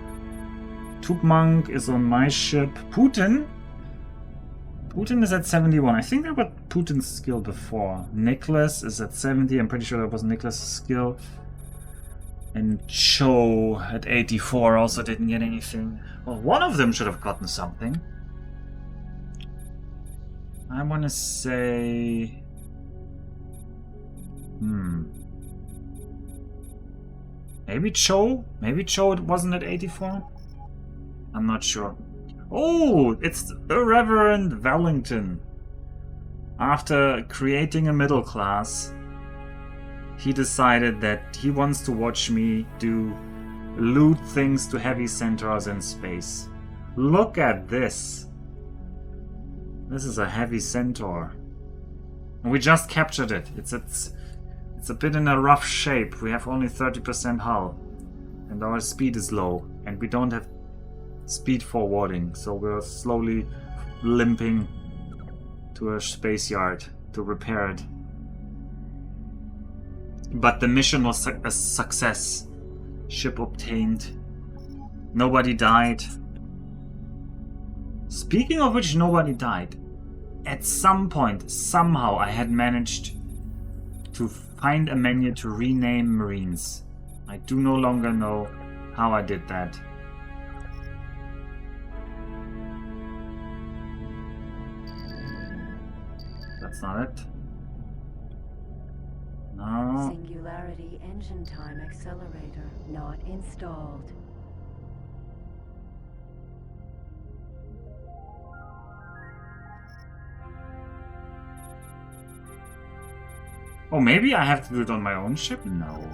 Speaker 1: Tupmonk is on my ship. Putin is at 71. I think that was Putin's skill before. Nicholas is at 70. I'm pretty sure that was Nicholas' skill. And Cho at 84 also didn't get anything. Well, one of them should have gotten something. I want to say... Maybe Cho? Maybe Cho wasn't at 84? I'm not sure. Oh, it's the Reverend Wellington. After creating a middle class, he decided that he wants to watch me do loot things to heavy centaurs in space. Look at this. This is a heavy centaur. And we just captured it. It's It's a bit in a rough shape. We have only 30% hull. And our speed is low. And we don't have speed forwarding. So we're slowly limping to a space yard to repair it. But the mission was a success. Ship obtained. Nobody died. Speaking of which, nobody died. At some point, somehow, I had managed to find a menu to rename Marines. I do no longer know how I did that. That's not it. No.
Speaker 3: Singularity engine time accelerator not installed.
Speaker 1: Oh, maybe I have to do it on my own ship? No.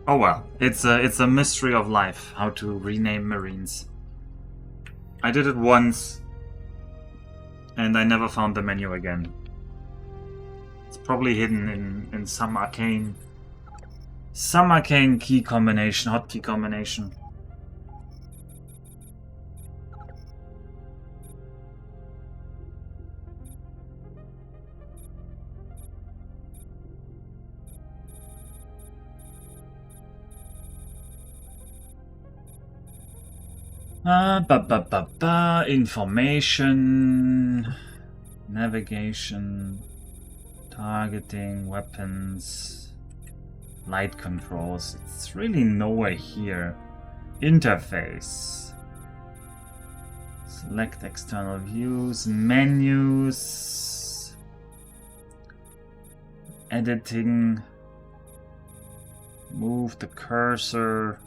Speaker 1: Oh well, it's a mystery of life how to rename Marines. I did it once, and I never found the menu again. It's probably hidden in some arcane key combination, hotkey combination. Information, navigation, targeting, weapons, light controls. It's really nowhere here. Interface. Select external views, menus, editing, move the cursor.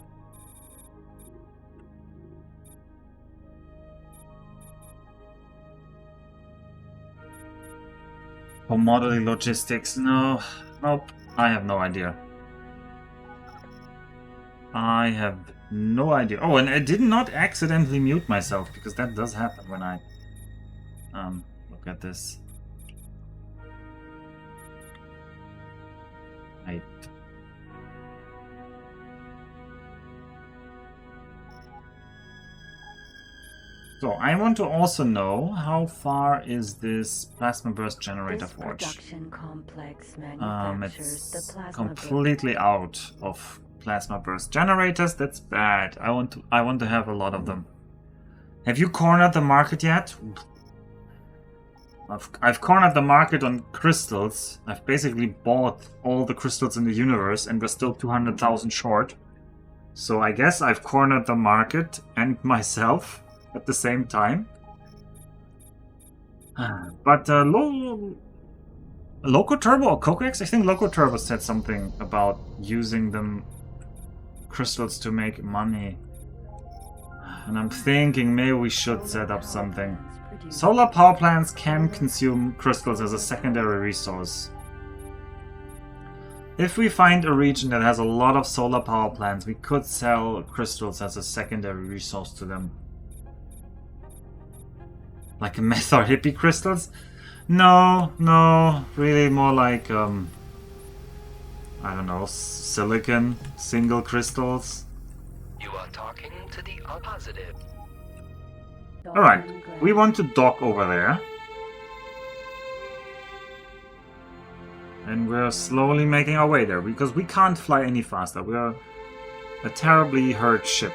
Speaker 1: Commodity logistics, no, nope, I have no idea. I have no idea. Oh, and I did not accidentally mute myself, because that does happen when I look at this. Right. So I want to also know how far is this plasma burst generator forge.
Speaker 3: Production complex manufactures the
Speaker 1: It's
Speaker 3: plasma
Speaker 1: completely out of plasma burst generators. That's bad. I want to have a lot of them. Have you cornered the market yet? I've cornered the market on crystals. I've basically bought all the crystals in the universe, and we're still 200,000 short. So I guess I've cornered the market and myself at the same time. But Loco Turbo or Cocox? I think Loco Turbo said something about using them crystals to make money. And I'm thinking maybe we should set up something. Solar power plants can consume crystals as a secondary resource. If we find a region that has a lot of solar power plants, we could sell crystals as a secondary resource to them. Like meth or hippie crystals? No, really more like, I don't know, silicon, single crystals.
Speaker 6: You are talking to the positive.
Speaker 1: Alright, we want to dock over there. And we're slowly making our way there, because we can't fly any faster. We are a terribly hurt ship.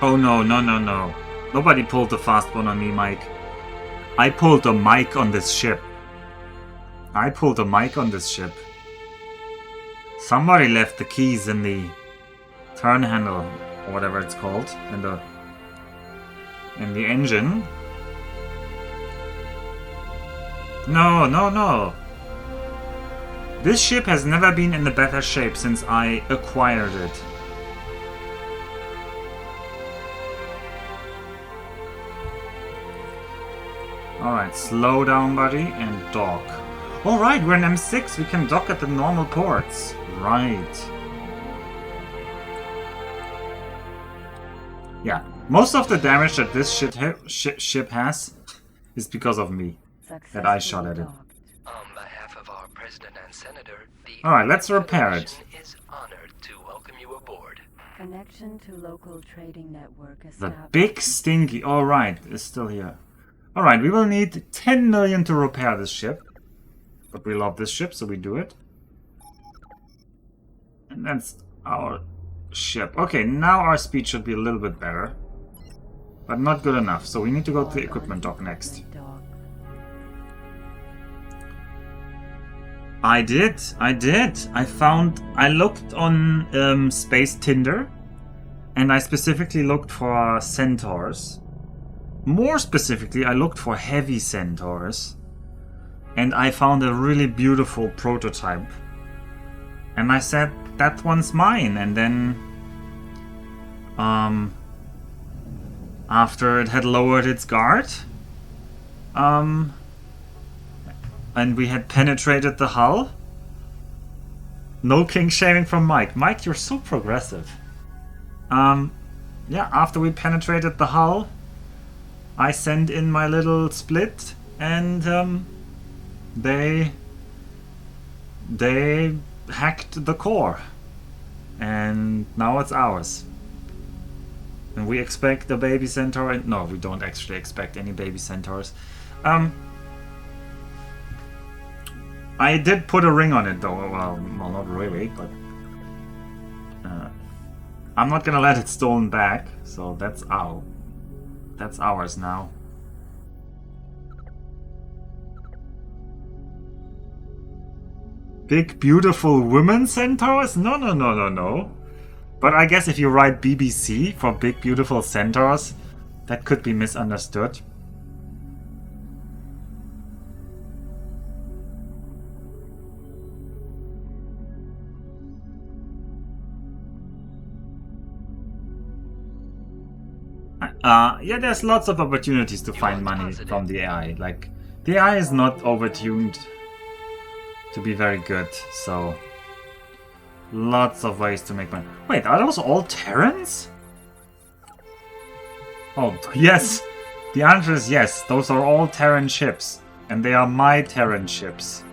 Speaker 1: Oh no. Nobody pulled the fast one on me, Mike. I pulled a mic on this ship. Somebody left the keys in the turn handle, or whatever it's called, in the engine. No, no, no. This ship has never been in a better shape since I acquired it. Alright, slow down, buddy, and dock. Alright, we're in M6. We can dock at the normal ports. Right. Yeah, most of the damage that this ship has is because of me. That I shot at it.
Speaker 6: On behalf of our president and senator, the
Speaker 1: Alright, let's repair it.
Speaker 6: Federation is honored to welcome you aboard.
Speaker 3: Connection to local trading network
Speaker 1: The
Speaker 3: established.
Speaker 1: big stinky. Alright, is still here. Alright, we will need 10 million to repair this ship. But we love this ship, so we do it. And that's our ship. Okay, now our speed should be a little bit better. But not good enough, so we need to go to the equipment dock next. I did. I looked on Space Tinder, and I specifically looked for centaurs. More specifically, I looked for heavy centaurs, and I found a really beautiful prototype. And I said, that one's mine. And then, after it had lowered its guard, and we had penetrated the hull. No king shaming from Mike. Mike, you're so progressive. Yeah, after we penetrated the hull, I sent in my little split, and they hacked the core, and now it's ours. And we expect a baby centaur. No, we don't actually expect any baby centaurs. I did put a ring on it though. Well, not really, but I'm not gonna let it stolen back. So that's ours now. Big beautiful women centaurs? No. But I guess if you write BBC for big beautiful centaurs, that could be misunderstood. Yeah, there's lots of opportunities to find money from the AI. Like, the AI is not overtuned to be very good, so lots of ways to make money. Wait, are those all Terrans? Oh, yes! The answer is yes, those are all Terran ships. And they are my Terran ships.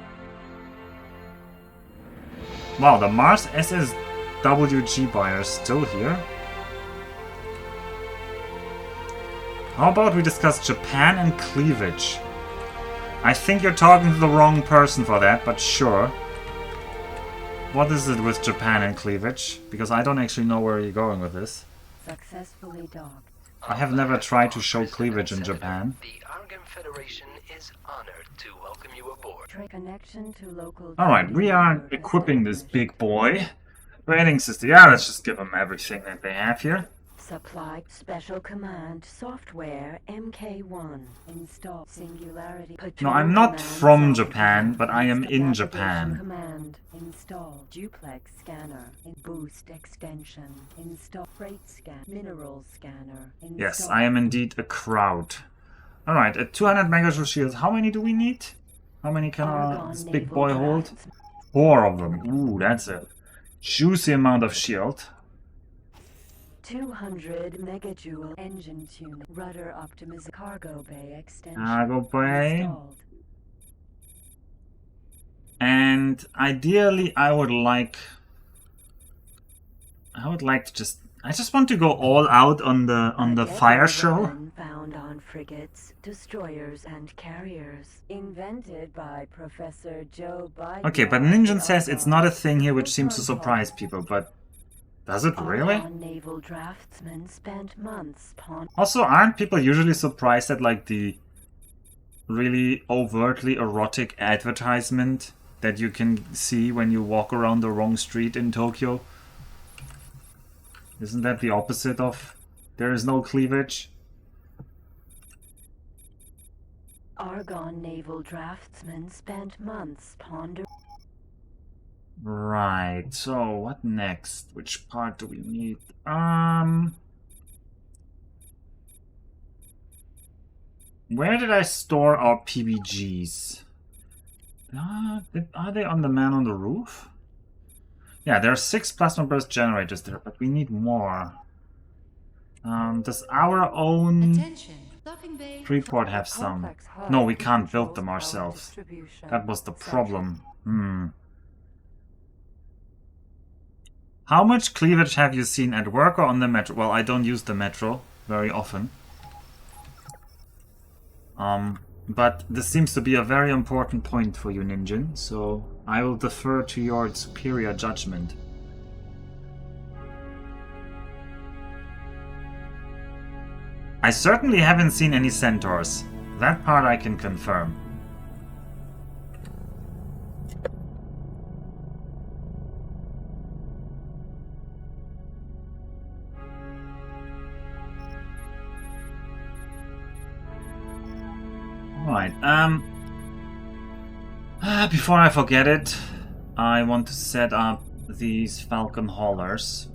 Speaker 1: Wow, the Mars SSWG buyer is still here. How about we discuss Japan and cleavage? I think you're talking to the wrong person for that, but sure. What is it with Japan and cleavage? Because I don't actually know where you're going with this.
Speaker 3: Successfully docked.
Speaker 1: I have never tried to show cleavage in Japan.
Speaker 6: The Argon Federation is honored to welcome you aboard.
Speaker 3: Connection to local.
Speaker 1: Alright, we are equipping this big boy. Rating system. Yeah, let's just give them everything that they have here.
Speaker 3: Supply Special Command Software MK1 install Singularity.
Speaker 1: No, I'm not from Japan, but I am in Japan.
Speaker 3: Command install Duplex Scanner in Boost Extension install Freight Scan Mineral Scanner install.
Speaker 1: Yes, I am indeed a crowd. Alright, at 200 megajoule shields, how many do we need? How many can this big boy hold? 4 of them. Ooh, that's a juicy amount of shield.
Speaker 3: 200 megajoule engine tuning, rudder optimization, cargo bay extension.
Speaker 1: Cargo bay.
Speaker 3: Installed.
Speaker 1: And ideally, I would like to I just want to go all out on the fire show.
Speaker 3: Found on frigates, destroyers, and carriers. Invented by Professor Joe Biden.
Speaker 1: Okay, but Ninja says it's not a thing here, which seems to surprise people, but does it really?
Speaker 3: Naval draftsmen spent months
Speaker 1: Also, aren't people usually surprised at like the really overtly erotic advertisement that you can see when you walk around the wrong street in Tokyo? Isn't that the opposite of there is no cleavage?
Speaker 3: Argon naval draftsmen spent months pondering.
Speaker 1: Right, so what next? Which part do we need? Where did I store our PBGs? Are they on the man on the roof? Yeah, there are 6 plasma burst generators there, but we need more. Does our own
Speaker 2: Attention. Docking bay.
Speaker 1: Freeport have some? No, we can't build them ourselves. That was the problem. How much cleavage have you seen at work or on the metro? Well, I don't use the metro very often. But this seems to be a very important point for you, Ninjin, so I will defer to your superior judgment. I certainly haven't seen any centaurs. That part I can confirm. Right, before I forget it, I want to set up these Falcon haulers.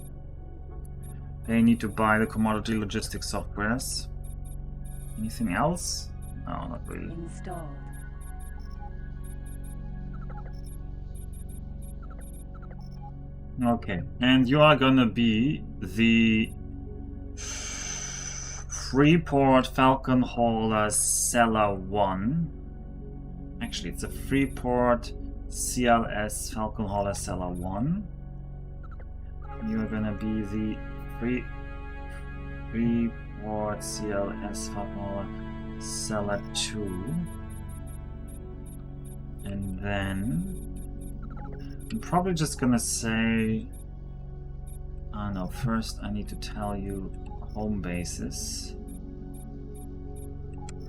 Speaker 1: They need to buy the commodity logistics softwares. Anything else? No, not really.
Speaker 3: Installed.
Speaker 1: Okay, and you are gonna be the Freeport Falcon Hauler Seller 1. Actually, it's a Freeport CLS Falcon Hauler Seller 1. You're gonna be the Freeport CLS Falcon Hauler Seller 2. And then I'm probably just gonna say, no, first I need to tell you home bases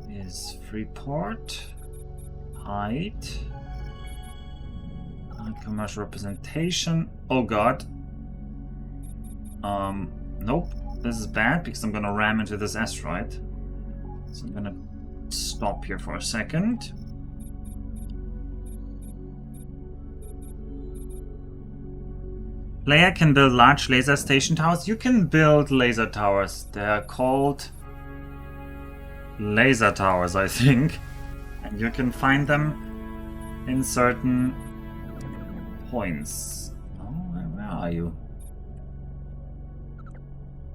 Speaker 1: is Freeport, height, commercial representation. Oh god. Nope, this is bad because I'm gonna ram into this asteroid. So I'm gonna stop here for a second. Player can build large laser station towers. You can build laser towers. They're called laser towers, I think. And you can find them in certain points. Oh, where are you?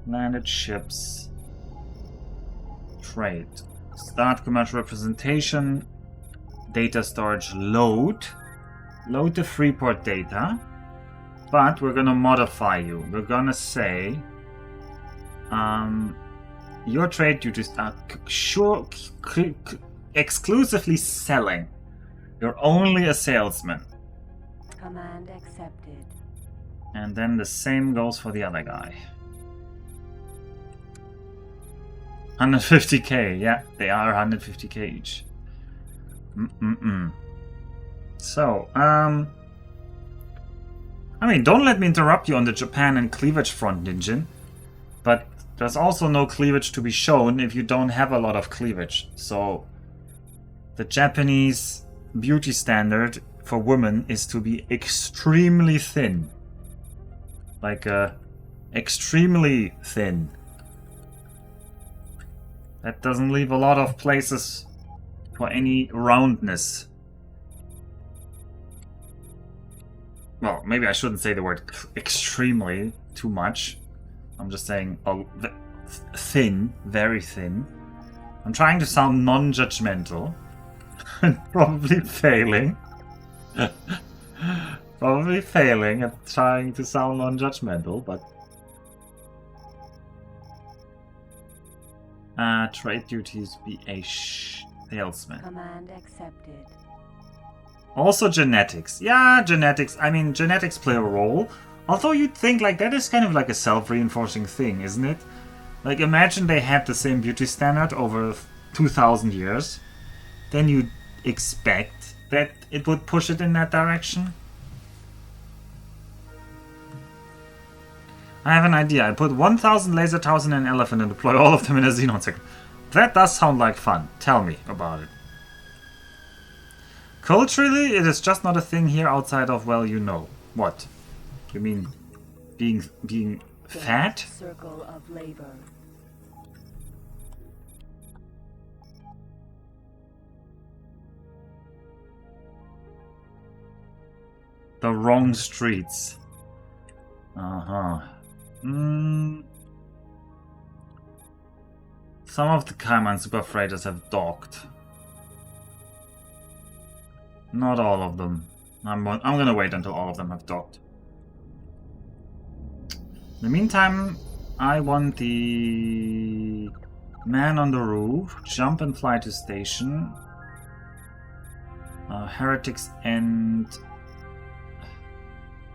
Speaker 1: Landed ships. Trade. Start commercial representation. Data storage load. Load the Freeport data. But we're gonna modify you. We're gonna say your trade duties are exclusively selling. You're only a salesman.
Speaker 3: Command accepted.
Speaker 1: And then the same goes for the other guy. 150k, yeah, they are 150k each. So, I mean, don't let me interrupt you on the Japan and cleavage front, Ninjin. But there's also no cleavage to be shown if you don't have a lot of cleavage. So, the Japanese beauty standard for women is to be extremely thin. Like, extremely thin. That doesn't leave a lot of places for any roundness. Well, maybe I shouldn't say the word extremely too much. I'm just saying thin, very thin. I'm trying to sound non-judgmental. Probably failing. Probably failing at trying to sound non-judgmental, but... trade duties be a salesman.
Speaker 3: Command accepted.
Speaker 1: Also genetics. Yeah, genetics. I mean, genetics play a role. Although you'd think like that is kind of like a self-reinforcing thing, isn't it? Like imagine they had the same beauty standard over 2,000 years. Then you'd expect that it would push it in that direction. I have an idea. I put 1,000 laser towers in an elephant and deploy all of them in a xenon sector. That does sound like fun. Tell me about it. Culturally, it is just not a thing here outside of, well, you know. What? You mean being fat?
Speaker 3: Circle of labor.
Speaker 1: The wrong streets. Uh-huh. Some of the Kaiman super freighters have docked. Not all of them. I'm gonna wait until all of them have docked. In the meantime, I want the man on the roof, jump and fly to station. Heretics and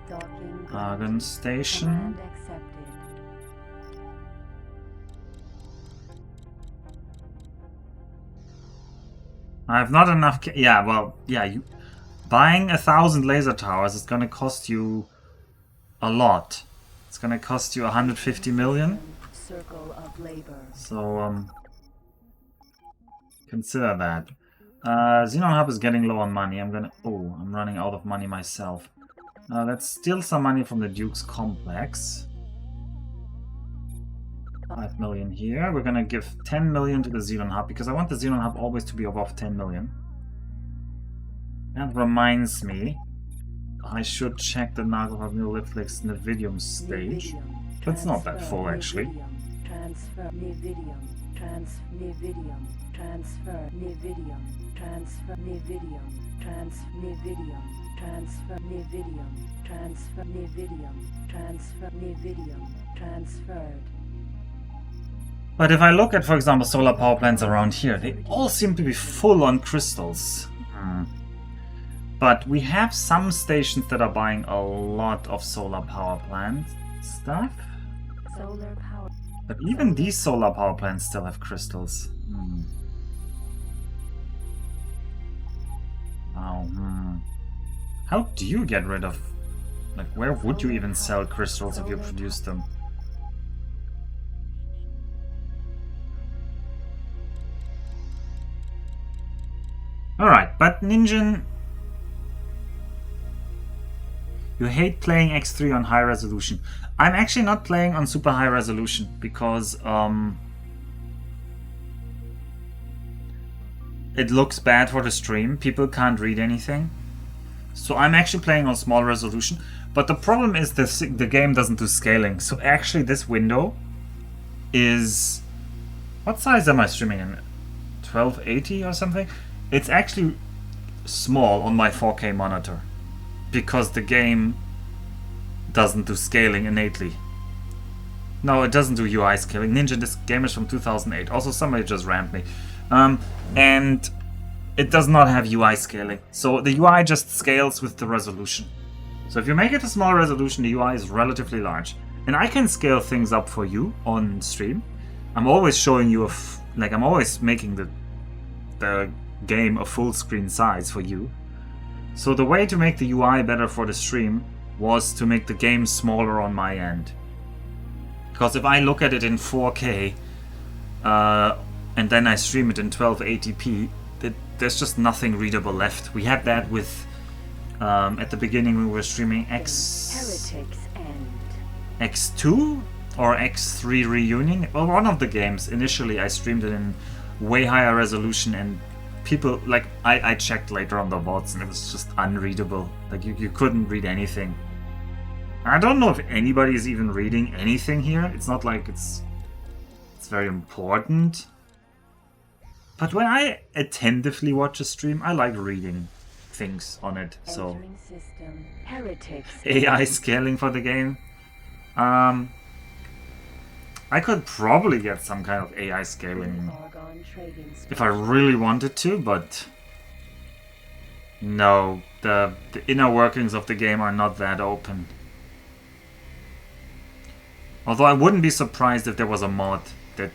Speaker 3: Docking
Speaker 1: Argon station.
Speaker 3: command accepted.
Speaker 1: I have not enough. Yeah, well, yeah. Buying 1,000 laser towers is gonna cost you a lot. It's gonna cost you 150 million.
Speaker 3: Circle of labor.
Speaker 1: So consider that. Xenon Hub is getting low on money. I'm running out of money myself. Let's steal some money from the Duke's complex. 5 million here. We're gonna give 10 million to the Xenon Hub because I want the Xenon Hub always to be above 10 million. That reminds me, I should check the Nagarov Neolithics Nevidium stage. But it's not that full actually.
Speaker 3: Transfer Nevidium. Nevidium. Transfer Nevidium. Transfer Nevidium. Transfer Nevidium. Transfer Nevidium. Transfer Nevidium. Transfer Nevidium. Transferred.
Speaker 1: But if I look at, for example, solar power plants around here, they all seem to be full on crystals. But we have some stations that are buying a lot of solar power plant stuff.
Speaker 3: Solar power.
Speaker 1: But even these solar power plants still have crystals. Wow. How do you get rid of... Like, where would you even sell crystals if you produce them? Alright, but Ninjin... You hate playing X3 on high resolution. I'm actually not playing on super high resolution because it looks bad for the stream. People can't read anything. So I'm actually playing on small resolution. But the problem is the game doesn't do scaling. So actually this window is... What size am I streaming in? 1280 or something? It's actually small on my 4K monitor. Because the game doesn't do scaling innately. No, it doesn't do UI scaling. Ninja, this game is from 2008. Also, somebody just rammed me. And it does not have UI scaling. So the UI just scales with the resolution. So if you make it a small resolution, the UI is relatively large. And I can scale things up for you on stream. I'm always showing you I'm always making the game a full screen size for you. So the way to make the UI better for the stream was to make the game smaller on my end. Because if I look at it in 4K and then I stream it in 1280p, there's just nothing readable left. We had that with at the beginning we were streaming
Speaker 3: Heretics end.
Speaker 1: X2 or X3 Reunion. Well, one of the games. Initially I streamed it in way higher resolution and people, like, I checked later on the VODs and it was just unreadable. Like, you couldn't read anything. I don't know if anybody is even reading anything here. It's not like it's very important. But when I attentively watch a stream, I like reading things on it. So,
Speaker 3: Entering system. Heretics
Speaker 1: AI scaling for the game. I could probably get some kind of AI scaling
Speaker 3: Argon trading
Speaker 1: if I really wanted to, but no, the inner workings of the game are not that open. Although I wouldn't be surprised if there was a mod that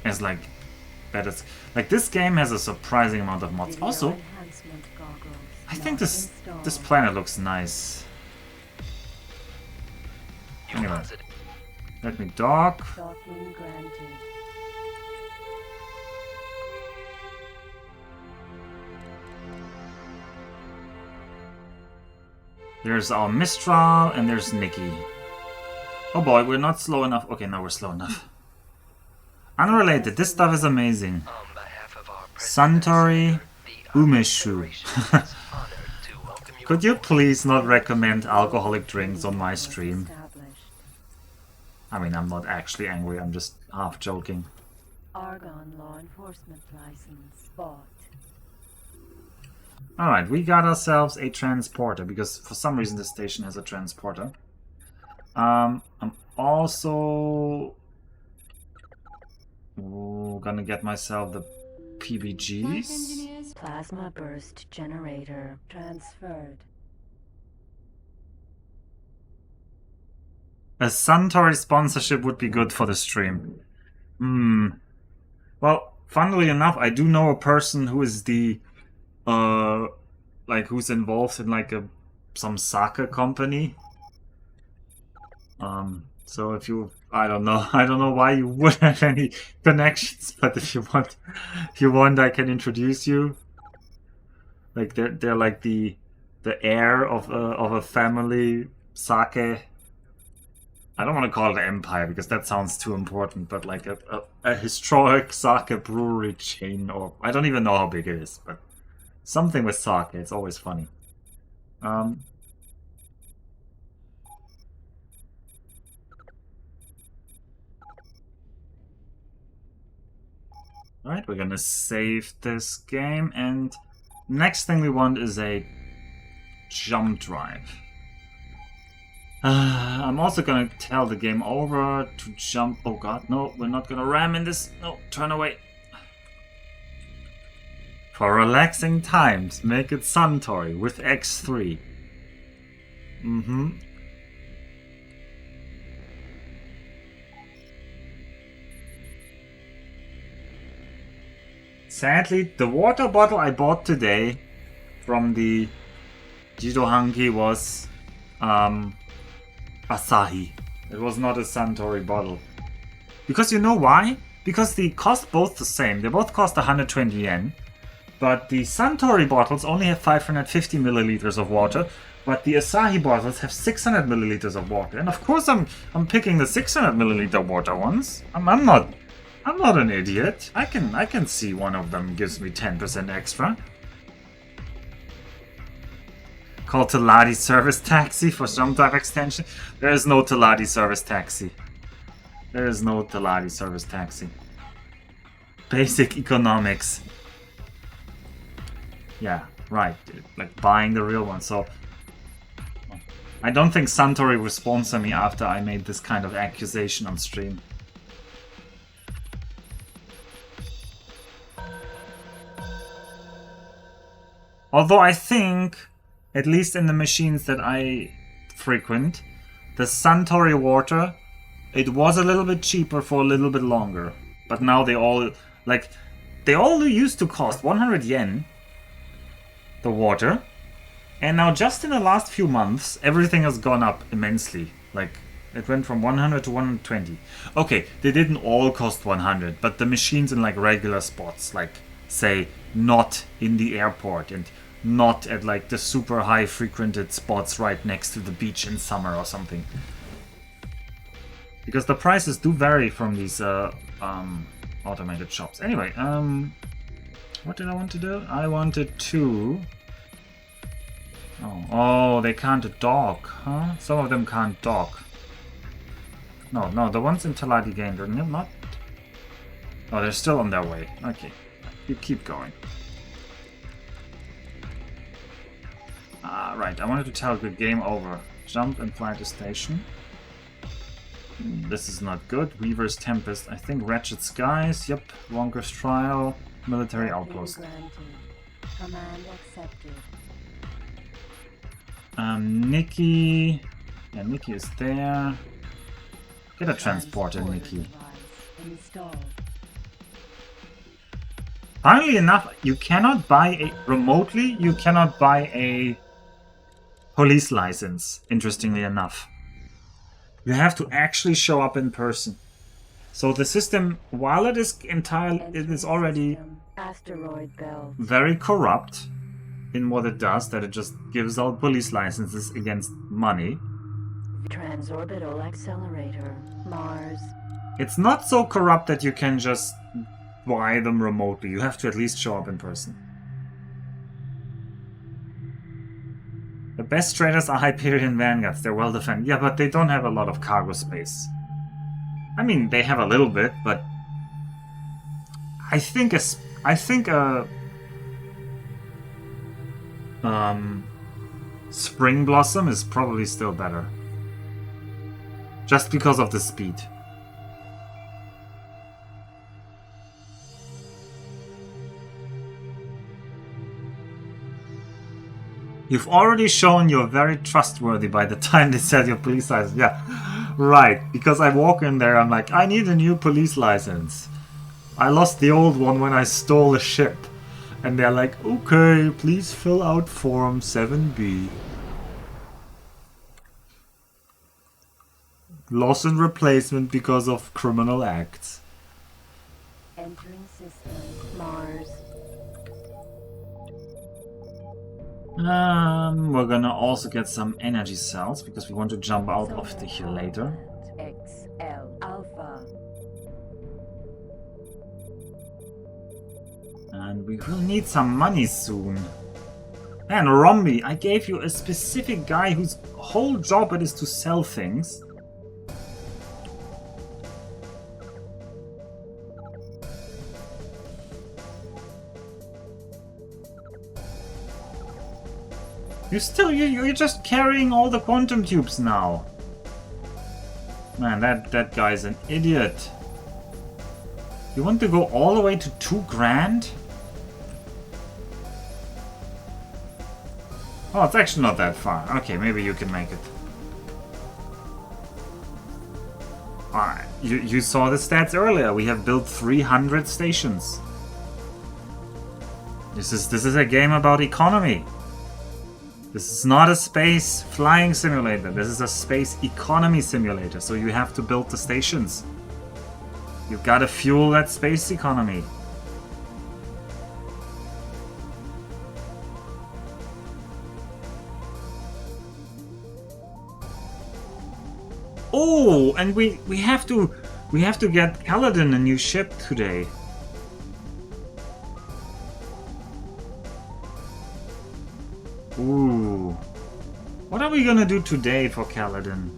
Speaker 1: is like better. Like, this game has a surprising amount of mods. Also,
Speaker 3: enhancement goggles
Speaker 1: I think
Speaker 3: not
Speaker 1: this
Speaker 3: installed.
Speaker 1: planet looks nice.
Speaker 6: You
Speaker 1: Anyway.
Speaker 6: positive.
Speaker 1: Let me dock.
Speaker 3: Docking granted.
Speaker 1: There's our Mistral, and there's Nikki. Oh boy, we're not slow enough. Okay, now we're slow enough. Unrelated, this stuff is amazing.
Speaker 6: On behalf of our President and
Speaker 1: Suntory
Speaker 6: Senator, the Argon
Speaker 1: Umeshu.
Speaker 6: Federation is honored to welcome you
Speaker 1: Could you
Speaker 6: aboard.
Speaker 1: please not recommend alcoholic drinks on my stream?
Speaker 3: Established.
Speaker 1: I mean, I'm not actually angry, I'm just half joking.
Speaker 3: Argon law enforcement license bought.
Speaker 1: Alright, we got ourselves a transporter, because for some reason the station has a transporter. I'm also gonna get myself the
Speaker 2: Flight
Speaker 1: PBGs.
Speaker 2: engineers,
Speaker 3: Plasma burst generator transferred.
Speaker 1: A Suntory sponsorship would be good for the stream. Well, funnily enough, I do know a person who is the who's involved in like some soccer company. So if you, I don't know why you would have any connections, but if you want, I can introduce you. Like they're like the heir of a family sake. I don't want to call it an empire because that sounds too important, but like a historic sake brewery chain, or I don't even know how big it is, but something with sake. It's always funny. Alright, we're gonna save this game, and next thing we want is a jump drive. I'm also gonna tell the game over to jump. Oh god, no, we're not gonna ram in this. No, turn away. For relaxing times, make it Suntory with X3. Sadly, the water bottle I bought today from the Jidohanki was Asahi. It was not a Suntory bottle. Because you know why? Because they cost both the same. They both cost 120 yen. But the Suntory bottles only have 550 milliliters of water, but the Asahi bottles have 600 milliliters of water. And of course I'm picking the 600 milliliter water ones. I'm not an idiot. I can see one of them gives me 10% extra. Call Teladi service taxi for jump drive extension. There is no Teladi service taxi. There is no Teladi service taxi. Basic economics. Yeah, right. Like buying the real one. So I don't think Suntory will sponsor me after I made this kind of accusation on stream. Although I think, at least in the machines that I frequent, the Suntory water, it was a little bit cheaper for a little bit longer. But now they all used to cost 100 yen, the water. And now just in the last few months, everything has gone up immensely. Like, it went from 100 to 120. Okay, they didn't all cost 100, but the machines in like regular spots, like, say, not in the airport and not at like the super high frequented spots right next to the beach in summer or something. Because the prices do vary from these automated shops. Anyway, what did I want to do? I wanted to... Oh, they can't dock, huh? Some of them can't dock. No, the ones in Teladi game, they're not... Oh, they're still on their way. Okay, you keep going. Right, I wanted to tell the game over. Jump and fly to station. This is not good. Weaver's Tempest. I think Ratchet Skies. Yep. Wonker's Trial. Military Outpost.
Speaker 3: Granted. Command accepted.
Speaker 1: Nikki. Yeah, Nikki is there. Get a transporter, Nikki.
Speaker 3: Device installed.
Speaker 1: Funnily enough, you cannot buy a... Remotely, you cannot buy a police license, interestingly enough. You have to actually show up in person. So the system, while it is already
Speaker 3: System. Asteroid belt.
Speaker 1: very corrupt, in what it does, that it just gives out police licenses against money.
Speaker 3: Transorbital accelerator, Mars.
Speaker 1: It's not so corrupt that you can just buy them remotely. You have to at least show up in person. The best traders are Hyperion Vanguards. They're well defended. Yeah, but they don't have a lot of cargo space. I mean, they have a little bit, but I think Spring Blossom is probably still better. Just because of the speed. You've already shown you're very trustworthy by the time they said your police license. Yeah, right. Because I walk in there, I'm like, I need a new police license. I lost the old one when I stole a ship. And they're like, okay, please fill out form 7B. Loss and replacement because of criminal acts.
Speaker 3: Entering system, Mars.
Speaker 1: We're gonna also get some energy cells because we want to jump out of the hill later.
Speaker 3: XL Alpha.
Speaker 1: And we will need some money soon. Man, Rombi, I gave you a specific guy whose whole job it is to sell things. You're just carrying all the quantum tubes now. Man, that guy's an idiot. You want to go all the way to 2 grand? Oh, it's actually not that far. Okay, maybe you can make it. Alright, you saw the stats earlier. We have built 300 stations. This is a game about economy. This is not a space flying simulator. This is a space economy simulator. So you have to build the stations. You've got to fuel that space economy. Oh, and we have to get Kaladin a new ship today. Ooh. What are we gonna do today for Kaladin?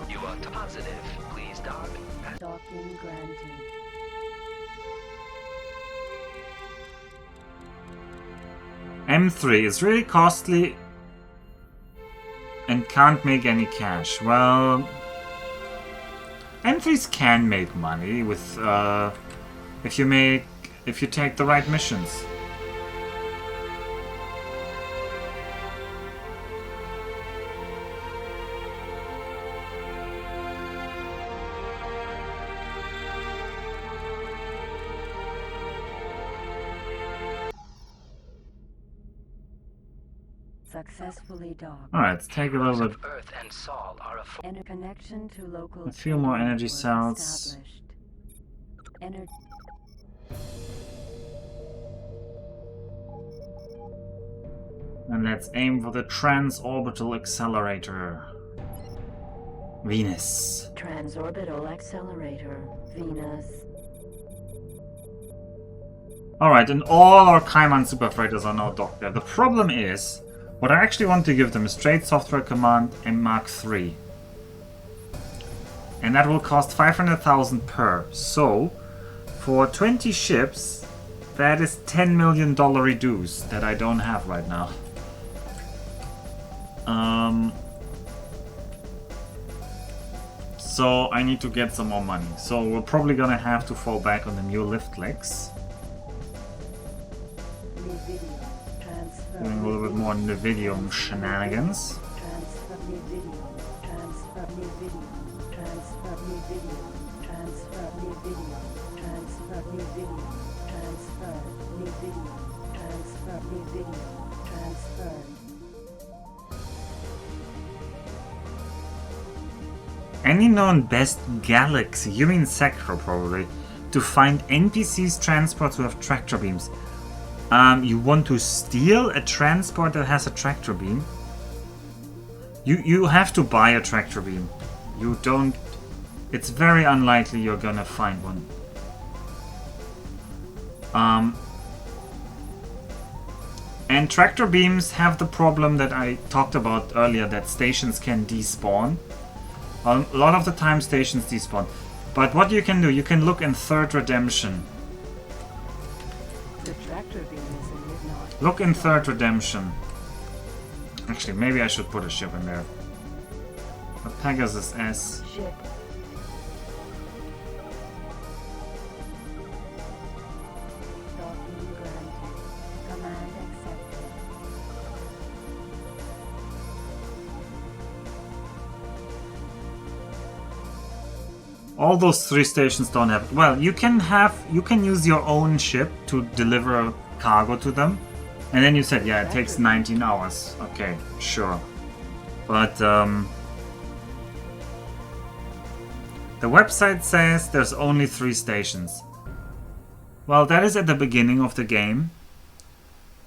Speaker 6: You are positive. Please dock.
Speaker 3: Docking granted.
Speaker 1: M3 is really costly and can't make any cash. Well, M3s can make money with if you take the right missions.
Speaker 3: Successfully docked.
Speaker 1: Alright, let's take a little bit.
Speaker 6: Earth and Sol are
Speaker 3: Interconnection to local.
Speaker 1: A few more energy
Speaker 3: was
Speaker 1: cells.
Speaker 3: established.
Speaker 1: And let's aim for the transorbital accelerator. Venus.
Speaker 3: Transorbital accelerator, Venus.
Speaker 1: Alright, and all our Kaiman super freighters are now docked there. The problem is, what I actually want to give them is Trade Software Command and Mark III. And that will cost 500,000 per. So, for 20 ships, that is $10 million dues that I don't have right now. So I need to get some more money. So we're probably gonna have to fall back on the new lift legs. Doing a little bit more Nvidium
Speaker 3: Transfer new video. Transfer new video. Transfer new video. Transfer new video. Transferred.
Speaker 1: Any known best galaxy, you mean sector probably, to find NPCs transports who have tractor beams. You want to steal a transport that has a tractor beam? You have to buy a tractor beam. You don't... It's very unlikely you're gonna find one. And tractor beams have the problem that I talked about earlier, that stations can despawn. A lot of the time stations despawn. But what you can do, you can look in Third Redemption.
Speaker 4: The tractor beam is in Midnight.
Speaker 1: Look in Third Redemption. Actually, maybe I should put a ship in there. A Pegasus S.
Speaker 3: Ship. Docking granted. Command accepted.
Speaker 1: All those 3 stations don't have... Well, you can use your own ship to deliver cargo to them. And then you said, yeah, it takes 19 hours. Okay, sure. But, the website says there's only 3 stations. Well, that is at the beginning of the game.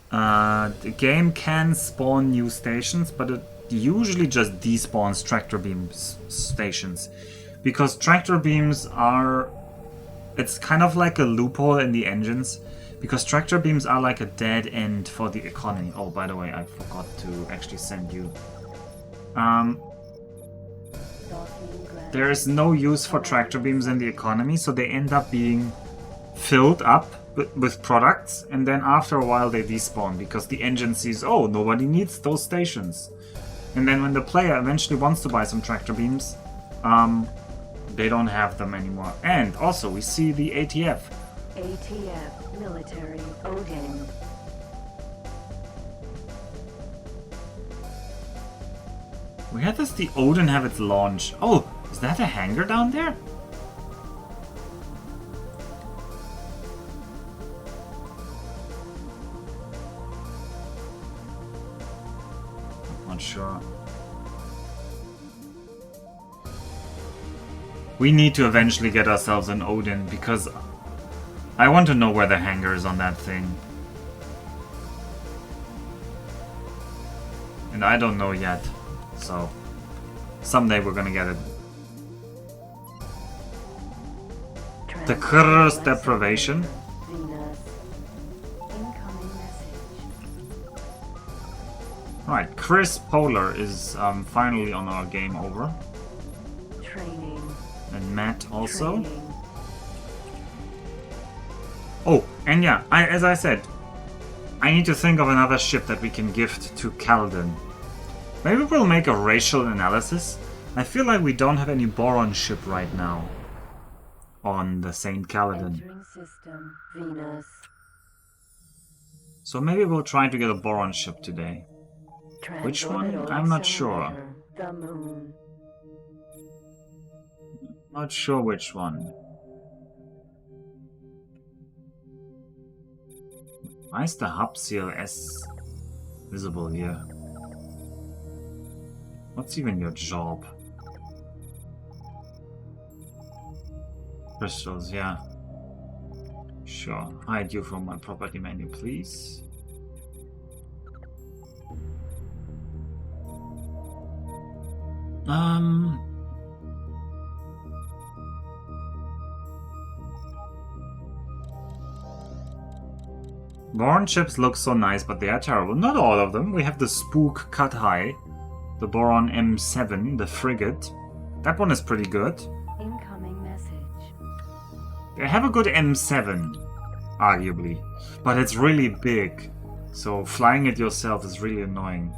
Speaker 1: The game can spawn new stations, but it usually just despawns tractor beam stations. Because tractor beams are... It's kind of like a loophole in the engines. Because tractor beams are like a dead end for the economy. Oh, by the way, I forgot to actually send you. There is no use for tractor beams in the economy, so they end up being filled up with products, and then after a while they despawn because the engine sees, oh, nobody needs those stations. And then when the player eventually wants to buy some tractor beams, they don't have them anymore. And also we see the ATF.
Speaker 3: ATF military Odin.
Speaker 1: Where does the Odin have its launch? Oh, is that a hangar down there? Not sure. We need to eventually get ourselves an Odin because I want to know where the hangar is on that thing. And I don't know yet. So, someday we're gonna get it. The Curse Deprivation.
Speaker 3: Venus. Incoming message.
Speaker 1: Alright, Chris Polar is finally on our game over.
Speaker 3: Training.
Speaker 1: And Matt also.
Speaker 3: Training.
Speaker 1: Oh, and yeah, as I said, I need to think of another ship that we can gift to Calden. Maybe we'll make a racial analysis. I feel like we don't have any Boron ship right now on the St. Caledon.
Speaker 3: Entering system. Venus.
Speaker 1: So maybe we'll try to get a Boron ship today. Which one?
Speaker 3: Transorbital
Speaker 1: I'm not sure.
Speaker 3: accelerator. The moon.
Speaker 1: Not sure which one. Why is the hub CLS visible here? What's even your job? Crystals, yeah. Sure. Hide you from my property menu, please. Boron ships look so nice, but they are terrible. Not all of them. We have the Spook Cut High, the Boron M7, the frigate. That one is pretty good.
Speaker 3: Incoming message.
Speaker 1: They have a good M7, arguably, but it's really big, so flying it yourself is really annoying.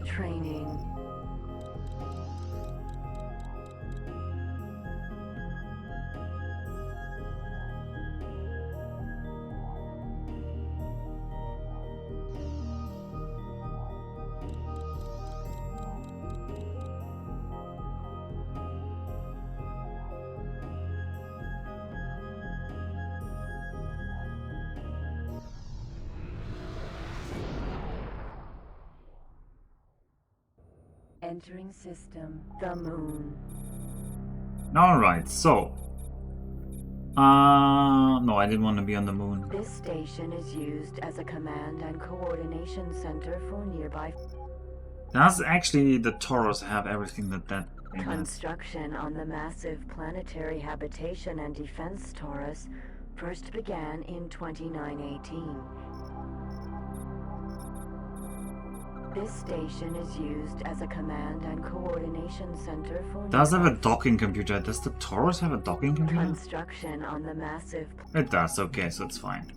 Speaker 3: Training. Entering system, the moon.
Speaker 1: Alright, so. No, I didn't want to be on the moon.
Speaker 3: This station is used as a command and coordination center for nearby
Speaker 1: Does actually the Taurus have everything that thing has?
Speaker 3: construction on the massive planetary habitation and defense Taurus first began in 2918. This station is used as a command and coordination center for
Speaker 1: Does have a
Speaker 3: nearby
Speaker 1: docking computer. Does the Taurus have a docking computer?
Speaker 3: construction on the massive
Speaker 1: It does, okay, so it's fine.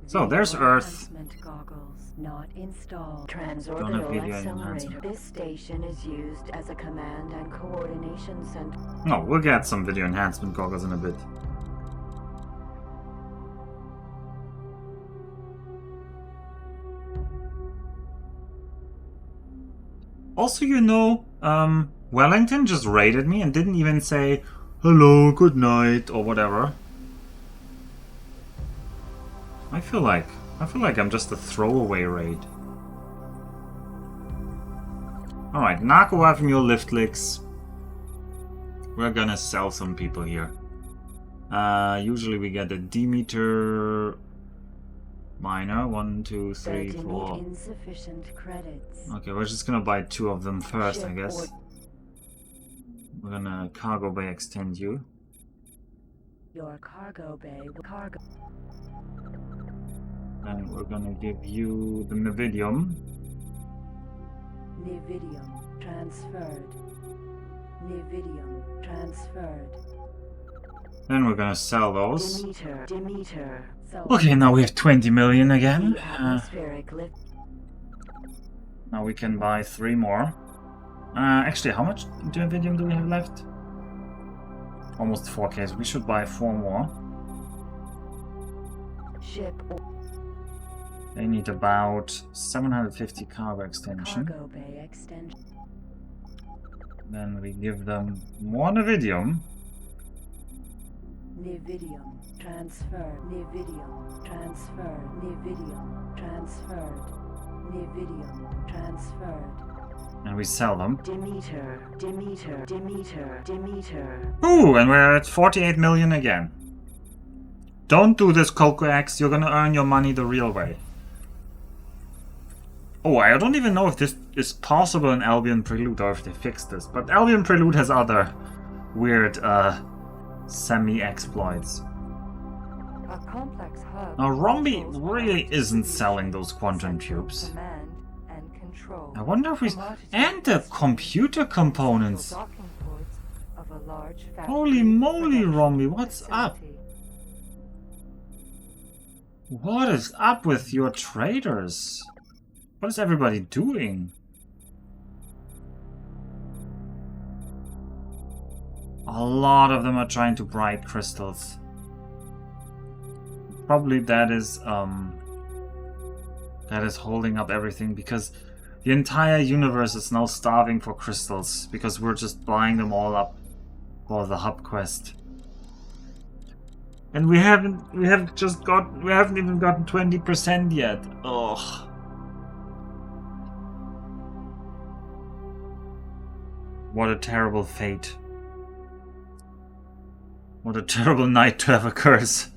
Speaker 1: So there's Earth.
Speaker 3: enhancement goggles not installed.
Speaker 1: Don't have
Speaker 3: Transorbital
Speaker 1: video
Speaker 3: accelerator.
Speaker 1: enhancement.
Speaker 3: This station is used as a command and coordination center.
Speaker 1: No, we'll get some video enhancement goggles in a bit. Also, you know, Wellington just raided me and didn't even say hello, good night, or whatever. I feel like I'm just a throwaway raid. Alright, knock away from your lift licks. We're gonna sell some people here. Usually we get a Demeter miner. 1, 2, 3, 4.
Speaker 3: Insufficient credits.
Speaker 1: Okay, we're just gonna buy 2 of them first, I
Speaker 3: Ship
Speaker 1: guess.
Speaker 3: or-
Speaker 1: We're gonna cargo bay extend you.
Speaker 3: Your cargo bay. Cargo.
Speaker 1: Then we're gonna give you the Navidium.
Speaker 3: Nividium transferred. Nividium transferred.
Speaker 1: Then we're gonna sell those.
Speaker 3: Demeter. So
Speaker 1: Okay, now we have 20 million again.
Speaker 3: the atmospheric lift.
Speaker 1: Now we can buy 3 more. Actually, how much Navidium do we have left? Almost 4k, so we should buy 4 more.
Speaker 3: Ship or
Speaker 1: They need about 750 cargo extension.
Speaker 3: cargo bay extension.
Speaker 1: Then we give them more Navidium.
Speaker 3: Nividium transferred. Nividium transferred. Nividium transferred. Nividium transferred.
Speaker 1: And we sell them.
Speaker 3: Demeter.
Speaker 1: Ooh, and we're at 48 million again. Don't do this, Cocoax. You're gonna earn your money the real way. Oh, I don't even know if this is possible in Albion Prelude or if they fixed this. But Albion Prelude has other weird, semi-exploits.
Speaker 4: A complex hub.
Speaker 1: Now, Rombi
Speaker 4: controls
Speaker 1: really
Speaker 4: power
Speaker 1: isn't
Speaker 4: distribution,
Speaker 1: selling those quantum
Speaker 4: central
Speaker 1: tubes.
Speaker 4: Command and control.
Speaker 1: I wonder if we...
Speaker 4: Commodity
Speaker 1: And the
Speaker 4: distribution,
Speaker 1: computer components.
Speaker 4: central docking ports of a large factory
Speaker 1: Holy moly,
Speaker 4: production
Speaker 1: Rombi, what's up?
Speaker 4: facility.
Speaker 1: What is up with your traders? What is everybody doing? A lot of them are trying to bribe crystals. Probably that is holding up everything because the entire universe is now starving for crystals because we're just buying them all up for the hub quest. And we haven't even gotten 20% yet. Ugh. What a terrible fate. What a terrible night to have a curse.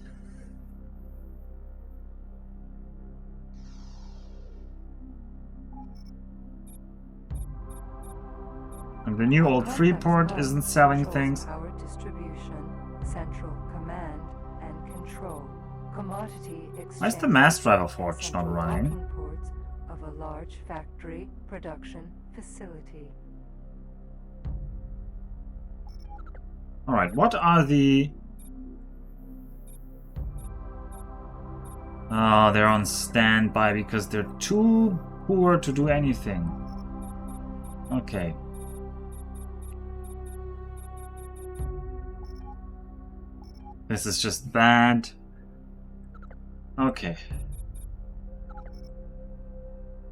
Speaker 1: And the new old Freeport isn't selling things.
Speaker 4: Power distribution, central command and control, commodity exchange.
Speaker 1: Why is the mass driver forge not
Speaker 4: central
Speaker 1: running?
Speaker 4: docking ports of a large factory production facility.
Speaker 1: Alright, what are the... Oh, they're on standby because they're too poor to do anything. Okay. This is just bad. Okay.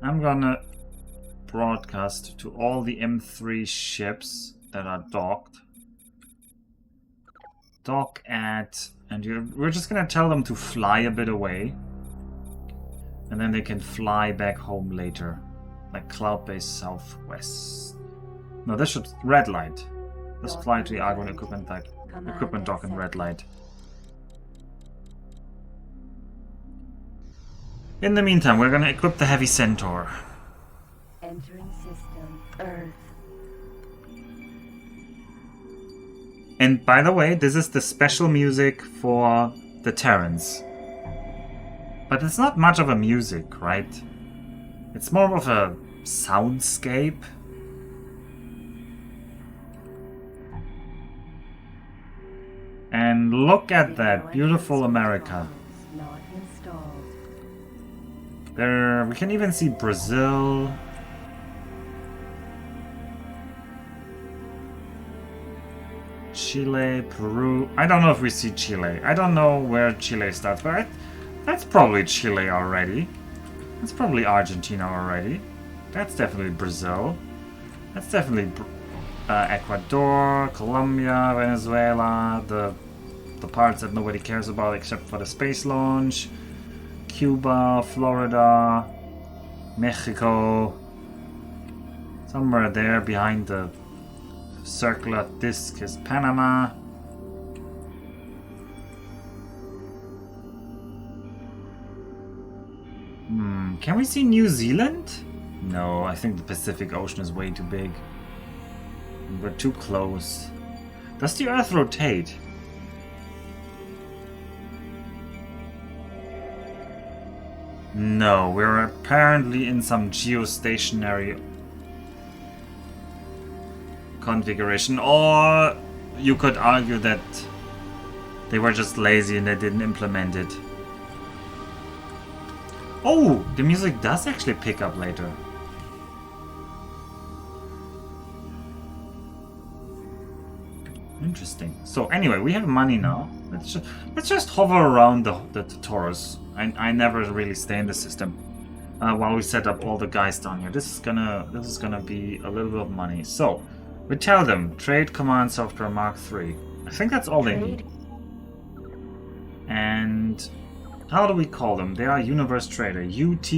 Speaker 1: I'm gonna broadcast to all the M3 ships that are docked. Dock at... And we're just gonna tell them to fly a bit away. And then they can fly back home later. Like cloud base southwest. No, this should red light. Let's fly to the Argon equipment dock in red light. In the meantime, we're gonna equip the Heavy Centaur.
Speaker 3: Entering system, Earth.
Speaker 1: And by the way, this is the special music for the Terrans. But it's not much of a music, right? It's more of a soundscape. And look at that beautiful America.
Speaker 3: Not installed.
Speaker 1: There, we can even see Brazil. Chile, Peru. I don't know if we see Chile. I don't know where Chile starts, but that's probably Chile already. That's probably Argentina already. That's definitely Brazil. That's definitely Ecuador, Colombia, Venezuela, the parts that nobody cares about except for the space launch. Cuba, Florida, Mexico. Somewhere there behind the circular disc is Panama. Can we see New Zealand? No, I think the Pacific Ocean is way too big. We're too close. Does the Earth rotate? No, we're apparently in some geostationary configuration. Or you could argue that they were just lazy and they didn't implement it. Oh, the music does actually pick up later. Interesting. So anyway, we have money now. Let's just hover around the Taurus. I never really stay in the system while we set up all the guys down here. This is gonna be a little bit of money. So we tell them trade command software Mark III. I think that's all they need. And how do we call them? They are Universe Trader. UT.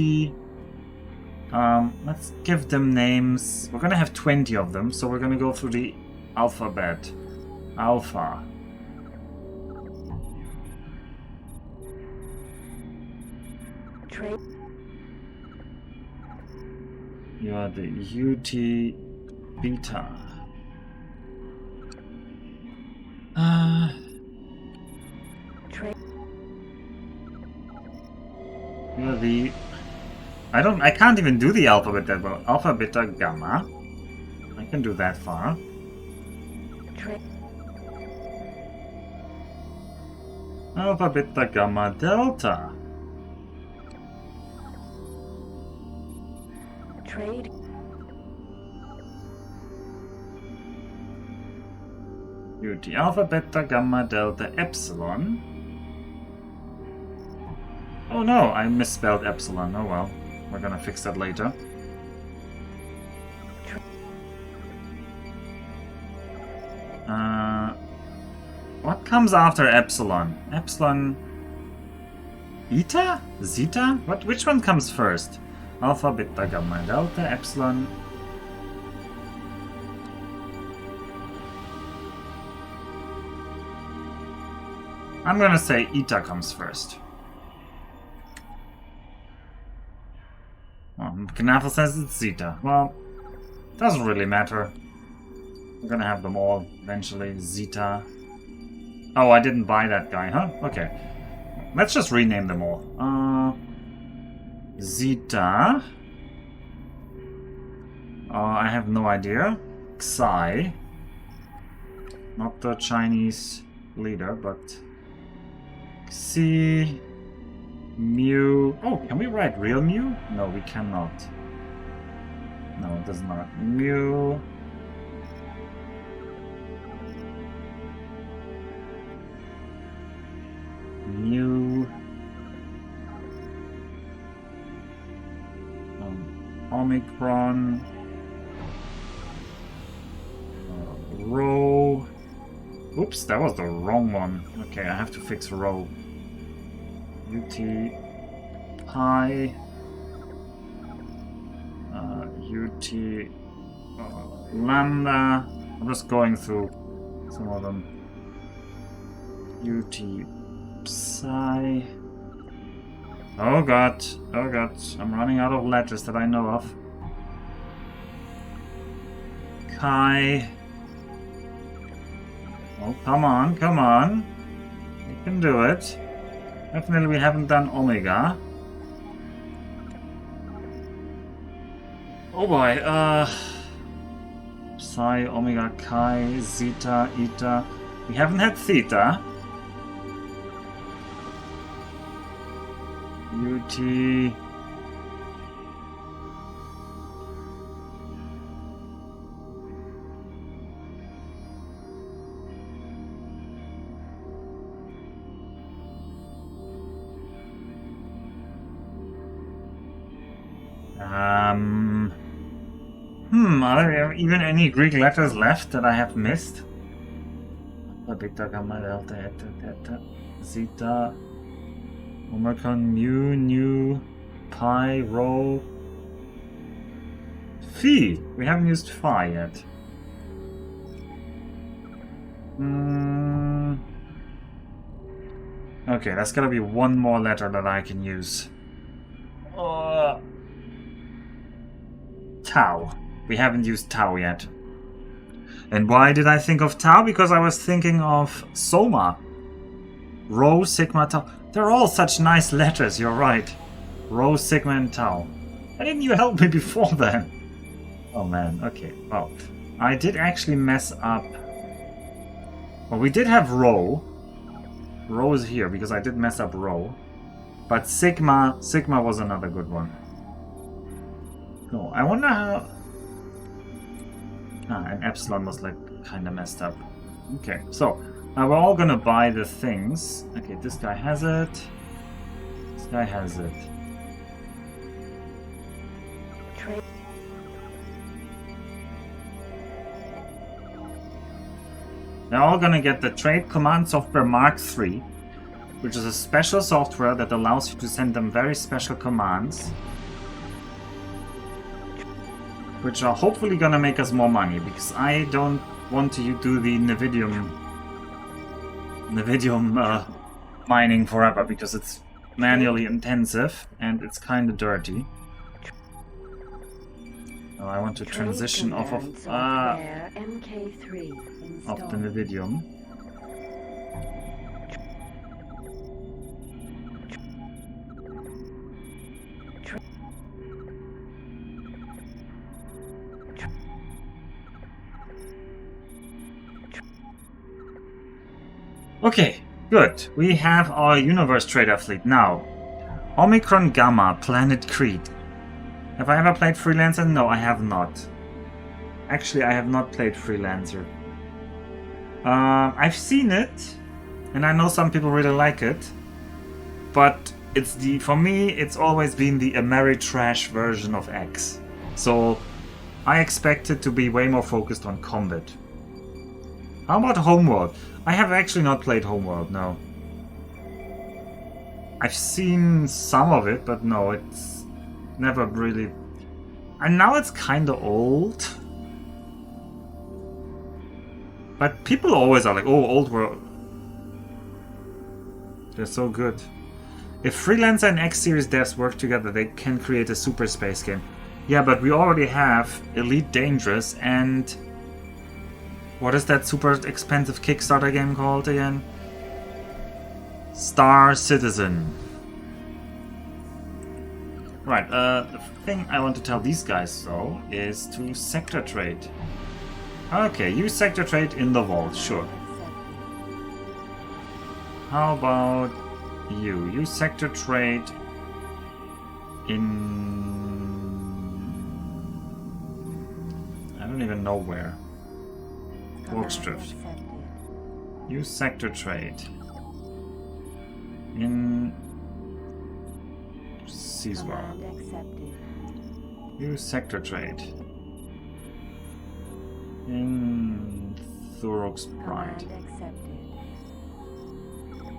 Speaker 1: Let's give them names. We're gonna have 20 of them, so we're gonna go through the alphabet. Alpha.
Speaker 3: Trade.
Speaker 1: You are the UT Beta.
Speaker 3: Trade.
Speaker 1: You're the... I can't even do the alphabet that well. Alpha, Beta, Gamma. I can do that far.
Speaker 3: Trade.
Speaker 1: Alpha, Beta, Gamma, Delta.
Speaker 3: Trade.
Speaker 1: UT Alpha, Beta, Gamma, Delta, Epsilon. Oh no, I misspelled Epsilon. Oh well, we're gonna fix that later. What comes after Epsilon? Epsilon... Eta? Zeta? Which one comes first? Alpha, Beta, Gamma, Delta, Epsilon... I'm gonna say Eta comes first. Well, Knaffle says it's Zeta. Well, doesn't really matter. We're gonna have them all eventually. Zeta. Oh, I didn't buy that guy, huh? Okay. Let's just rename them all. Zeta. I have no idea. Xi. Not the Chinese leader, but... Xi. Mu. Oh, can we write real Mu? No, we cannot. No, it does not. Mu. Mu. Omicron. Rho. Oops, that was the wrong one. Okay, I have to fix Rho. UT Pi. UT Lambda. I'm just going through some of them. UT Psi. Oh god, I'm running out of letters that I know of. Chi. Oh, come on. You can do it. Definitely we haven't done Omega. Oh boy, Psi, Omega, Chi, Zeta, Eta. We haven't had Theta. UT. Are there even any Greek letters left that I have missed? Beta, Gamma, Delta, Eta, Theta, Zeta, Omicron, Mu, Nu, Pi, Rho, Phi. We haven't used Phi yet. Okay, that's gotta be one more letter that I can use. Tau. We haven't used Tau yet. And why did I think of Tau? Because I was thinking of Soma. Rho, Sigma, Tau. They're all such nice letters, you're right. Rho, Sigma, and Tau. Why didn't you help me before then? Oh man, okay. Well, I did actually mess up. Well, we did have Rho. Rho is here because I did mess up Rho. But Sigma was another good one. No, I wonder how... and Epsilon was like kind of messed up. Okay, so now we're all gonna buy the things. Okay, this guy has it. This guy has it. They're all gonna get the Trade Command Software Mark III, which is a special software that allows you to send them very special commands, which are hopefully gonna make us more money, because I don't want to do the Nvidium mining forever, because it's manually intensive and it's kind of dirty. So I want to transition off of the Nvidium. Okay, good. We have our Universe Trader fleet now. Omicron Gamma, Planet Crete. Have I ever played Freelancer? No, I have not. Actually, I have not played Freelancer. I've seen it, and I know some people really like it, but for me, it's always been the Ameritrash version of X. So I expect it to be way more focused on combat. How about Homeworld? I have actually not played Homeworld, no. I've seen some of it, but no, it's never really... And now it's kinda old. But people always are like, oh, Old World. They're so good. If Freelancer and X-Series devs work together, they can create a super space game. Yeah, but we already have Elite Dangerous and... What is that super expensive Kickstarter game called again? Star Citizen. Right, the thing I want to tell these guys though is to sector trade. Okay, use sector trade in the vault, sure. How about you? Use sector trade in... I don't even know where. Drift. Use sector trade in Caesar. Use sector trade in Thurok's Pride.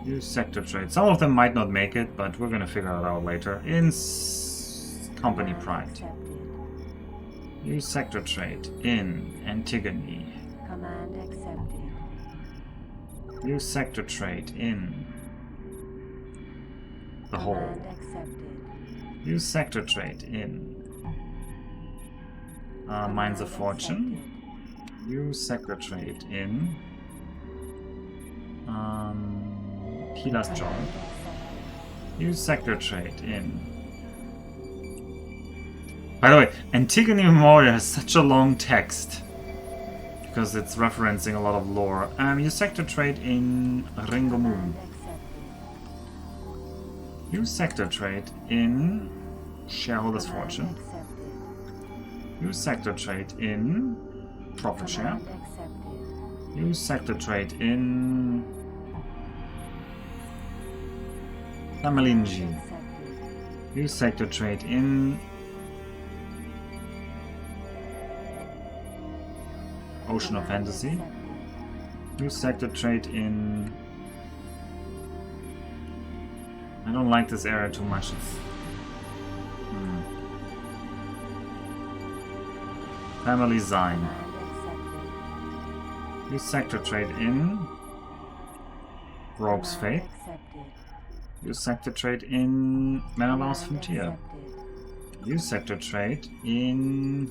Speaker 1: Use sector trade. Some of them might not make it, but we're gonna figure it out later. In Company Pride. Use sector trade in Antigone.
Speaker 3: Command accepted.
Speaker 1: Use sector trade in the whole.
Speaker 3: Command accepted.
Speaker 1: Use sector trade in Mines of Fortune. Use sector trade in Healer's Job. Use sector trade in. By the way, Antigone Memorial has such a long text because it's referencing a lot of lore. Use sector trade in Ringo Moon. Use sector trade in Shareholder's Fortune. Use sector trade in Profit Share. Use sector trade in Tamalinji. Use sector trade in Ocean of Fantasy. Use sector trade in... I don't like this area too much. It's... Family Zine. Use sector trade in Rogue's Fate. Use sector trade in Menelaus Frontier. Use sector trade in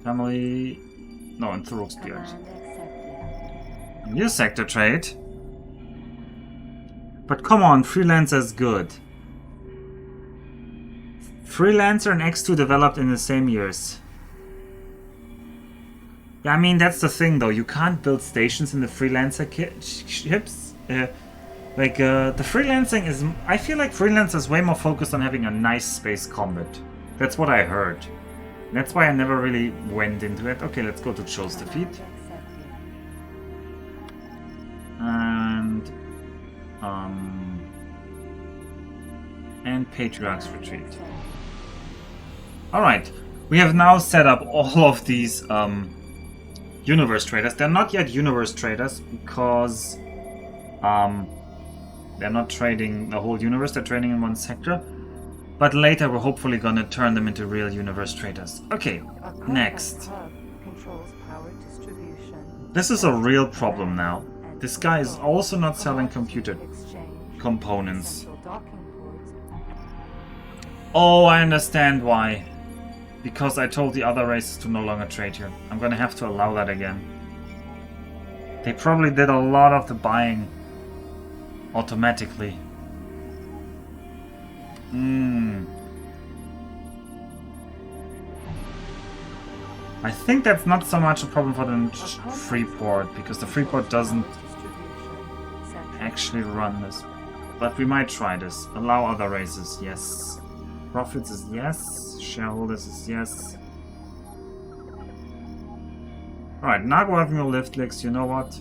Speaker 1: Family... No, in Thuruk's Beard. Use sector trade. But come on, Freelancer is good. Freelancer and X2 developed in the same years. Yeah, I mean, that's the thing though. You can't build stations in the Freelancer ships. The Freelancing is... I feel like Freelancer is way more focused on having a nice space combat. That's what I heard. That's why I never really went into it. Okay, let's go to Cho's Defeat. And Patriarch's Retreat. Alright, we have now set up all of these universe traders. They're not yet universe traders because they're not trading the whole universe, they're trading in one sector. But later we're hopefully gonna turn them into real universe traders. Okay, next. This is a real problem now. This guy is also not selling computer components. Oh, I understand why. Because I told the other races to no longer trade here. I'm gonna have to allow that again. They probably did a lot of the buying automatically. I think that's not so much a problem for the Freeport, because the Freeport doesn't actually run this. But we might try this. Allow other races, yes. Profits is yes. Shareholders is yes. Alright, Nago having a lift licks, you know what?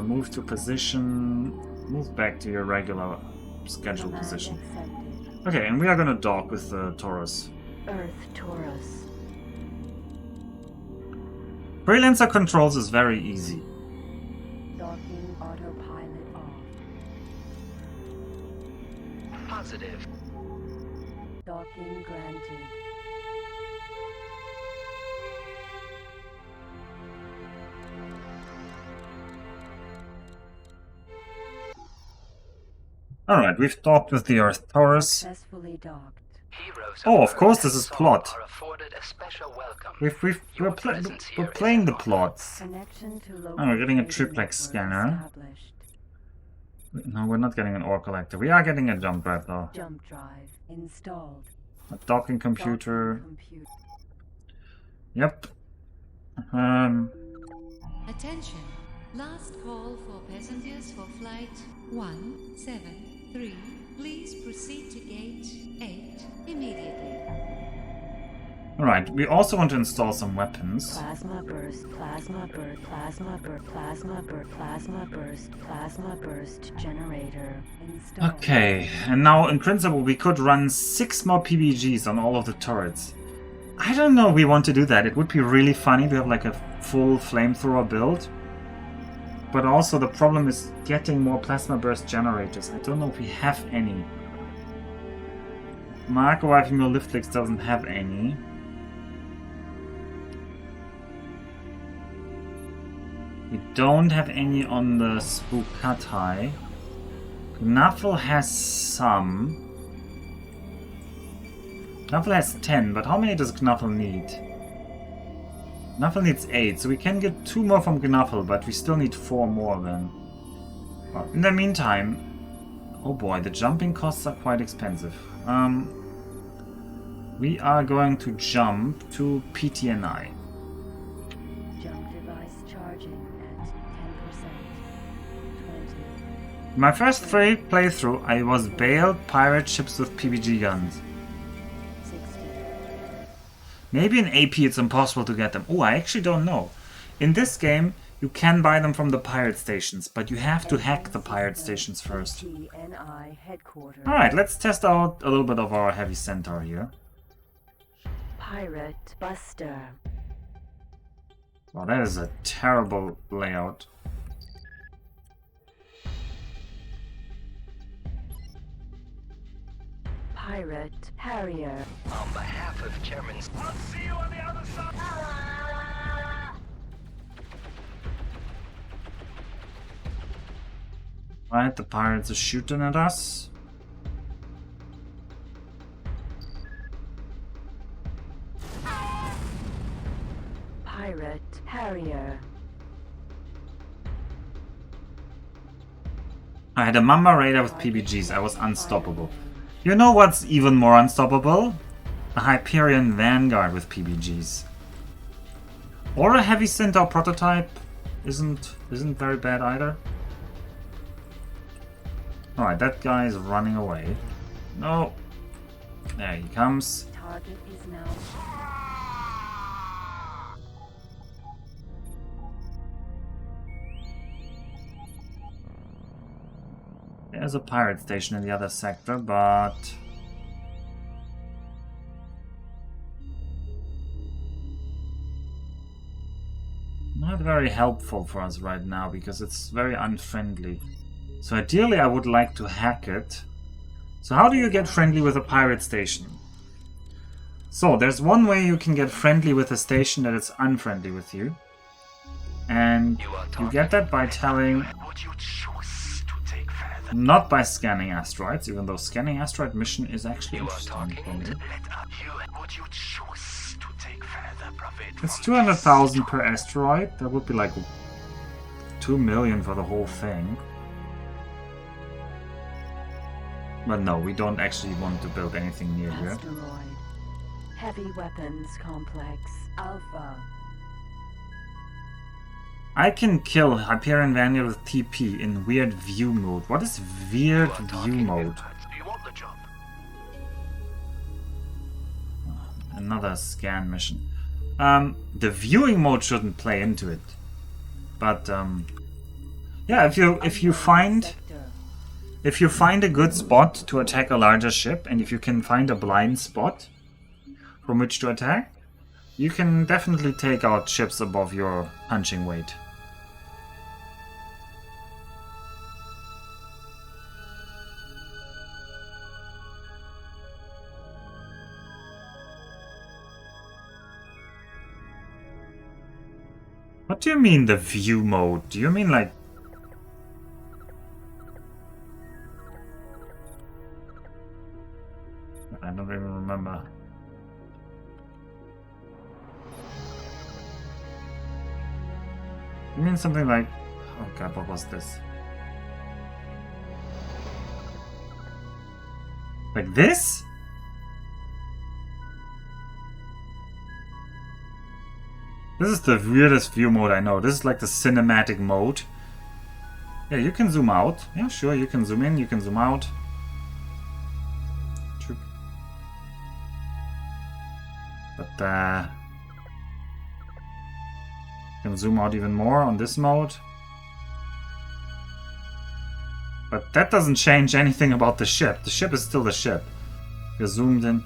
Speaker 1: Move to position. Move back to your regular scheduled position. Okay, and we are gonna dock with the Taurus.
Speaker 3: Earth Taurus.
Speaker 1: Freelancer controls is very easy.
Speaker 3: Docking autopilot off.
Speaker 6: Positive.
Speaker 3: Docking granted.
Speaker 1: Alright, we've docked with the Earth Taurus.
Speaker 3: Successfully docked.
Speaker 6: Heroes
Speaker 1: Oh, of
Speaker 6: Earth
Speaker 1: course,
Speaker 6: and
Speaker 1: this is
Speaker 6: Sol
Speaker 1: plot.
Speaker 6: are afforded a special welcome.
Speaker 1: We're playing the plots.
Speaker 3: Connection to
Speaker 1: Oh, we're getting a
Speaker 3: local
Speaker 1: triplex
Speaker 3: network
Speaker 1: scanner.
Speaker 3: established.
Speaker 1: No, we're not getting an ore collector. We are getting a jump drive though.
Speaker 3: Jump drive installed.
Speaker 1: A docking computer.
Speaker 3: Docking computer.
Speaker 1: Yep.
Speaker 2: Attention. Last call for passengers for flight 173. Please proceed to gate 8 immediately.
Speaker 1: Alright, we also want to install some weapons.
Speaker 3: Plasma burst, plasma burst, plasma burst, plasma burst, plasma burst, plasma burst generator installed.
Speaker 1: Okay, and now in principle we could run 6 more PBGs on all of the turrets. I don't know if we want to do that. It would be really funny to have like a full flamethrower build. But also the problem is getting more plasma burst generators. I don't know if we have any. Marco Liftlex doesn't have any. don't have any on the Spookatai. Knuffle has some. Knuffle has 10, but how many does Knuffle need? Knuffle needs 8, so we can get 2 more from Knuffle, but we still need 4 more then. Well, in the meantime... Oh boy, the jumping costs are quite expensive. We are going to jump to PTNI.
Speaker 3: Jump device charging at 10%. 20.
Speaker 1: My first free playthrough, I was bailed pirate ships with PBG guns.
Speaker 3: 60.
Speaker 1: Maybe in AP it's impossible to get them. Oh, I actually don't know. In this game, you can buy them from the pirate stations, but you have to hack the pirate stations first.
Speaker 3: TNI headquarters.
Speaker 1: Alright, let's test out a little bit of our Heavy Centaur here.
Speaker 3: Pirate Buster.
Speaker 1: Wow, that is a terrible layout.
Speaker 3: Pirate Harrier.
Speaker 6: On behalf of Chairman...
Speaker 5: I'll see you on the other side.
Speaker 1: Right, the pirates are shooting at us.
Speaker 3: Pirate Harrier.
Speaker 1: I had a Mamba Raider with PBGs. I was unstoppable. You know what's even more unstoppable? A Hyperion Vanguard with PBGs. Or a Heavy Centaur Prototype isn't very bad either. Alright, that guy is running away. No. There he comes.
Speaker 3: Target is now.
Speaker 1: There's a pirate station in the other sector, but... not very helpful for us right now, because it's very unfriendly. So ideally I would like to hack it. So how do you get friendly with a pirate station? So there's one way you can get friendly with a station that is unfriendly with you. And you get that by telling...
Speaker 5: Would you choose to take further?
Speaker 1: not by scanning asteroids, even though scanning asteroid mission is actually
Speaker 6: You are
Speaker 1: interesting
Speaker 6: talking
Speaker 1: for me.
Speaker 5: Let up you. Would you choose to take further profit?
Speaker 1: It's
Speaker 5: from
Speaker 1: 200,000 per asteroid. That would be like 2 million for the whole thing. But no, we don't actually want to build anything near here.
Speaker 3: Asteroid. Heavy weapons complex. Alpha.
Speaker 1: I can kill Hyperion Vanguard with TP in weird view mode. What is weird view mode?
Speaker 5: You want the job?
Speaker 1: Another scan mission. The viewing mode shouldn't play into it. But yeah, if you find a good spot to attack a larger ship, and if you can find a blind spot from which to attack, you can definitely take out ships above your punching weight. What do you mean the view mode? Do you mean like... I don't even remember. You mean something like... oh god, what was this? Like this? This is the weirdest view mode I know. This is like the cinematic mode. Yeah, you can zoom out. Yeah, sure, you can zoom in, you can zoom out. True. But you can zoom out even more on this mode. But that doesn't change anything about the ship. The ship is still the ship. You're zoomed in.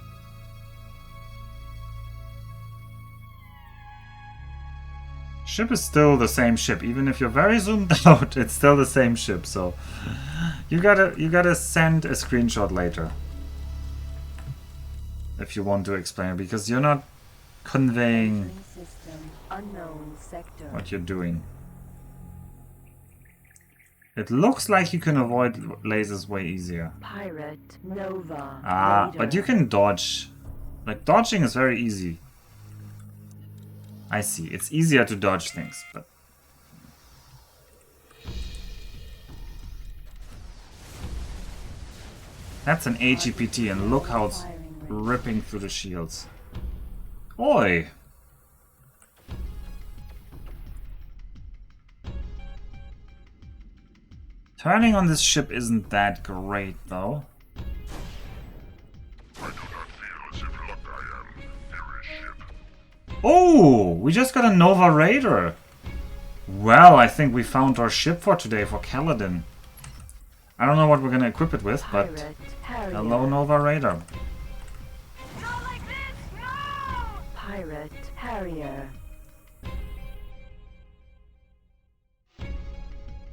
Speaker 1: Ship is still the same ship. Even if you're very zoomed out, it's still the same ship. So you gotta send a screenshot later if you want to explain it, because you're not conveying
Speaker 3: System. Unknown sector.
Speaker 1: what you're doing. It looks like you can avoid lasers way easier.
Speaker 3: Pirate Nova.
Speaker 1: Ah,
Speaker 3: Raider.
Speaker 1: but you can dodge. Like, dodging is very easy. I see. It's easier to dodge things, but... That's an HEPT, and look how it's ripping through the shields. Oi! Turning on this ship isn't that great, though. Oh! We just got a Nova Raider! Well, I think we found our ship for today, for Kaladin. I don't know what we're gonna equip it with, but...
Speaker 3: Pirate Harrier.
Speaker 1: Hello, Nova Raider.
Speaker 3: Pirate Harrier.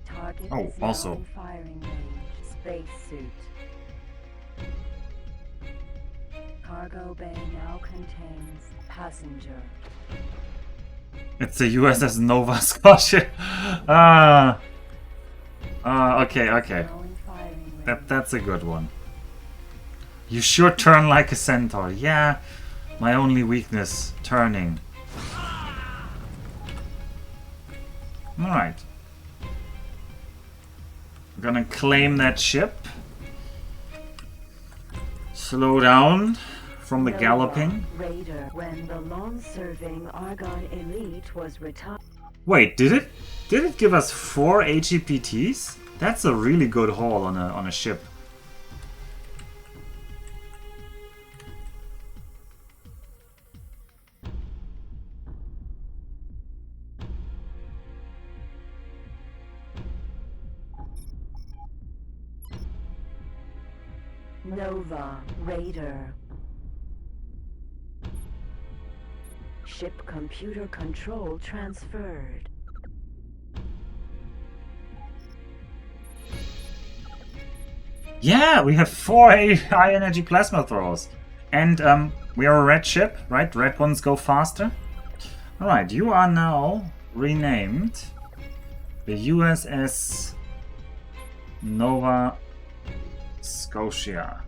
Speaker 3: Target
Speaker 1: Oh,
Speaker 3: is now
Speaker 1: also.
Speaker 3: in firing range. Spacesuit. Cargo bay now contains passenger.
Speaker 1: It's the USS Nova Scotia. Okay.
Speaker 3: Now in firing range.
Speaker 1: That's a good one. You sure turn like a centaur. Yeah, my only weakness, turning. Alright. We're gonna claim that ship. Slow down from the
Speaker 3: Nova
Speaker 1: galloping.
Speaker 3: Raider. When the long-serving Argon Elite was retired.
Speaker 1: Wait, did it give us 4 HEPTs? That's a really good haul on a ship.
Speaker 3: Nova Raider. Ship computer control transferred.
Speaker 1: Yeah, we have 4 high energy plasma throws. And we are a red ship, right? Red ones go faster. Alright, you are now renamed the USS Nova Scotia.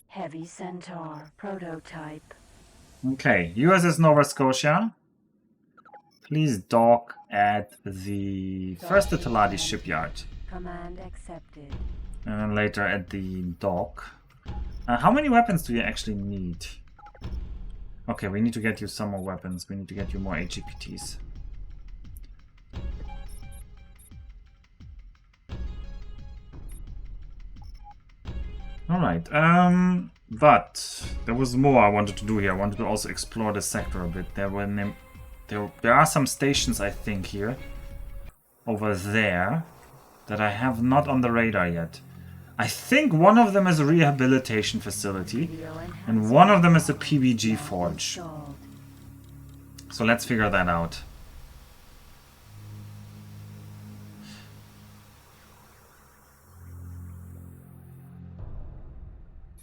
Speaker 3: Heavy Centaur Prototype.
Speaker 1: Okay, USS Nova Scotia. Please dock at the first Taladi shipyard.
Speaker 3: Command accepted.
Speaker 1: And then later at the dock. How many weapons do you actually need? Okay, we need to get you some more weapons. We need to get you more HEPTs. Alright, but there was more I wanted to do here. I wanted to also explore the sector a bit. There are some stations, I think, here. Over there. That I have not on the radar yet. I think one of them is a rehabilitation facility. And one of them is a PBG forge.
Speaker 3: Installed.
Speaker 1: So let's figure that out.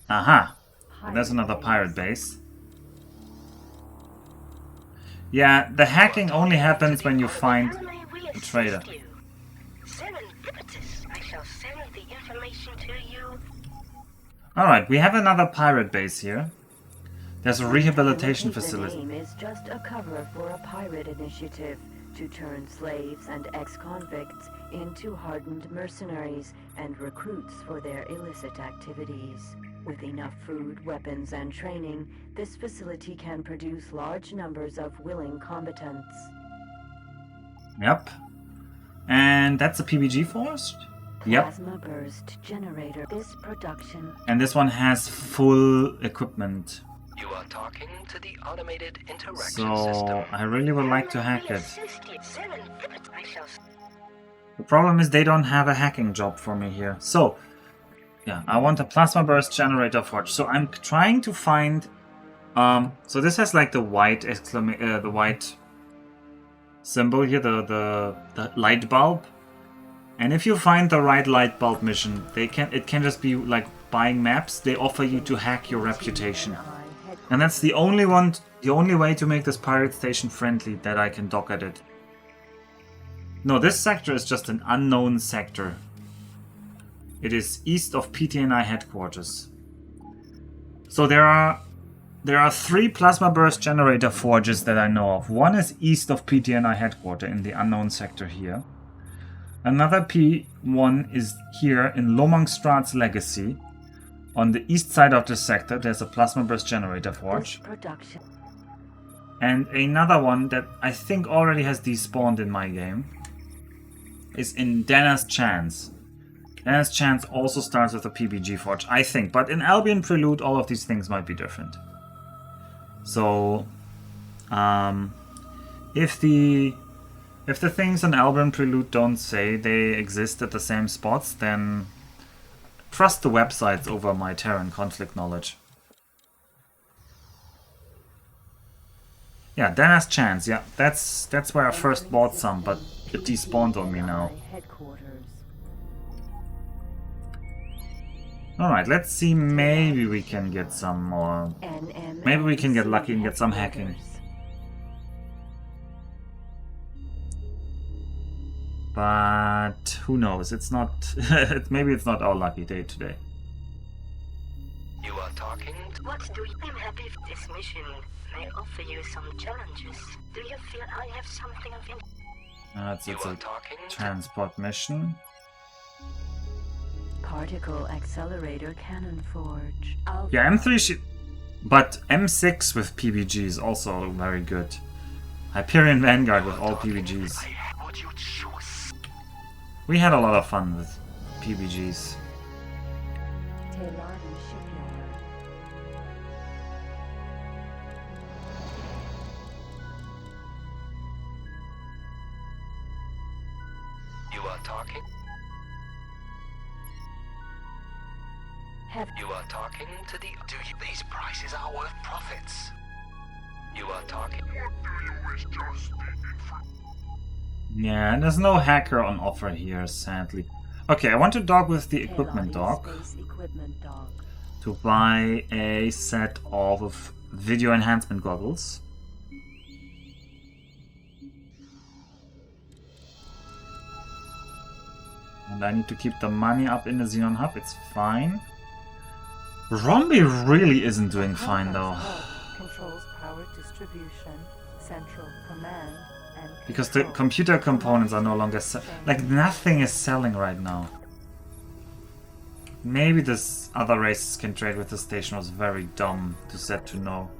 Speaker 1: Aha! There's another pirate base. Yeah, the hacking only happens when you find a trader. Alright, we have another pirate base here. There's a rehabilitation facility.
Speaker 3: The name is just a cover for a pirate initiative to turn slaves and ex-convicts into hardened mercenaries and recruits for their illicit activities. With enough food, weapons, and training, this facility can produce large numbers of willing combatants.
Speaker 1: Yep. And that's a PBG force? Yep.
Speaker 3: Plasma burst generator. This production.
Speaker 1: And this one has full equipment.
Speaker 6: You are talking to the automated interaction
Speaker 1: So
Speaker 6: system.
Speaker 1: I really would like to hack it. The problem is they don't have a hacking job for me here. So, yeah, I want a plasma burst generator forge. So I'm trying to find... so this has like the white the white symbol here, the light bulb. And if you find the right light bulb mission, it can just be like buying maps. They offer you to hack your reputation. And that's the only way to make this pirate station friendly that I can dock at it. No, this sector is just an unknown sector. It is east of PTNI headquarters. So there are 3 plasma burst generator forges that I know of. One is east of PTNI headquarters in the unknown sector here. Another P1 is here in Lomangstrad's Legacy. On the east side of the sector, there's a plasma burst generator forge. And another one that I think already has despawned in my game is in Dana's Chance. Dana's Chance also starts with a PBG forge, I think. But in Albion Prelude, all of these things might be different. So, if the things in Albion Prelude don't say they exist at the same spots, then trust the websites over my Terran Conflict knowledge. Yeah, Dana's Chance. Yeah, that's where I first bought some, but it despawned on me now. Alright, let's see, maybe we can get some more... Maybe we can get lucky and get some hacking. But who knows, it's not... maybe it's not our lucky day today.
Speaker 6: You are talking?
Speaker 3: What do you... I'm happy if this mission may offer you some challenges. Do you feel I have something of interest?
Speaker 1: It's a transport mission.
Speaker 3: Particle accelerator cannon forge.
Speaker 1: Yeah, M3 but M6 with PBG is also very good. Hyperion Vanguard with all PBGs. We had a lot of fun with PBGs.
Speaker 6: You are talking? You are talking to the...
Speaker 5: These prices are worth profits.
Speaker 6: You are talking...
Speaker 1: Yeah, there's no hacker on offer here, sadly. Okay, I want to dock with the equipment dock to buy a set of video enhancement goggles. And I need to keep the money up in the Xenon Hub, it's fine. Rombi really isn't doing fine though.
Speaker 4: Controls power distribution, central command, and
Speaker 1: because the computer components are no longer like nothing is selling right now. Maybe this other races can trade with the station was very dumb to set to no.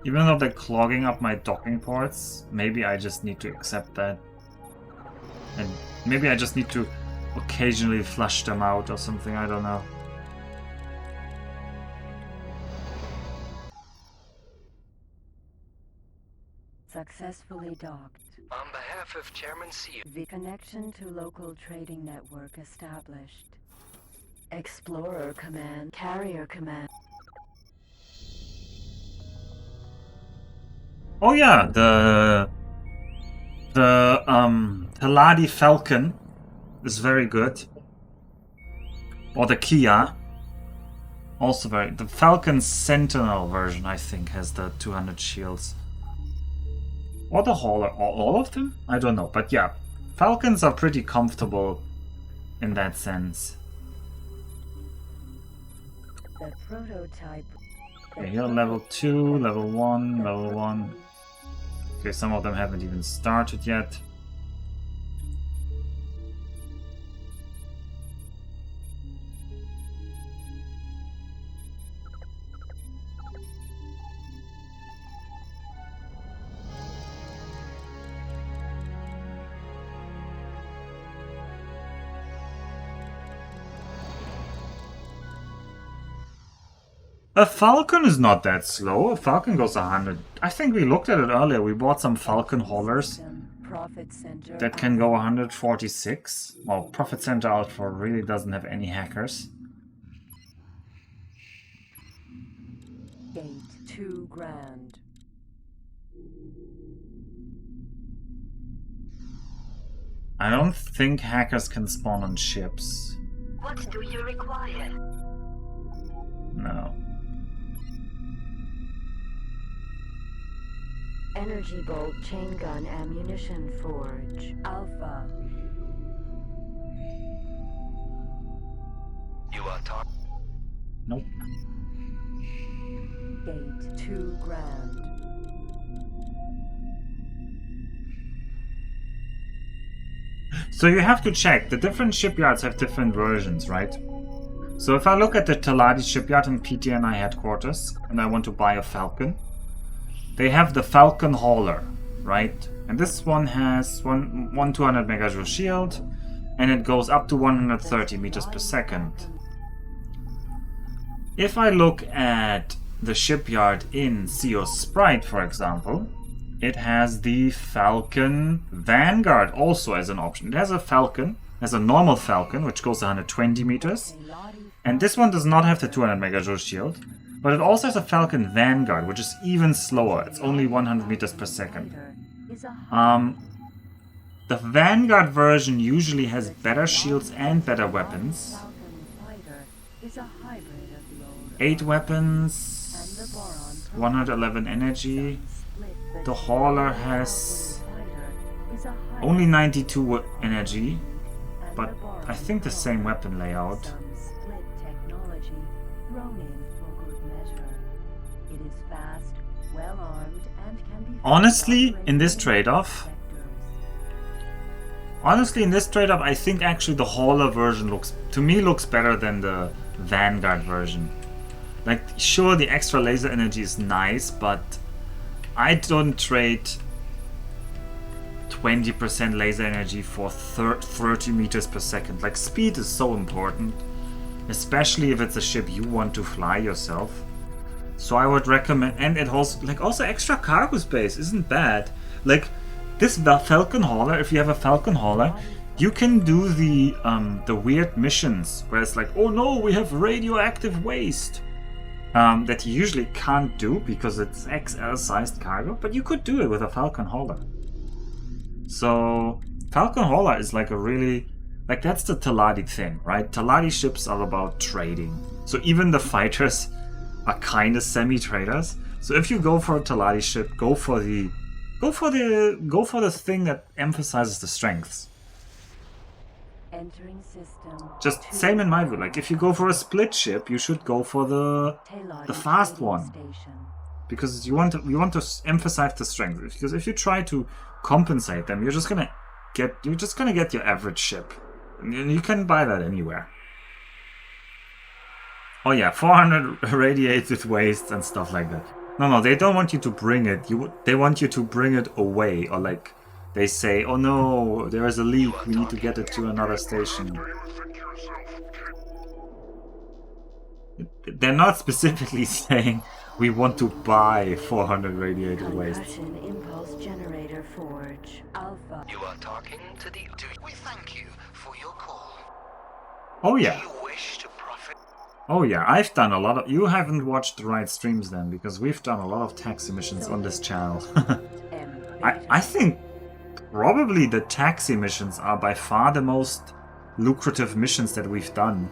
Speaker 1: Even though they're clogging up my docking ports, maybe I just need to accept that. And maybe I just need to occasionally flush them out or something, I don't know.
Speaker 3: Successfully docked.
Speaker 6: On behalf of Chairman C.
Speaker 3: The connection to local trading network established. Explorer command, carrier command.
Speaker 1: Oh yeah, the Teladi Falcon is very good. Or the Kia. Also very... The Falcon Sentinel version, I think, has the 200 shields. Or the Hauler. All of them? I don't know. But yeah, Falcons are pretty comfortable in that sense.
Speaker 3: The prototype.
Speaker 1: Okay, here level 2, level 1, level 1. Okay, some of them haven't even started yet. A Falcon is not that slow. A Falcon goes 100. I think we looked at it earlier. We bought some Falcon haulers that can go 146. Well, Profit Center Alpha really doesn't have any hackers.
Speaker 3: Gate 2 grand.
Speaker 1: I don't think hackers can spawn on ships.
Speaker 3: What do you require?
Speaker 1: No.
Speaker 3: Energy bolt chain gun ammunition forge. Alpha.
Speaker 6: You are talking.
Speaker 1: Nope.
Speaker 4: Gate 2 Grand.
Speaker 1: So you have to check. The different shipyards have different versions, right? So if I look at the Taladi shipyard in PTNI headquarters and I want to buy a Falcon, they have the Falcon Hauler, right? And this one has one 200 megajoule shield and it goes up to 130 meters per second. If I look at the shipyard in Sea of Sprite, for example, it has the Falcon Vanguard also as an option. It has a Falcon, has a normal Falcon, which goes 120 meters. And this one does not have the 200 megajoule shield, but it also has a Falcon Vanguard, which is even slower. It's only 100 meters per second. The Vanguard version usually has better shields and better weapons. 8 weapons, 111 energy. The Hauler has only 92 energy, but I think the same weapon layout. Honestly, in this trade-off, I think actually the Hauler version looks better than the Vanguard version. Like, sure, the extra laser energy is nice, but I don't trade 20% laser energy for 30 meters per second. Like, speed is so important, especially if it's a ship you want to fly yourself. So I would recommend, and it also extra cargo space isn't bad. Like, this Falcon Hauler, if you have a Falcon Hauler, you can do the weird missions where it's like, oh no, we have radioactive waste. That you usually can't do because it's XL sized cargo, but you could do it with a Falcon Hauler. So Falcon Hauler is like a really, like, that's the Taladi thing, right? Taladi ships are about trading. So even the fighters are kind of semi-traders. So if you go for a Taladi ship, go for the thing that emphasizes the strengths.
Speaker 3: Entering system.
Speaker 1: Just same in my view. Like, if you go for a split ship, you should go for the fast one, because you want to emphasize the strength. Because if you try to compensate them, you're just gonna get your average ship, and you can buy that anywhere. Oh yeah, 400 radiated waste and stuff like that. No, they don't want you to bring it. They want you to bring it away, or like. They say, oh no, there is a leak, we need to get it to another station. They're not specifically saying, we want to buy 400 radiated waste.
Speaker 3: Impulse generator forge. Alpha.
Speaker 6: You are talking to the... We thank you for your call.
Speaker 1: Oh yeah.
Speaker 6: Do you wish to profit?
Speaker 1: Oh yeah, I've done a lot of... You haven't watched the right streams then, because we've done a lot of taxi missions on this channel. I think... Probably the taxi missions are by far the most lucrative missions that we've done.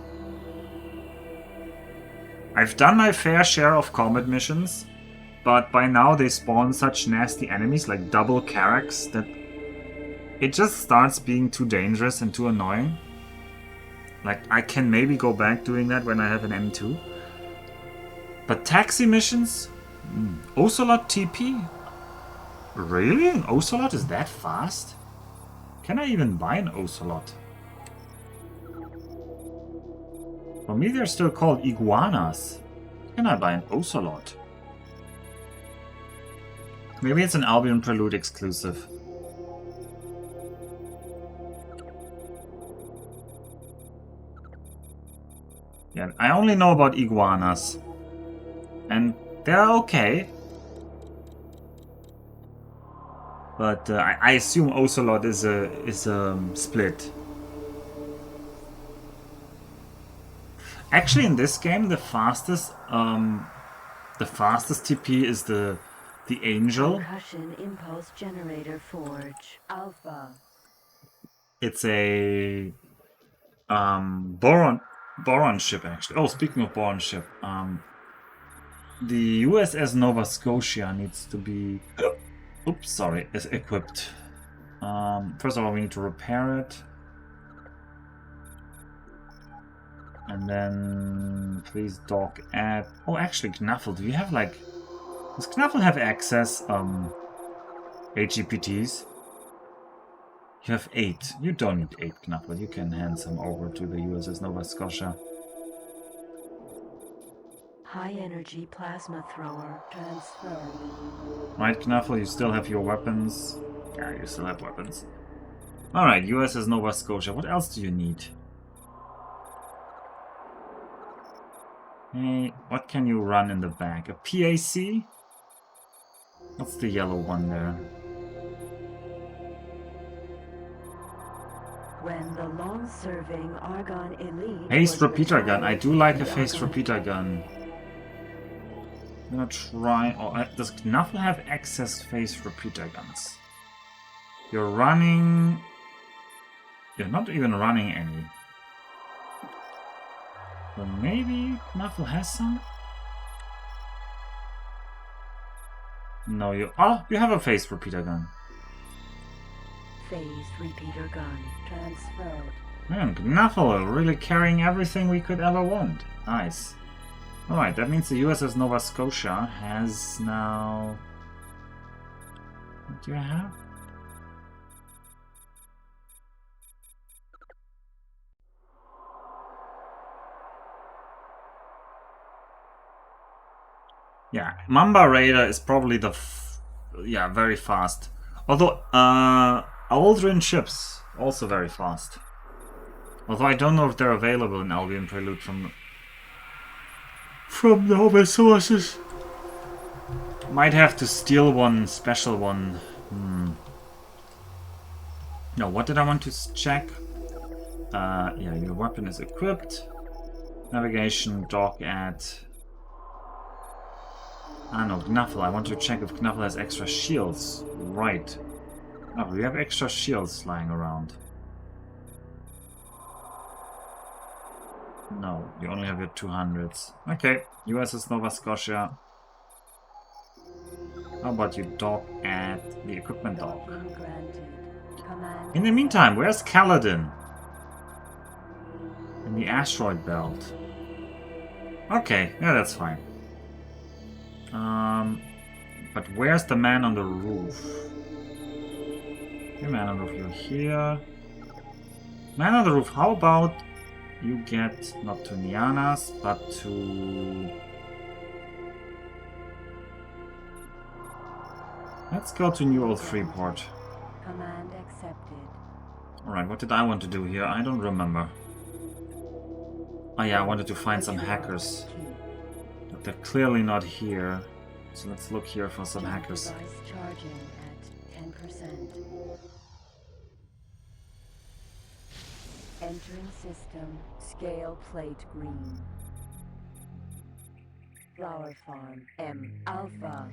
Speaker 1: I've done my fair share of combat missions, but by now they spawn such nasty enemies like double Carax that it just starts being too dangerous and too annoying. Like, I can maybe go back doing that when I have an M2. But taxi missions? Ocelot TP? Really? An Ocelot is that fast? Can I even buy an Ocelot? For me they're still called iguanas. Can I buy an Ocelot? Maybe it's an Albion Prelude exclusive. Yeah, I only know about iguanas. And they're okay. But I assume Ocelot is a split. Actually, in this game, the fastest TP is the Angel.
Speaker 3: Concussion impulse generator forge. Alpha.
Speaker 1: It's a boron ship, actually. Oh, speaking of boron ship, the USS Nova Scotia needs to be Oops, sorry, is equipped. First of all, we need to repair it. And then please dock at... Oh, actually, Knuffle, do you have like... Does Knuffle have access, HEPTs? You have 8. You don't need 8, Knuffle. You can hand some over to the USS Nova Scotia.
Speaker 3: High energy plasma thrower transferred.
Speaker 1: Right, Knuffle, you still have your weapons. Yeah, you still have weapons. Alright, USS Nova Scotia. What else do you need? Hey, what can you run in the back? A PAC? What's the yellow one there?
Speaker 3: When the long-serving Argon Elite
Speaker 1: Phased
Speaker 3: was
Speaker 1: repeater gun. I
Speaker 3: retired,
Speaker 1: do like a
Speaker 3: the
Speaker 1: phased
Speaker 3: Argon-
Speaker 1: repeater gun. I'm gonna try... Oh, does Knuffle have access to phased repeater guns? You're running... You're not even running any. Well, maybe Knuffle has some? No, you... Oh, you have a phased repeater gun.
Speaker 3: Phased repeater gun transferred.
Speaker 1: Man, Knuffle really carrying everything we could ever want. Nice. Alright, that means the USS Nova Scotia has now... What do you have? Yeah, Mamba Raider is probably the... yeah, very fast. Although, Aldrin ships, also very fast. Although I don't know if they're available in Albion Prelude from normal sources. Might have to steal one, special one. No, what did I want to check? Yeah, your weapon is equipped. Navigation, dock at... Ah no, Knuffle. I want to check if Knuffle has extra shields. Right. Oh, we have extra shields lying around. No, you only have your 200s. Okay, USS Nova Scotia. How about you dock at the equipment dock?
Speaker 3: Docking granted. Command
Speaker 1: In the meantime, where's Kaladin? In the asteroid belt. Okay, yeah, that's fine. But where's the man on the roof? Okay, man on the roof, you're here. Man on the roof, how about you get not to Nianas, but to... Let's go to New Old Freeport.
Speaker 3: Command accepted.
Speaker 1: Alright, what did I want to do here? I don't remember. Oh yeah, I wanted to find some hackers. But they're clearly not here. So let's look here for some hackers.
Speaker 3: Device charging at 10%. Entering system. Scale plate green. Flower farm. M Alpha.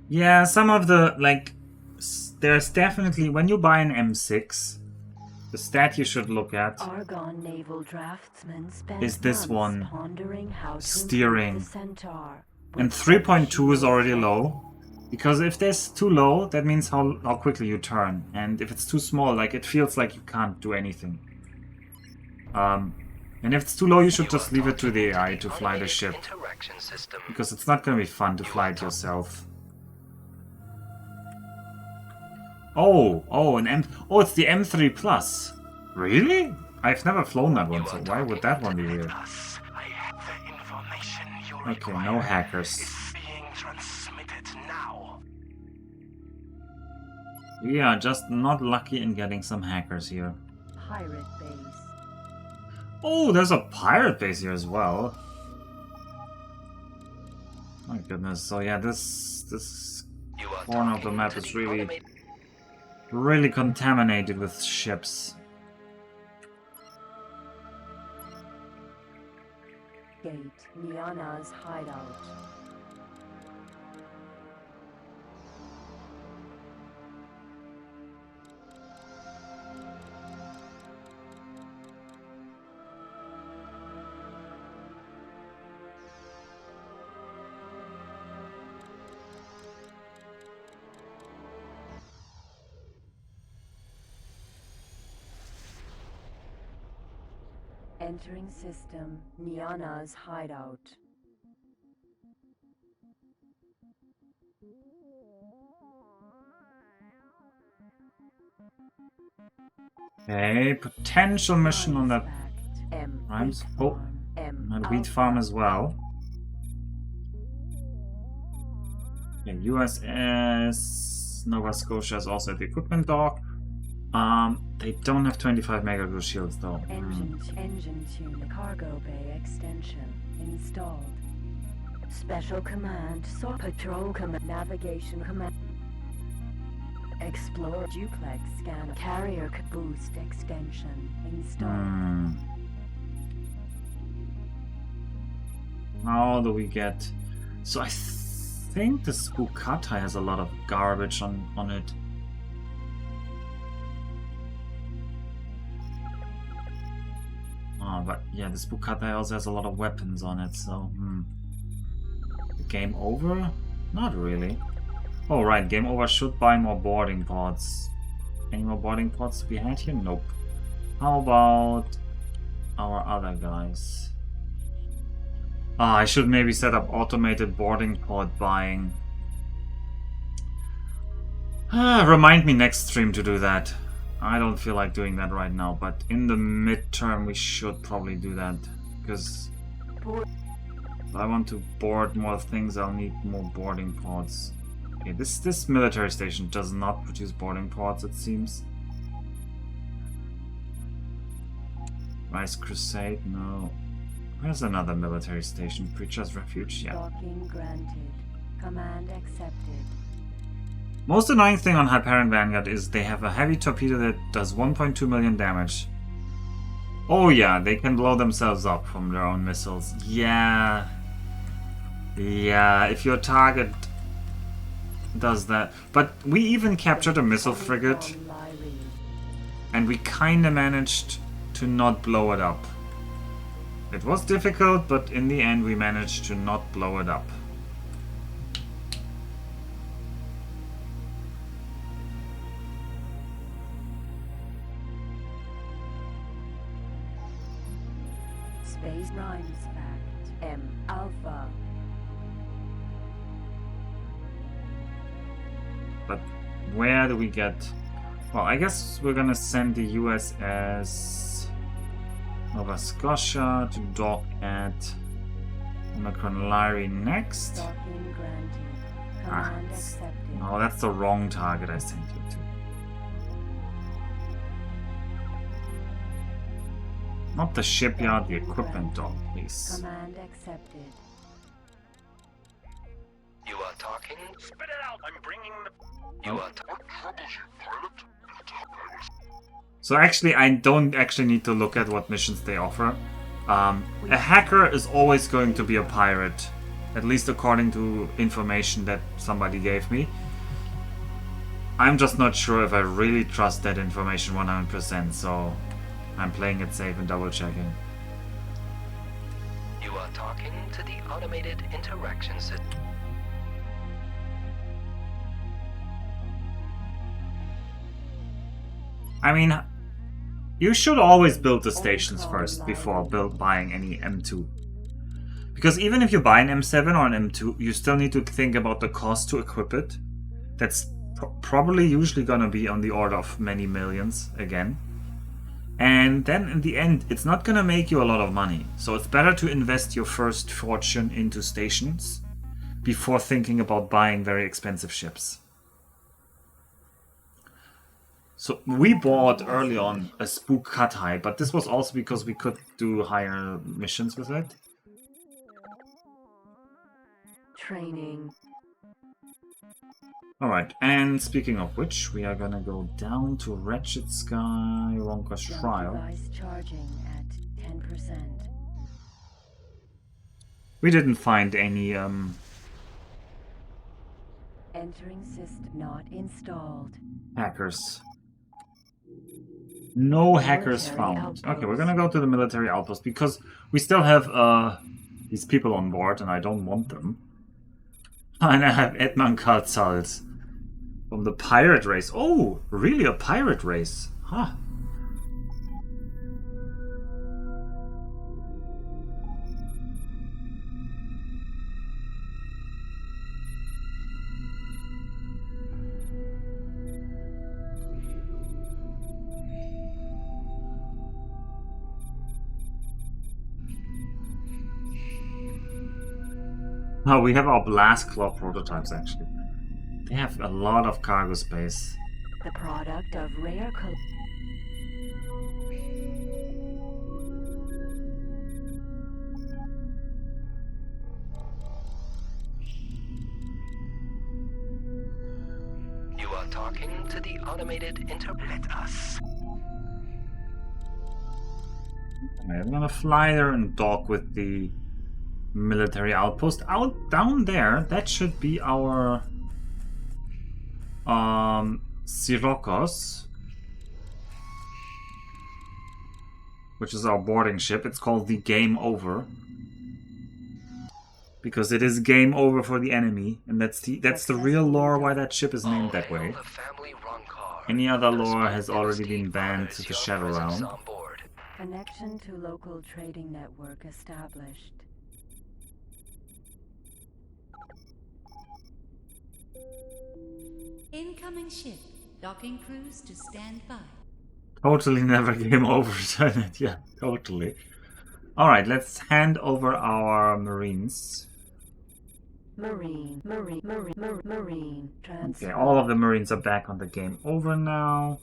Speaker 1: Yeah, some of the, like, there's definitely, when you buy an M6, the stat you should look at
Speaker 3: Argon naval draftsman spent
Speaker 1: is this
Speaker 3: months
Speaker 1: one,
Speaker 3: pondering how to
Speaker 1: steering.
Speaker 3: improve the Centaur.
Speaker 1: And 3.2 is already low, because if there's too low, that means how quickly you turn. And if it's too small, like, it feels like you can't do anything. And if it's too low, you should just leave it to the AI to fly the ship,
Speaker 6: Interaction system.
Speaker 1: because it's not going to be fun to fly it yourself. Oh, it's the M3 Plus. Really? I've never flown that one, so why would that one be here?
Speaker 5: I have the information you
Speaker 1: Okay,
Speaker 5: require.
Speaker 1: no hackers.
Speaker 5: It's being transmitted now.
Speaker 1: We are just not lucky in getting some hackers here.
Speaker 3: Pirate base.
Speaker 1: Oh, there's a pirate base here as well. My goodness, so yeah, this
Speaker 6: You are
Speaker 1: corner of the
Speaker 6: talking
Speaker 1: map
Speaker 6: to
Speaker 1: is
Speaker 6: the
Speaker 1: really contaminated with ships.
Speaker 3: Gate. Niana's hideout. Entering system, Niana's hideout.
Speaker 1: Okay, potential mission on that
Speaker 3: M.
Speaker 1: rhymes.
Speaker 3: Wheat
Speaker 1: Oh,
Speaker 3: farm, M.
Speaker 1: and wheat
Speaker 3: Alpha.
Speaker 1: farm as well. Yeah, USS Nova Scotia is also at the equipment dock. They don't have 25 megagoo shields though.
Speaker 3: Engine tune cargo bay extension installed. Special command, patrol command, navigation command. Explore duplex scan, carrier boost extension installed.
Speaker 1: How do we get... So I think the Spukata has a lot of garbage on it. Oh, but yeah, the Spukata also has a lot of weapons on it, so... Game over? Not really. Oh right, game over should buy more boarding pods. Any more boarding pods to be had here? Nope. How about our other guys? I should maybe set up automated boarding pod buying. Remind me next stream to do that. I don't feel like doing that right now, but in the midterm we should probably do that. Because if I want to board more things, I'll need more boarding pods. Okay, this military station does not produce boarding pods, it seems. Rice Crusade, no. Where's another military station? Preacher's Refuge, yeah.
Speaker 3: Docking granted. Command accepted.
Speaker 1: Most annoying thing on Hyperion Vanguard is they have a heavy torpedo that does 1.2 million damage. Oh yeah, they can blow themselves up from their own missiles. Yeah. Yeah, if your target does that. But we even captured a missile frigate. And we kinda managed to not blow it up. It was difficult, but in the end we managed to not blow it up.
Speaker 3: Space rhymes fact. M. Alpha.
Speaker 1: But where do we get... Well, I guess we're gonna send the USS Nova Scotia to dock at Omicron Lyri next.
Speaker 3: Docking granted. Command accepted.
Speaker 1: No, that's the wrong target I sent you to. Not the shipyard, the equipment dock, please.
Speaker 3: Command accepted.
Speaker 6: You are talking?
Speaker 5: Spit it out! I'm bringing the...
Speaker 6: You are talking?
Speaker 5: What troubles you, pilot?
Speaker 1: So actually, I don't actually need to look at what missions they offer. A hacker is always going to be a pirate. At least according to information that somebody gave me. I'm just not sure if I really trust that information 100%, so I'm playing it safe and double checking.
Speaker 6: You are talking to the automated interaction system.
Speaker 1: I mean, you should always build the stations first before buying any M2. Because even if you buy an M7 or an M2, you still need to think about the cost to equip it. That's probably usually gonna be on the order of many millions again. And then in the end, it's not gonna make you a lot of money. So it's better to invest your first fortune into stations before thinking about buying very expensive ships. So we bought early on a Spook Katai, but this was also because we could do higher missions with it.
Speaker 3: Training.
Speaker 1: Alright, and speaking of which, we are gonna go down to Wretched Sky, Ronka's Trial.
Speaker 3: Device charging at 10%.
Speaker 1: We didn't find any
Speaker 3: Entering system not installed.
Speaker 1: hackers. No hackers found. Okay, we're gonna go to the military outpost because we still have these people on board and I don't want them. And I have Edmund Karzals from the pirate race. Oh, really a pirate race? Huh. Oh, we have our blast claw prototypes actually. They have a lot of cargo space.
Speaker 3: The product of rare
Speaker 6: You are talking to the automated Let us.
Speaker 1: I'm gonna fly there and dock with the military outpost. Out down there, that should be our Sirocos, which is our boarding ship. It's called the Game Over. Because it is game over for the enemy, and that's the real lore why that ship is named that way. Any other lore has already been banned to the Shadow Realm.
Speaker 3: connection to local trading network established.
Speaker 2: Incoming ship. Docking crews to stand by.
Speaker 1: Totally never game over, yeah, totally. Alright, let's hand over our Marines.
Speaker 3: Marine. Transfer.
Speaker 1: Okay, all of the Marines are back on the Game Over now.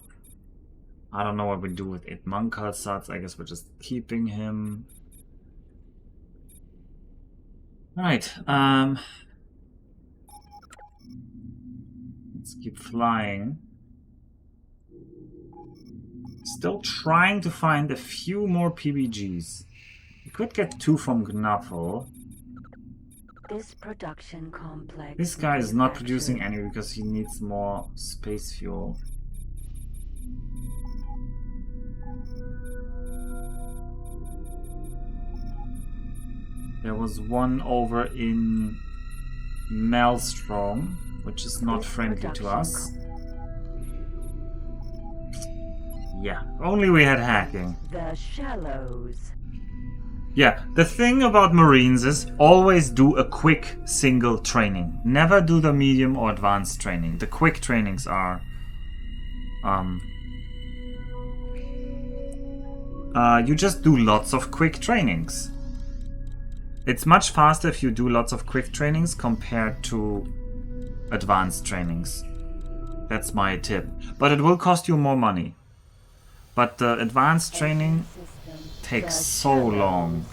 Speaker 1: I don't know what we do with it. Munkelsatz, I guess we're just keeping him. Alright, let's keep flying. Still trying to find a few more PBGs. We could get 2 from Gnaffel.
Speaker 3: This production complex.
Speaker 1: This guy is not producing any because he needs more space fuel. There was one over in Maelstrom, which is not friendly to us. Yeah, only we had hacking.
Speaker 3: The Shallows.
Speaker 1: Yeah, the thing about Marines is always do a quick single training. Never do the medium or advanced training. The quick trainings are you just do lots of quick trainings. It's much faster if you do lots of quick trainings compared to advanced trainings. That's my tip. But it will cost you more money. But the advanced training takes so long.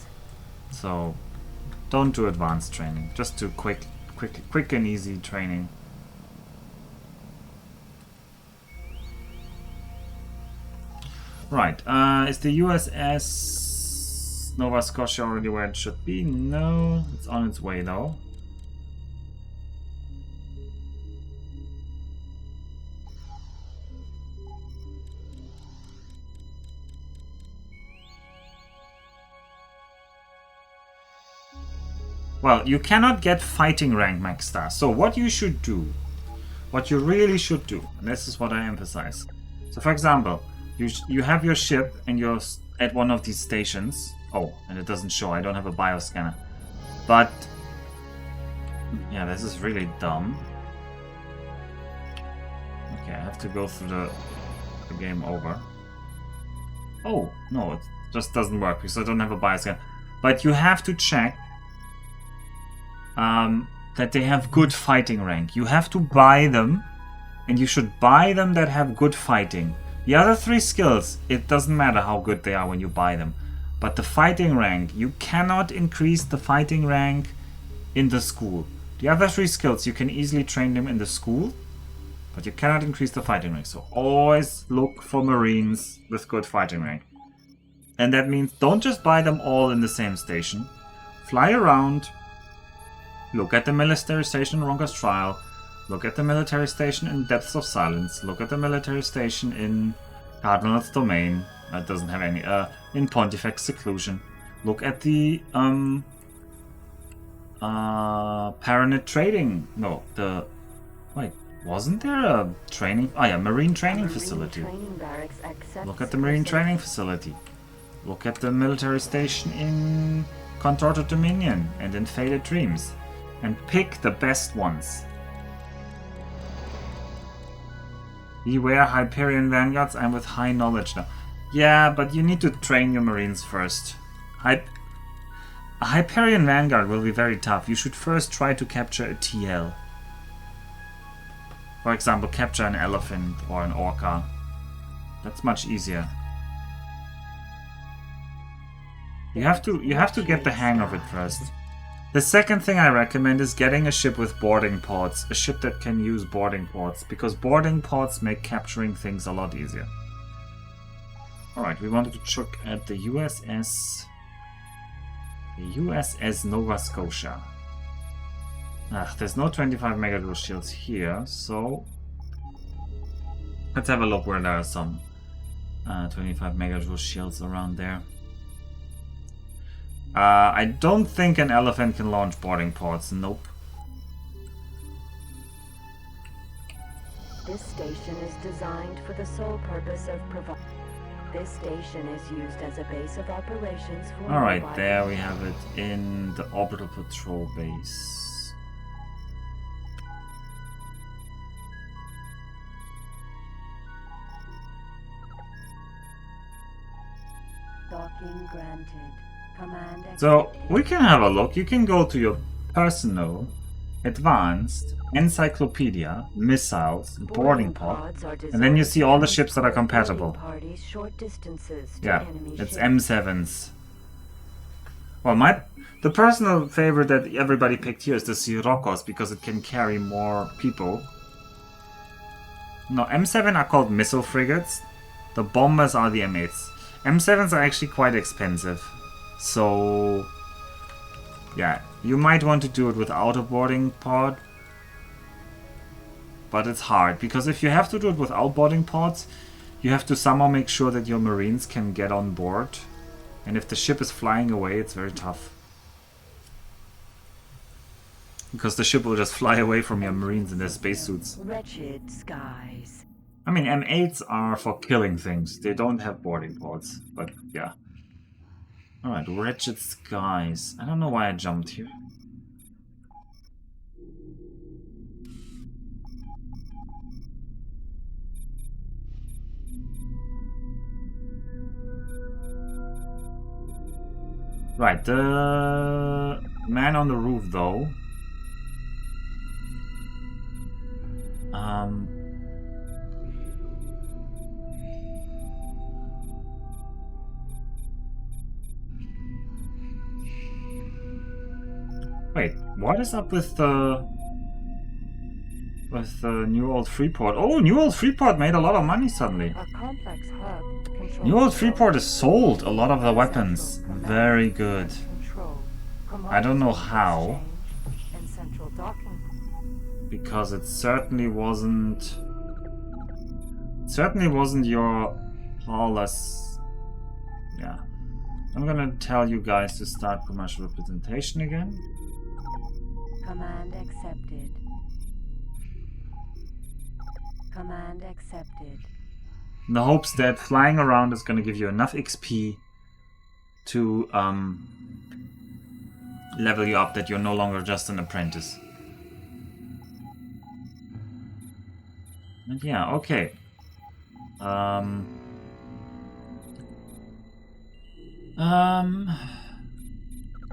Speaker 1: So don't do advanced training. Just do quick and easy training. Right, is the USS Nova Scotia already where it should be? No, it's on its way though. Well, you cannot get fighting rank max star. So what you should do, what you really should do, and this is what I emphasize. So for example, you have your ship and you're at one of these stations. Oh, and it doesn't show. I don't have a bioscanner. But yeah, this is really dumb. Okay, I have to go through the game over. Oh, no, it just doesn't work because I don't have a bioscanner. But you have to check that they have good fighting rank. You have to buy them, and you should buy them that have good fighting. The other 3 skills, it doesn't matter how good they are when you buy them. But the fighting rank, you cannot increase the fighting rank in the school. The other 3 skills, you can easily train them in the school, but you cannot increase the fighting rank. So always look for Marines with good fighting rank. And that means don't just buy them all in the same station. Fly around. Look at the military station in Ronka's Trial. Look at the military station in Depths of Silence. Look at the military station in Cardinal's Domain. That doesn't have any. In Pontifex Seclusion. Look at the Paranet Trading. No, the. Wait, wasn't there a training? Oh yeah, Marine Training Facility. Look at the Marine Training Facility. Look at the military station in Contorted Dominion and in Faded Dreams. And pick the best ones. Beware Hyperion Vanguards, I'm with high knowledge now. Yeah, but you need to train your Marines first. A Hyperion Vanguard will be very tough. You should first try to capture a TL. For example, capture an elephant or an orca. That's much easier. You have to get the hang of it first. The second thing I recommend is getting a ship with boarding pods. A ship that can use boarding pods, because boarding pods make capturing things a lot easier. Alright, we wanted to check at the USS... The USS Nova Scotia. There's no 25 megadrool shields here, so... Let's have a look where there are some 25 megadrool shields around there. I don't think an elephant can launch boarding pods. Nope.
Speaker 3: This station is designed for the sole purpose of providing. This station is used as a base of operations for.
Speaker 1: Alright, there we have it in the orbital patrol base.
Speaker 3: Docking granted. Command
Speaker 1: So,
Speaker 3: accepted.
Speaker 1: we can have a look. You can go to your personal, advanced, encyclopedia, missiles, boarding pod,
Speaker 3: pods are
Speaker 1: and then you see all the
Speaker 3: designed
Speaker 1: ships that are
Speaker 3: for
Speaker 1: compatible.
Speaker 3: parties short distances to
Speaker 1: Yeah,
Speaker 3: enemy
Speaker 1: it's
Speaker 3: ships.
Speaker 1: M7s. Well, the personal favorite that everybody picked here is the Sirocco's because it can carry more people. No, M7 are called missile frigates. The bombers are the M8s. M7s are actually quite expensive. So, yeah, you might want to do it without a boarding pod. But it's hard, because if you have to do it without boarding pods, you have to somehow make sure that your marines can get on board. And if the ship is flying away, it's very tough. Because the ship will just fly away from your marines in their spacesuits.
Speaker 3: Wretched skies.
Speaker 1: I mean, M8s are for killing things. They don't have boarding pods, but yeah. Alright, wretched skies. I don't know why I jumped here. Right, the man on the roof though. Wait, what is up with the New Old Freeport? Oh, New Old Freeport made a lot of money suddenly.
Speaker 4: A complex hub controls
Speaker 1: New Old Freeport has sold a lot of the weapons. Very good.
Speaker 4: control,
Speaker 1: I don't know how,
Speaker 4: exchange, and central docking.
Speaker 1: because it certainly wasn't your lawless. Yeah. I'm gonna tell you guys to start commercial representation again.
Speaker 3: Command accepted. Command accepted.
Speaker 1: In the hopes that flying around is gonna give you enough XP to level you up that you're no longer just an apprentice. And yeah, okay.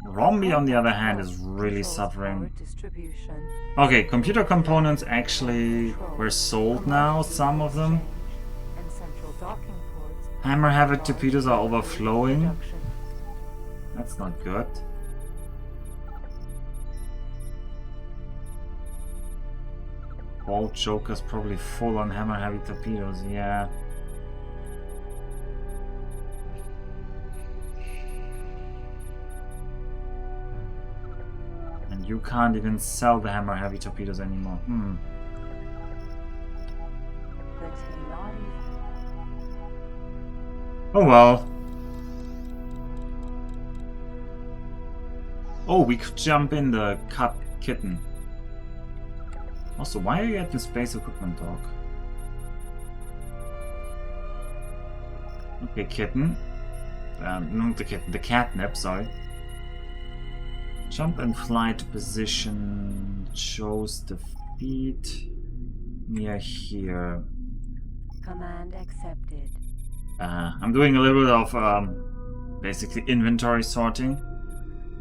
Speaker 1: Rombi, on the other hand, is really
Speaker 4: Controls
Speaker 1: suffering.
Speaker 4: power distribution.
Speaker 1: Okay, computer components actually were sold now, some of them.
Speaker 4: And central docking ports.
Speaker 1: Hammer Heavy torpedoes are overflowing.
Speaker 4: Production.
Speaker 1: That's not good. Bolt Joker's probably full on Hammer Heavy torpedoes, yeah. And you can't even sell the Hammer Heavy torpedoes anymore.
Speaker 3: The Telari.
Speaker 1: Oh well. Oh, we could jump in the kitten. Also, why are you at the space equipment dock? Okay, kitten. Not the kitten, the catnip, sorry. Jump and fly to position. Chose the feet near here.
Speaker 3: Command accepted.
Speaker 1: I'm doing a little bit of basically inventory sorting.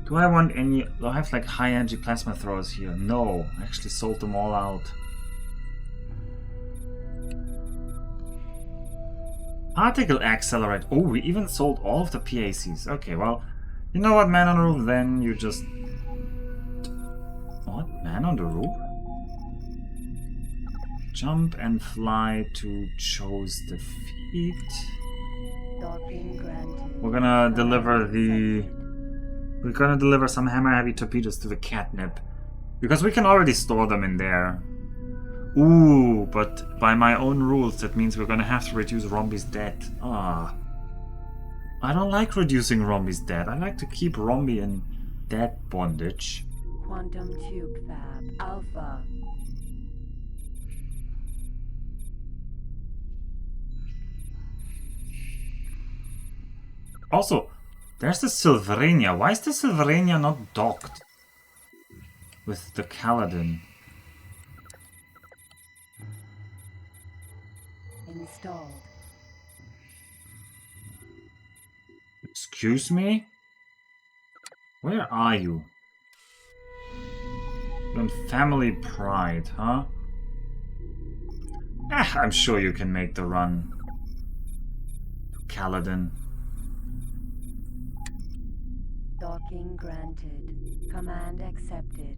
Speaker 1: Do I want any... Do I have like high energy plasma throwers here? No, I actually sold them all out. Particle accelerate. Oh, we even sold all of the PACs. Okay, well, you know what, man on the roof, then you just... What? Man on the roof? Jump and fly to chose defeat.
Speaker 3: Docking granted.
Speaker 1: We're gonna deliver the... We're gonna deliver some hammer-heavy torpedoes to the catnip. Because we can already store them in there. Ooh, but by my own rules, that means we're gonna have to reduce Rombi's debt. Ah. I don't like reducing Rombi's debt. I like to keep Rombi in debt bondage.
Speaker 3: Quantum tube fab. Alpha.
Speaker 1: Also, there's the Silverania. Why is the Silverania not docked with the Kaladin?
Speaker 3: Installed.
Speaker 1: Excuse me? Where are you? You're on Family Pride, huh? Ah, I'm sure you can make the run. Kaladin.
Speaker 3: Docking granted. Command accepted.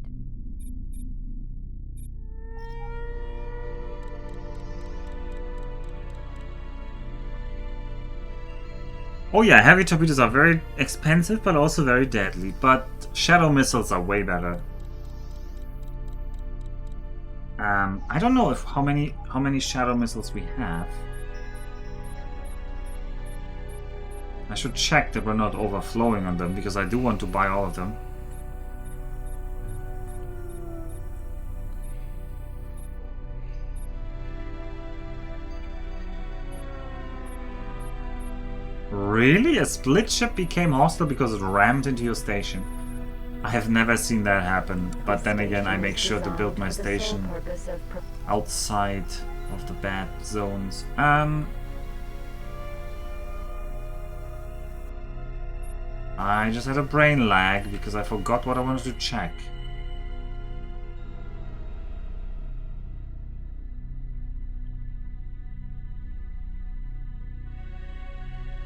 Speaker 1: Oh yeah, heavy torpedoes are very expensive, but also very deadly. But shadow missiles are way better. I don't know if how many shadow missiles we have. I should check that we're not overflowing on them, because I do want to buy all of them. Really? A split ship became hostile because it rammed into your station? I have never seen that happen, but then again I make sure to build my station outside of the bad zones. I just had a brain lag because I forgot what I wanted to check.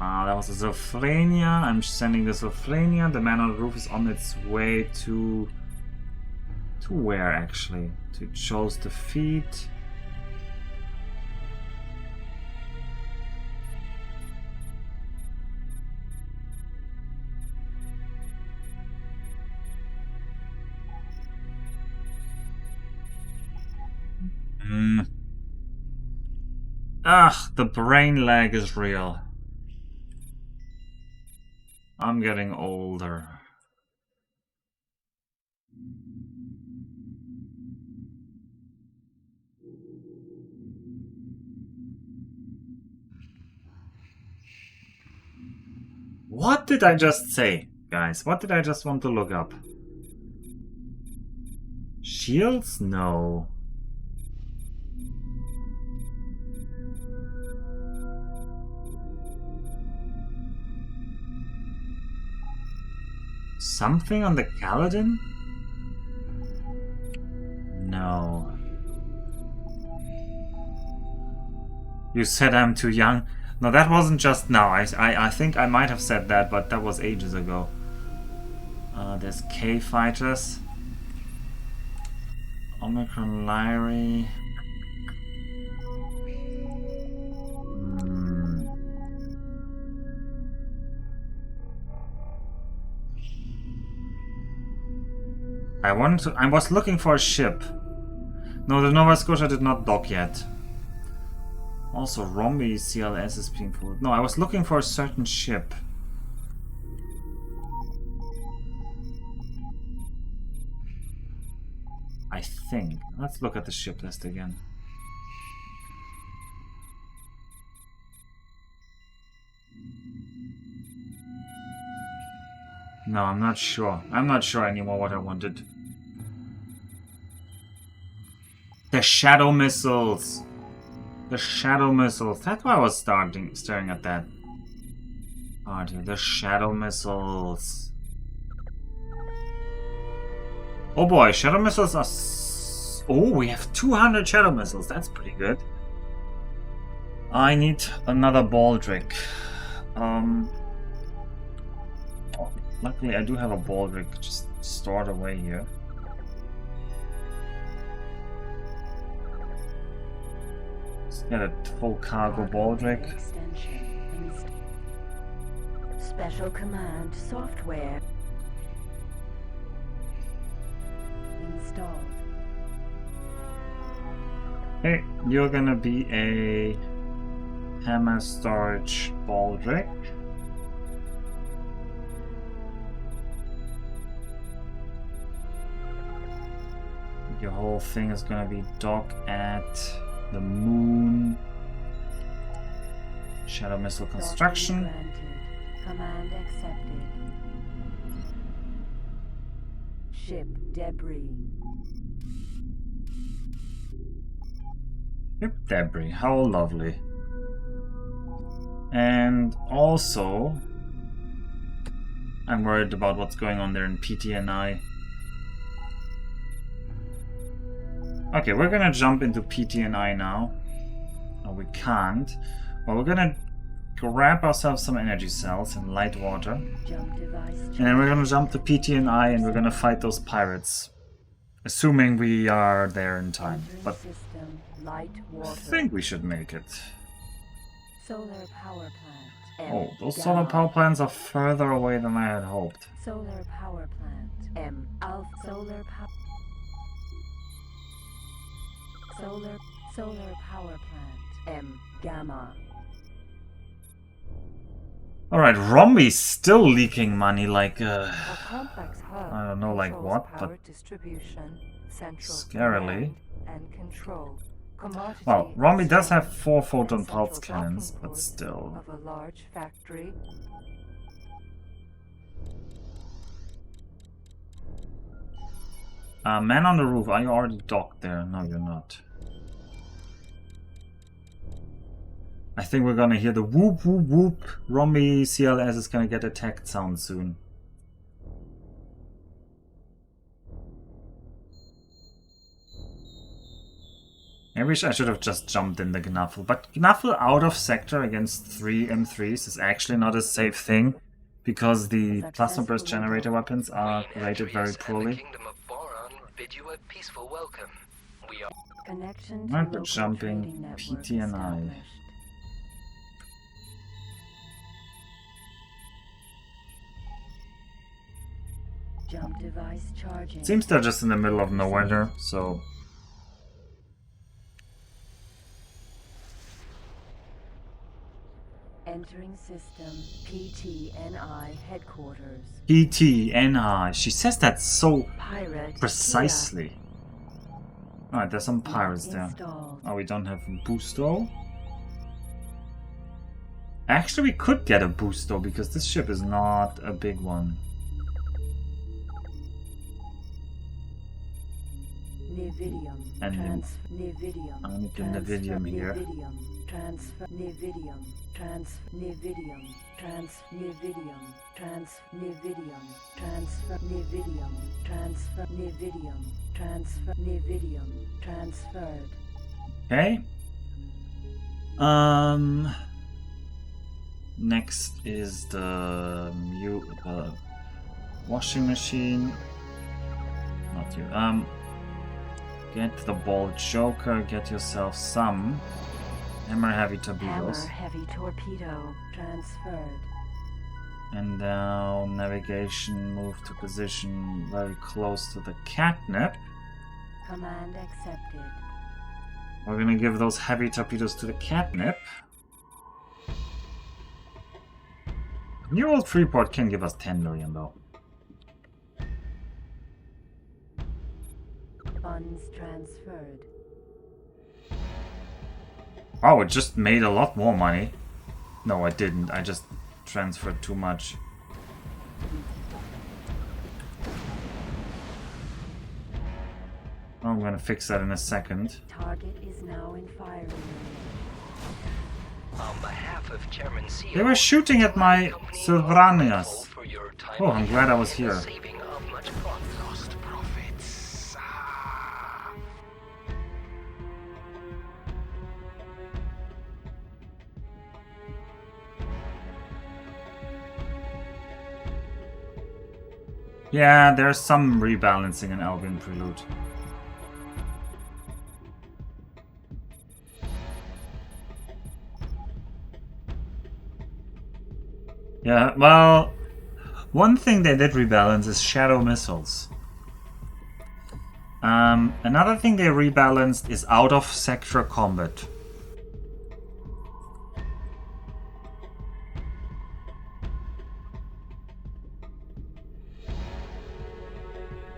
Speaker 1: That was a Zofrania. I'm sending the Zofrania. The man on the roof is on its way to... To where, actually? To chose defeat. The brain lag is real. I'm getting older. What did I just say, guys? What did I just want to look up? Shields? No. Something on the Kaladin? No. You said I'm too young? No, that wasn't just now. I think I might have said that, but that was ages ago. There's K fighters. Omicron Lyri. I was looking for a ship. No, the Nova Scotia did not dock yet. Also, Rombi CLS is being pulled. No, I was looking for a certain ship. I think. Let's look at the ship list again. No, I'm not sure. I'm not sure anymore what I wanted. The shadow missiles! The shadow missiles. That's why I was staring at that. Oh dear, the shadow missiles. Oh boy, shadow missiles are... Oh, we have 200 shadow missiles. That's pretty good. I need another baldric. Oh, luckily, I do have a baldric just stored away here. Let's get a full cargo baldric.
Speaker 3: Special command software installed.
Speaker 1: Hey, you're gonna be a hammer storage baldric. Your whole thing is gonna be dock at the moon. Shadow missile construction.
Speaker 3: Command accepted. Ship debris.
Speaker 1: Ship debris, how lovely. And also, I'm worried about what's going on there in PTNI. Okay, we're gonna jump into PTNI now. No, we can't. Well, we're gonna grab ourselves some energy cells in light water. And then we're gonna jump to PTNI and we're gonna fight those pirates. Assuming we are there in time. But I think we should make it.
Speaker 3: Solar power plant.
Speaker 1: Oh, those solar power plants are further away than I had hoped.
Speaker 3: Solar power plant. M. Alpha. Solar power plant. M. Gamma.
Speaker 1: Alright, Rombi's still leaking money like,
Speaker 4: A complex hub
Speaker 1: I don't know like
Speaker 4: controls
Speaker 1: what,
Speaker 4: power
Speaker 1: but
Speaker 4: distribution, central
Speaker 1: scarily.
Speaker 4: command and control. Commodity
Speaker 1: Well, Rombi does have 4
Speaker 4: and
Speaker 1: photon
Speaker 4: central
Speaker 1: pulse cannons,
Speaker 4: docking
Speaker 1: but
Speaker 4: port
Speaker 1: still.
Speaker 4: of a large factory.
Speaker 1: Man on the roof, are you already docked there? No, you're not. I think we're gonna hear the whoop whoop whoop. Rombi CLS is gonna get attacked sound soon. I wish I should have just jumped in the Gnaffle, but Gnaffle out of sector against 3 M3s is actually not a safe thing, because the plasma burst generator weapons are rated very poorly.
Speaker 6: Kingdom of Boron bid you a peaceful welcome. We are
Speaker 3: Connection to
Speaker 1: Might be
Speaker 3: local
Speaker 1: jumping
Speaker 3: trading network
Speaker 1: PTNI.
Speaker 3: established. Jump device charging.
Speaker 1: Seems they're just in the middle of nowhere there, so...
Speaker 3: Entering system PTNI headquarters.
Speaker 1: PTNI. She says that so
Speaker 3: Pirate
Speaker 1: precisely. Alright, there's some pirates there.
Speaker 3: installed.
Speaker 1: Oh, we don't have a boosto? Actually, we could get a boosto because this ship is not a big one.
Speaker 3: Nividium.
Speaker 1: And
Speaker 3: Nividium.
Speaker 1: I need the Nividium here.
Speaker 3: Nividium. Transfer. Nividium. Nividium. Nividium. Nividium. Transfer. Nividium. Transfer. Nividium. Transfer. Nividium. Transferred.
Speaker 1: Okay. Next is the washing machine. Not you. Get the ball joker. Get yourself some hammer heavy torpedoes.
Speaker 3: Hammer heavy torpedo transferred.
Speaker 1: And now navigation, move to position very close to the catnip.
Speaker 3: Command accepted.
Speaker 1: We're gonna give those heavy torpedoes to the catnip. New old Freeport can give us 10 million though.
Speaker 3: Funds transferred.
Speaker 1: Oh, it just made a lot more money. No, I didn't. I just transferred too much. I'm gonna fix that in a second.
Speaker 3: Target is now in firing range.
Speaker 6: on behalf of Chairman CEO.
Speaker 1: They were shooting at my Silvranias.
Speaker 6: For your
Speaker 1: Oh, I'm glad I was here.
Speaker 6: saving of much profit.
Speaker 5: Lost profits.
Speaker 1: Yeah, there's some rebalancing in Albion Prelude. Yeah, well, one thing they did rebalance is shadow missiles. Another thing they rebalanced is out-of-sector combat.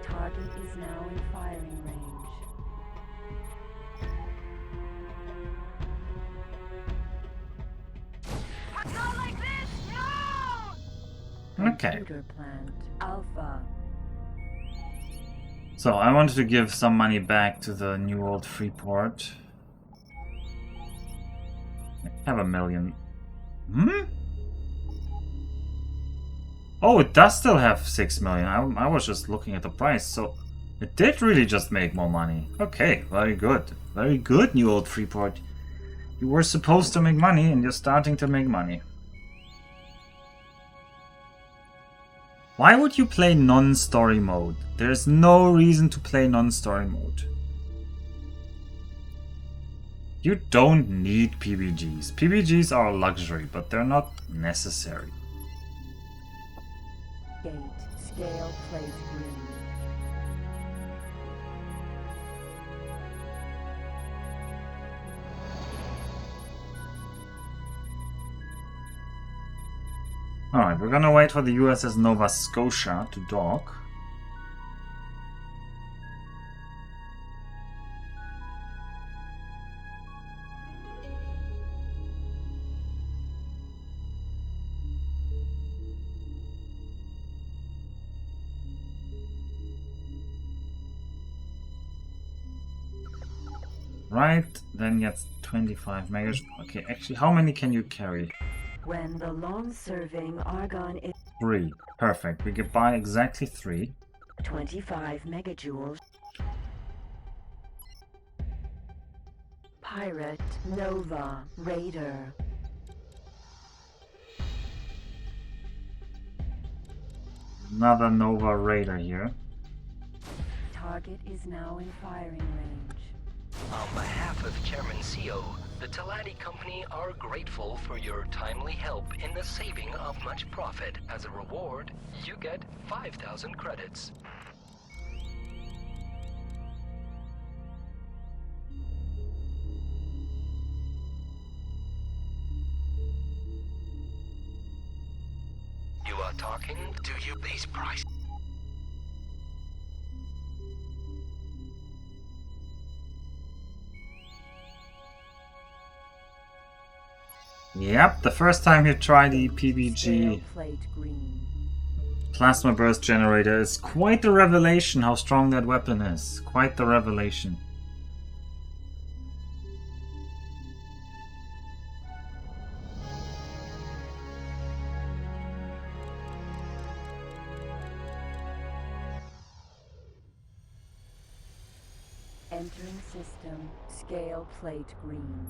Speaker 3: Target is now in firing range.
Speaker 7: Not like this! No!
Speaker 1: Okay.
Speaker 3: Computer plant Alpha.
Speaker 1: So I wanted to give some money back to the New World Freeport. I have $1 million. Oh, it does still have 6 million. I was just looking at the price, so it did really just make more money. Okay, very good. Very good, New Old Freeport. You were supposed to make money, and you're starting to make money. Why would you play non-story mode? There's no reason to play non-story mode. You don't need PBGs. PBGs are a luxury, but they're not necessary.
Speaker 3: Gate scale plate green.
Speaker 1: Alright, we're gonna wait for the USS Nova Scotia to dock. Right, then gets 25 megas. Okay, actually, how many can you carry?
Speaker 3: When the long-serving Argon is
Speaker 1: 3. Perfect. We can buy exactly 3.
Speaker 3: 25 megajoules. Pirate Nova Raider.
Speaker 1: Another Nova Raider here.
Speaker 3: Target is now in firing range.
Speaker 6: On behalf of Chairman CO, the Talati Company are grateful for your timely help in the saving of much profit. As a reward, you get 5,000 credits. You are talking to you base price.
Speaker 1: Yep, the first time you try the PBG
Speaker 3: Scale plate green.
Speaker 1: plasma burst generator is quite the revelation how strong that weapon is. Quite the revelation.
Speaker 3: Entering system. Scale plate green.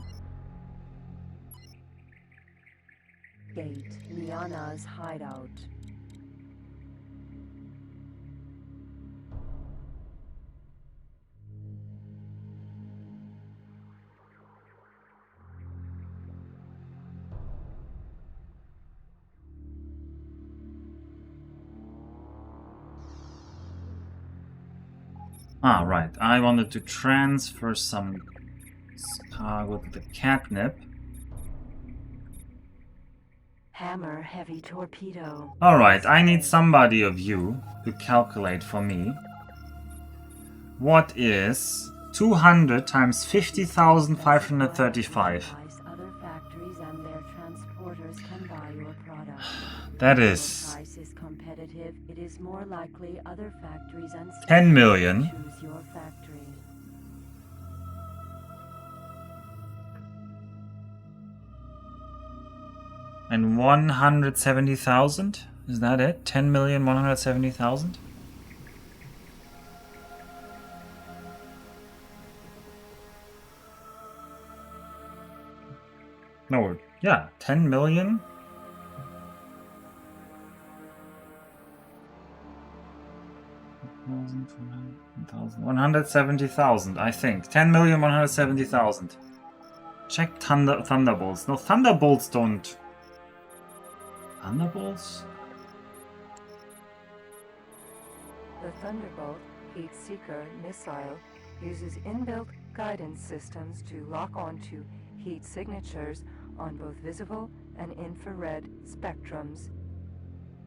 Speaker 3: Gate Liana's hideout.
Speaker 1: Ah, right. I wanted to transfer some cargo to the catnip.
Speaker 3: Hammer heavy torpedo.
Speaker 1: Alright, I need somebody of you to calculate for me. What is 200 times 50,535?
Speaker 3: Other factories and their transporters can buy your product.
Speaker 1: That
Speaker 3: If
Speaker 1: is
Speaker 3: the price is competitive, it is more likely other factories and
Speaker 1: 10 million.
Speaker 3: choose your factory.
Speaker 1: And 170,000? Is that it? 10,170,000? No, yeah, 10 million? 170,000, I think. 10,170,000. Check Thunderbolts. No, Thunderbolts don't... Thunderbolts?
Speaker 4: The Thunderbolt Heat Seeker missile uses inbuilt guidance systems to lock onto heat signatures on both visible and infrared spectrums.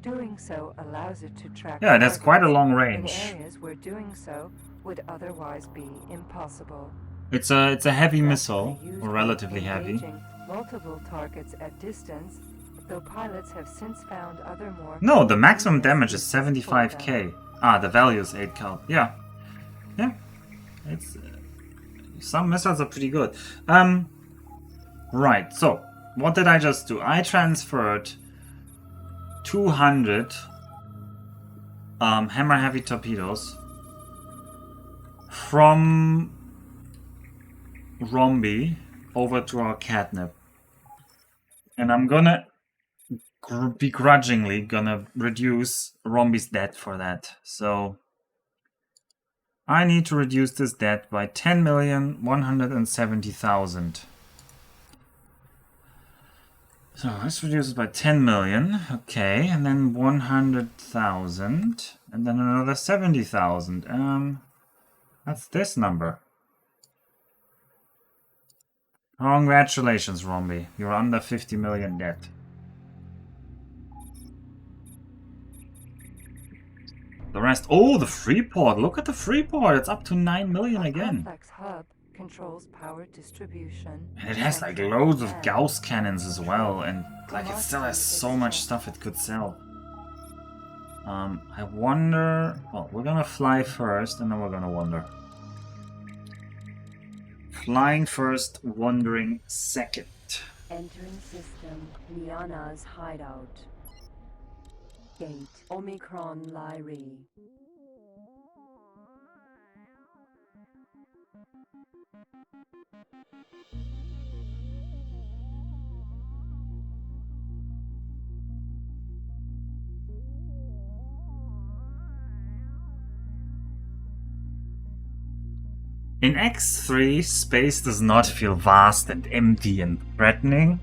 Speaker 4: Doing so allows it to track
Speaker 1: Yeah, that's quite a long
Speaker 4: targets
Speaker 1: range.
Speaker 4: in areas where doing so would otherwise be impossible.
Speaker 1: It's a heavy
Speaker 4: Rapidly
Speaker 1: missile,
Speaker 4: used
Speaker 1: or
Speaker 4: for
Speaker 1: relatively heavy.
Speaker 4: engaging multiple targets at distance, though pilots have since found other more...
Speaker 1: No, the maximum damage is
Speaker 4: uses for them.
Speaker 1: 75k. Ah, the value is 8 cal. Yeah. Yeah. It's... some missiles are pretty good. Right, so, what did I just do? I transferred 200 hammer heavy torpedoes from Rombi over to our catnip. And I'm gonna begrudgingly gonna reduce Rombi's debt for that. So I need to reduce this debt by 10,170,000. So let's reduce it by 10 million. Okay, and then 100,000, and then another 70,000. That's this number. Congratulations, Rombi. You're under 50 million debt. The rest... oh, the Freeport! Look at the Freeport! It's up to 9 million
Speaker 4: A
Speaker 1: again.
Speaker 4: complex hub controls power distribution.
Speaker 1: And it has like loads of Gauss cannons as well, and like it still has so much stuff it could sell. I wonder... well, we're gonna fly first, and then we're gonna wander. Flying first, wandering second.
Speaker 3: Entering system, Liana's hideout. Gate, Omicron Lyri.
Speaker 1: In X3, space does not feel vast and empty and threatening.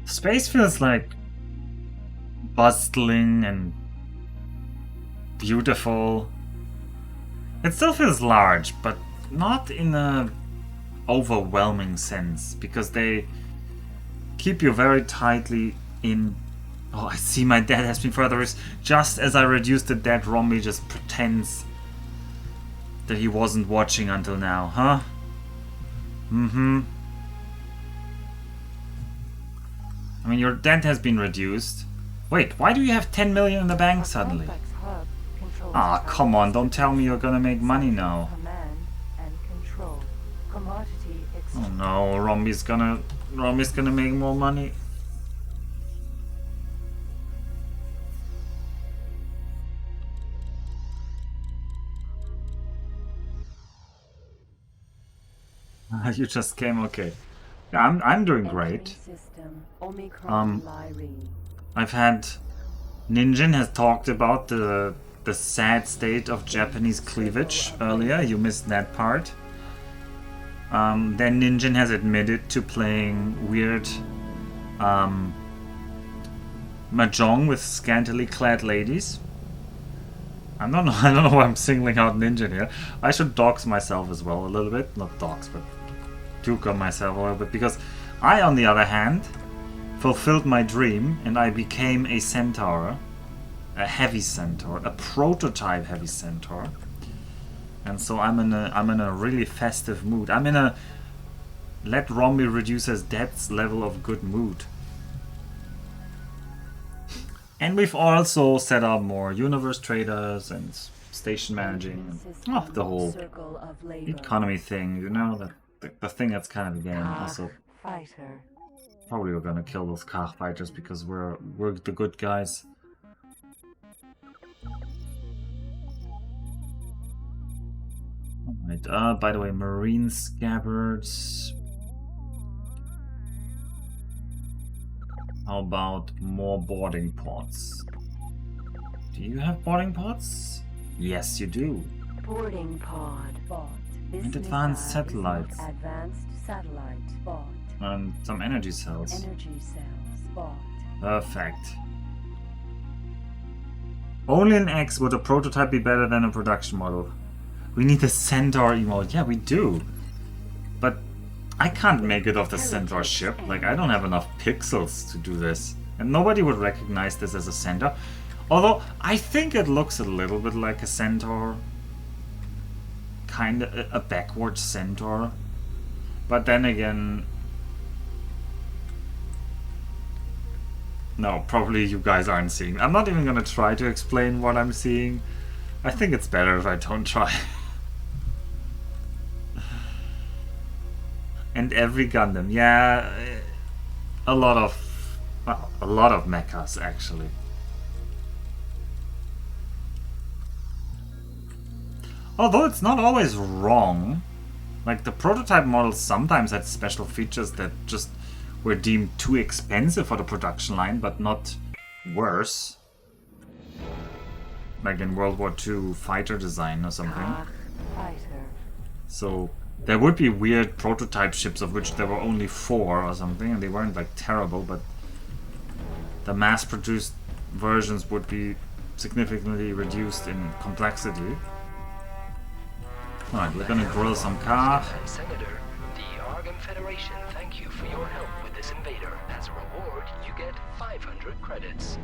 Speaker 1: Space feels like bustling and beautiful. It still feels large, but not in a overwhelming sense, because they keep you very tightly in... oh, I see my debt has been further reduced. Just as I reduced the debt, Rombi just pretends that he wasn't watching until now, huh? Mm-hmm. I mean, your debt has been reduced. Wait, why do you have 10 million in the bank suddenly? Ah, come on, don't tell me you're gonna make money now.
Speaker 4: Command and control. Commodity
Speaker 1: Oh no, Rombi's gonna make more money. You just came, okay. Yeah, I'm doing great.
Speaker 3: System, Omicron Lyri.
Speaker 1: I've had... Ninjin has talked about the sad state of Japanese cleavage earlier. You missed that part. Then Ninjin has admitted to playing weird mahjong with scantily clad ladies. I don't know why I'm singling out Ninjin here. I should dox myself as well a little bit. Not dox, but duke on myself a little bit, because I, on the other hand, fulfilled my dream and I became a centaur, a heavy centaur, a prototype heavy centaur, and so I'm in a really festive mood. I'm in a let Rombi reduce his debts level of good mood. And we've also set up more universe traders and station managing and the whole economy thing, you know, the thing that's kind of a game. Also,
Speaker 4: fighter.
Speaker 1: probably we're gonna kill those Kach fighters because we're the good guys. Alright, by the way, marine scabbards. How about more boarding pods? Do you have boarding pods? Yes, you do.
Speaker 3: Boarding pod. Bought. This
Speaker 1: And advanced
Speaker 3: missile is
Speaker 1: satellites.
Speaker 3: not advanced satellite. Bought.
Speaker 1: And some energy cells.
Speaker 3: Energy cells. Bought.
Speaker 1: Perfect. Only in X would a prototype be better than a production model. We need a Centaur emote. Yeah, we do. But I can't make it off the Centaur ship. Like, I don't have enough pixels to do this. And nobody would recognize this as a Centaur. Although, I think it looks a little bit like a Centaur. Kinda a backwards Centaur. But then again... No, probably you guys aren't seeing. I'm not even gonna try to explain what I'm seeing. I think it's better if I don't try. And every Gundam, yeah, a lot of mechas actually. Although it's not always wrong. Like the prototype models sometimes had special features that just were deemed too expensive for the production line, but not worse. Like in World War II fighter design or something.
Speaker 4: Fighter.
Speaker 1: So there would be weird prototype ships of which there were only 4 or something, and they weren't like terrible, but the mass-produced versions would be significantly reduced in complexity. Alright, we're gonna grill some car.
Speaker 6: Senator, the Argon Federation thank you for your help with this invader. As a reward, you get 500 credits.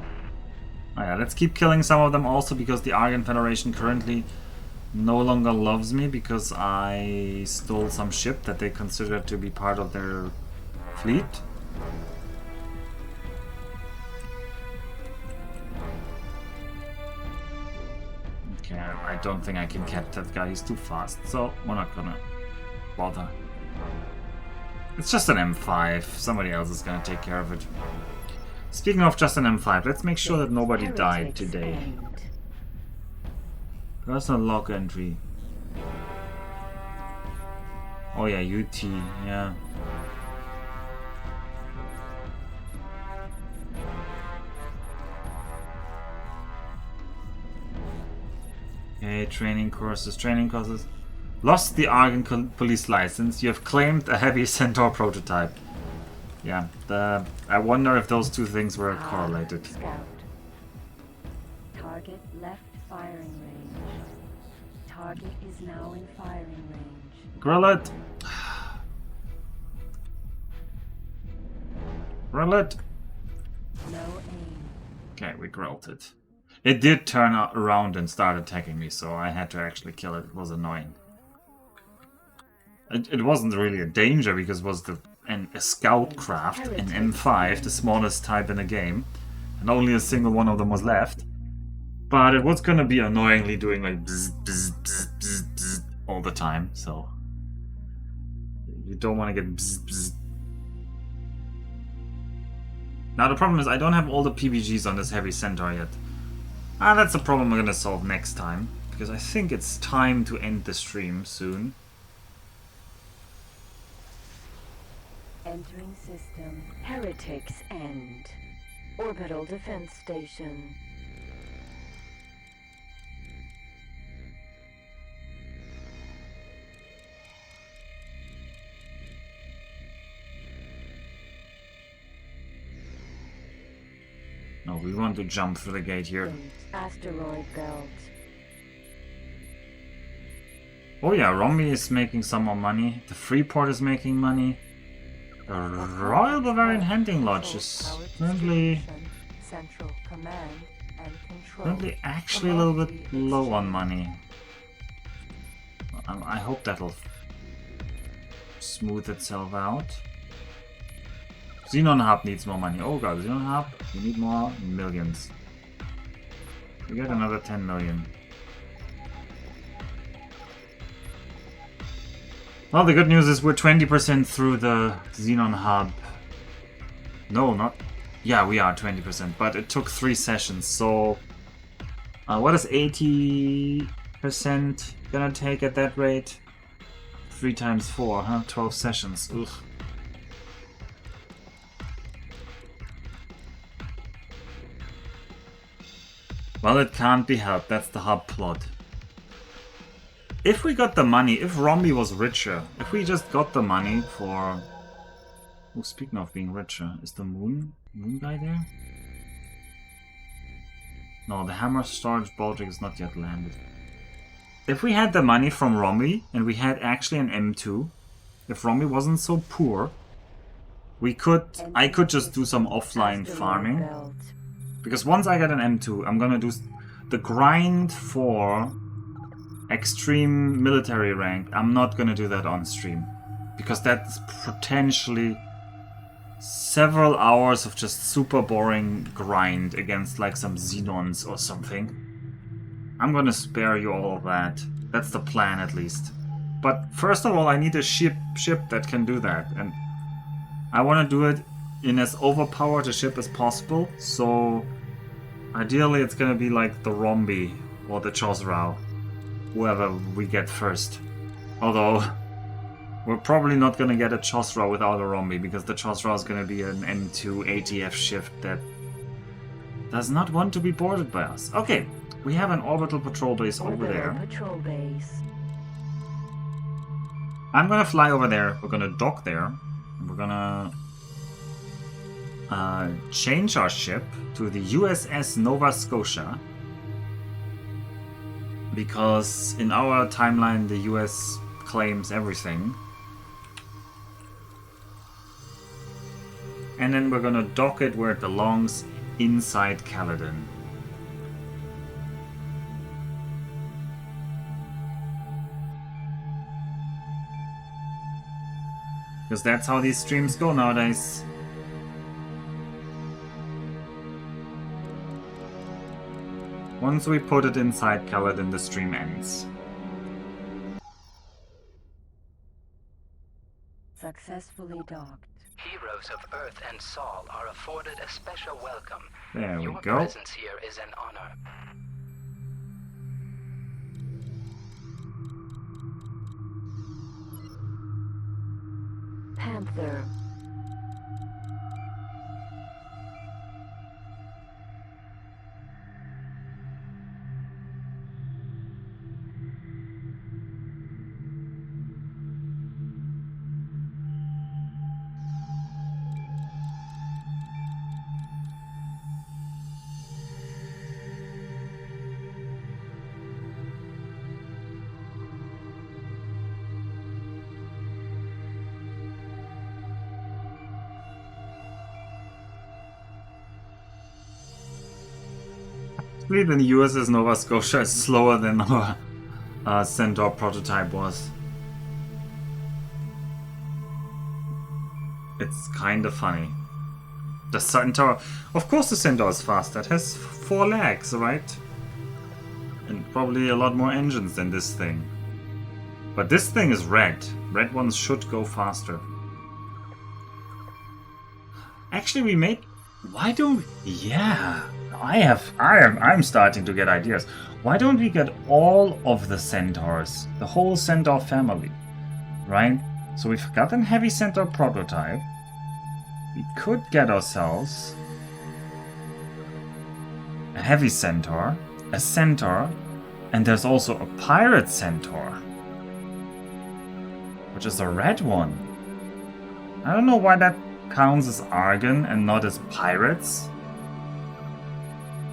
Speaker 1: Oh yeah, let's keep killing some of them also because the Argon Federation currently no longer loves me because I stole some ship that they consider to be part of their fleet. Okay, I don't think I can catch that guy, he's too fast, so we're not gonna bother. It's just an M5, somebody else is gonna take care of it. Speaking of just an M5, let's make sure that nobody died today. Personal log entry. Oh yeah, UT, yeah. Okay, training courses. Lost the Argon police license. You have claimed a Heavy Centaur Prototype. Yeah, I wonder if those two things were correlated.
Speaker 3: Scout. Target left firing range. Target is now in firing range.
Speaker 1: Grill it! Grill it!
Speaker 3: No aim.
Speaker 1: Okay, we grilled it. It did turn around and start attacking me, so I had to actually kill it. It was annoying. It wasn't really a danger because it was a scout craft, an M5, the smallest type in the game, and only a single one of them was left. But it was gonna be annoyingly doing like bzz, bzz, bzz, bzz, bzz all the time, so you don't want to get bzz, bzz. Now the problem is I don't have all the PBGs on this Heavy Centaur yet. That's a problem we're gonna solve next time, because I think it's time to end the stream soon.
Speaker 3: Entering system. Heretics End. Orbital Defense Station.
Speaker 1: No, we want to jump through the gate here.
Speaker 3: Asteroid Belt.
Speaker 1: Oh yeah, Romney is making some more money. The Freeport is making money. The Royal Bavarian Hunting Lodge is currently
Speaker 4: Central Command and Control.
Speaker 1: actually a little bit low on money. I hope that'll smooth itself out. Xenon Hub needs more money. Oh god, Xenon Hub, we need more millions. We get another 10 million. Well, the good news is we're 20% through the Xenon Hub. No, not... Yeah, we are 20%, but it took 3 sessions, so... what is 80% gonna take at that rate? 3 times 4, huh? 12 sessions. Ugh. Well, it can't be helped. That's the hub plot. If we got the money, if Rombi was richer, if we just got the money for... Oh, speaking of being richer, is the moon guy there? No, the hammer storage Baldric is not yet landed. If we had the money from Rombi, and we had actually an M2, if Rombi wasn't so poor, I could just do some offline farming. Because once I get an M2, I'm gonna do the grind for extreme military rank. I'm not gonna do that on stream. Because that's potentially several hours of just super boring grind against like some Xenons or something. I'm gonna spare you all of that. That's the plan at least. But first of all, I need a ship that can do that. And I want to do it in as overpowered a ship as possible. So ideally it's gonna be like the Rombi or the Chosrau. Whoever we get first. Although we're probably not gonna get a Chosrau without a Rombi, because the Chosrau is gonna be an M2 ATF ship that does not want to be boarded by us. Okay, we have an orbital patrol base over there.
Speaker 3: Patrol base.
Speaker 1: I'm gonna fly over there. We're gonna dock there. We're gonna change our ship to the USS Nova Scotia, because in our timeline the US claims everything. And then we're gonna dock it where it belongs, inside Caledon. Because that's how these streams go nowadays. Once we put it inside Caledon, the stream ends.
Speaker 3: Successfully docked.
Speaker 6: Heroes of Earth and Sol are afforded a special welcome.
Speaker 1: There we
Speaker 6: Your
Speaker 1: go.
Speaker 6: presence here is an honor.
Speaker 3: Panther.
Speaker 1: The USS Nova Scotia is slower than our Centaur Prototype was. It's kind of funny. The Centaur... Of course the Centaur is fast. That has 4 legs, right? And probably a lot more engines than this thing. But this thing is red. Red ones should go faster. Actually, we made... Why don't... Yeah... I'm starting to get ideas. Why don't we get all of the Centaurs? The whole Centaur family. Right? So we've got a Heavy Centaur Prototype. We could get ourselves a Heavy Centaur, a Centaur, and there's also a Pirate Centaur, which is a red one. I don't know why that counts as Argon and not as pirates.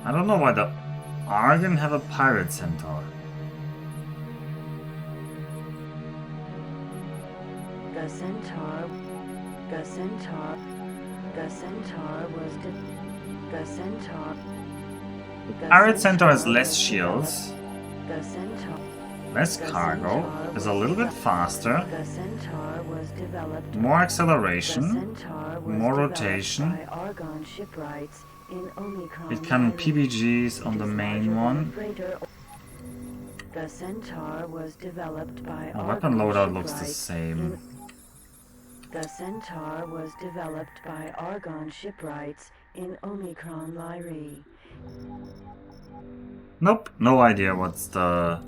Speaker 1: I don't know why the Argon have a Pirate Centaur.
Speaker 3: The Centaur was the Centaur.
Speaker 1: Pirate Centaur has less shields,
Speaker 3: The Centaur.
Speaker 1: less cargo, is a little bit faster,
Speaker 3: The Centaur was developed.
Speaker 1: more
Speaker 3: The
Speaker 1: acceleration,
Speaker 3: Centaur was
Speaker 1: more
Speaker 3: developed
Speaker 1: rotation.
Speaker 3: by Argon shipwrights in Omicron.
Speaker 1: It can
Speaker 3: Lyrae.
Speaker 1: PBGs on
Speaker 3: It
Speaker 1: the
Speaker 3: is
Speaker 1: main
Speaker 3: larger than a
Speaker 1: one.
Speaker 3: freighter. The Centaur was developed by
Speaker 1: The weapon
Speaker 3: Argon
Speaker 1: loadout looks the
Speaker 3: shipwrights
Speaker 1: same.
Speaker 3: in- The Centaur was developed by Argon shipwrights in Omicron Lyrae.
Speaker 1: Nope, no idea what's the...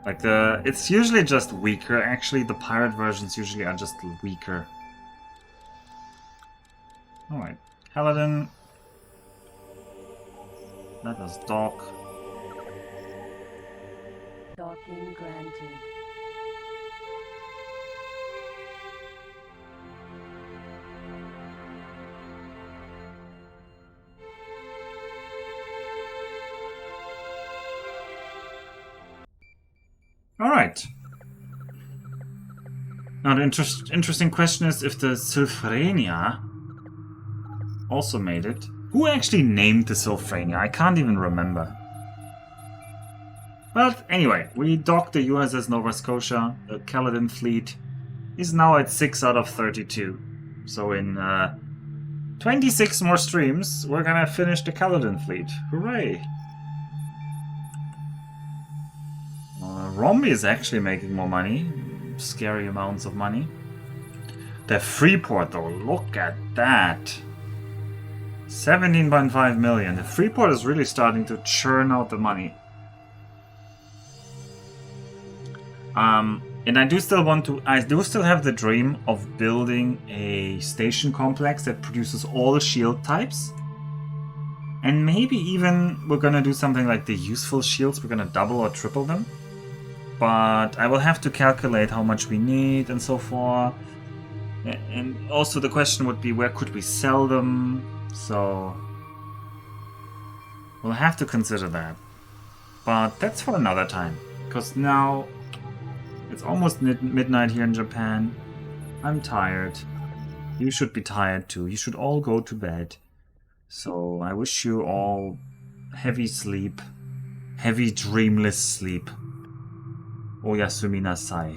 Speaker 1: Like the... It's usually just weaker, actually. The pirate versions usually are just weaker. Alright, Caledon. Let us dock.
Speaker 3: Docking granted.
Speaker 1: Alright. Now the interesting question is if the Sylphrenia also made it. Who actually named the Sylphrenia? I can't even remember. But anyway, we docked the USS Nova Scotia. The Caledon fleet is now at 6 out of 32. So in 26 more streams, we're gonna finish the Caledon fleet. Hooray! Romby is actually making more money. Scary amounts of money. The Freeport though, look at that. 17.5 million. The Freeport is really starting to churn out the money. And I do still have the dream of building a station complex that produces all shield types. And maybe even we're gonna do something like the useful shields, we're gonna double or triple them. But I will have to calculate how much we need and so forth. And also the question would be, where could we sell them? So we'll have to consider that. But that's for another time. Because now it's almost midnight here in Japan. I'm tired. You should be tired too. You should all go to bed. So I wish you all heavy sleep. Heavy dreamless sleep. Oyasumi nasai.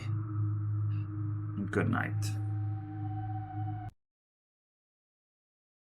Speaker 1: And good night.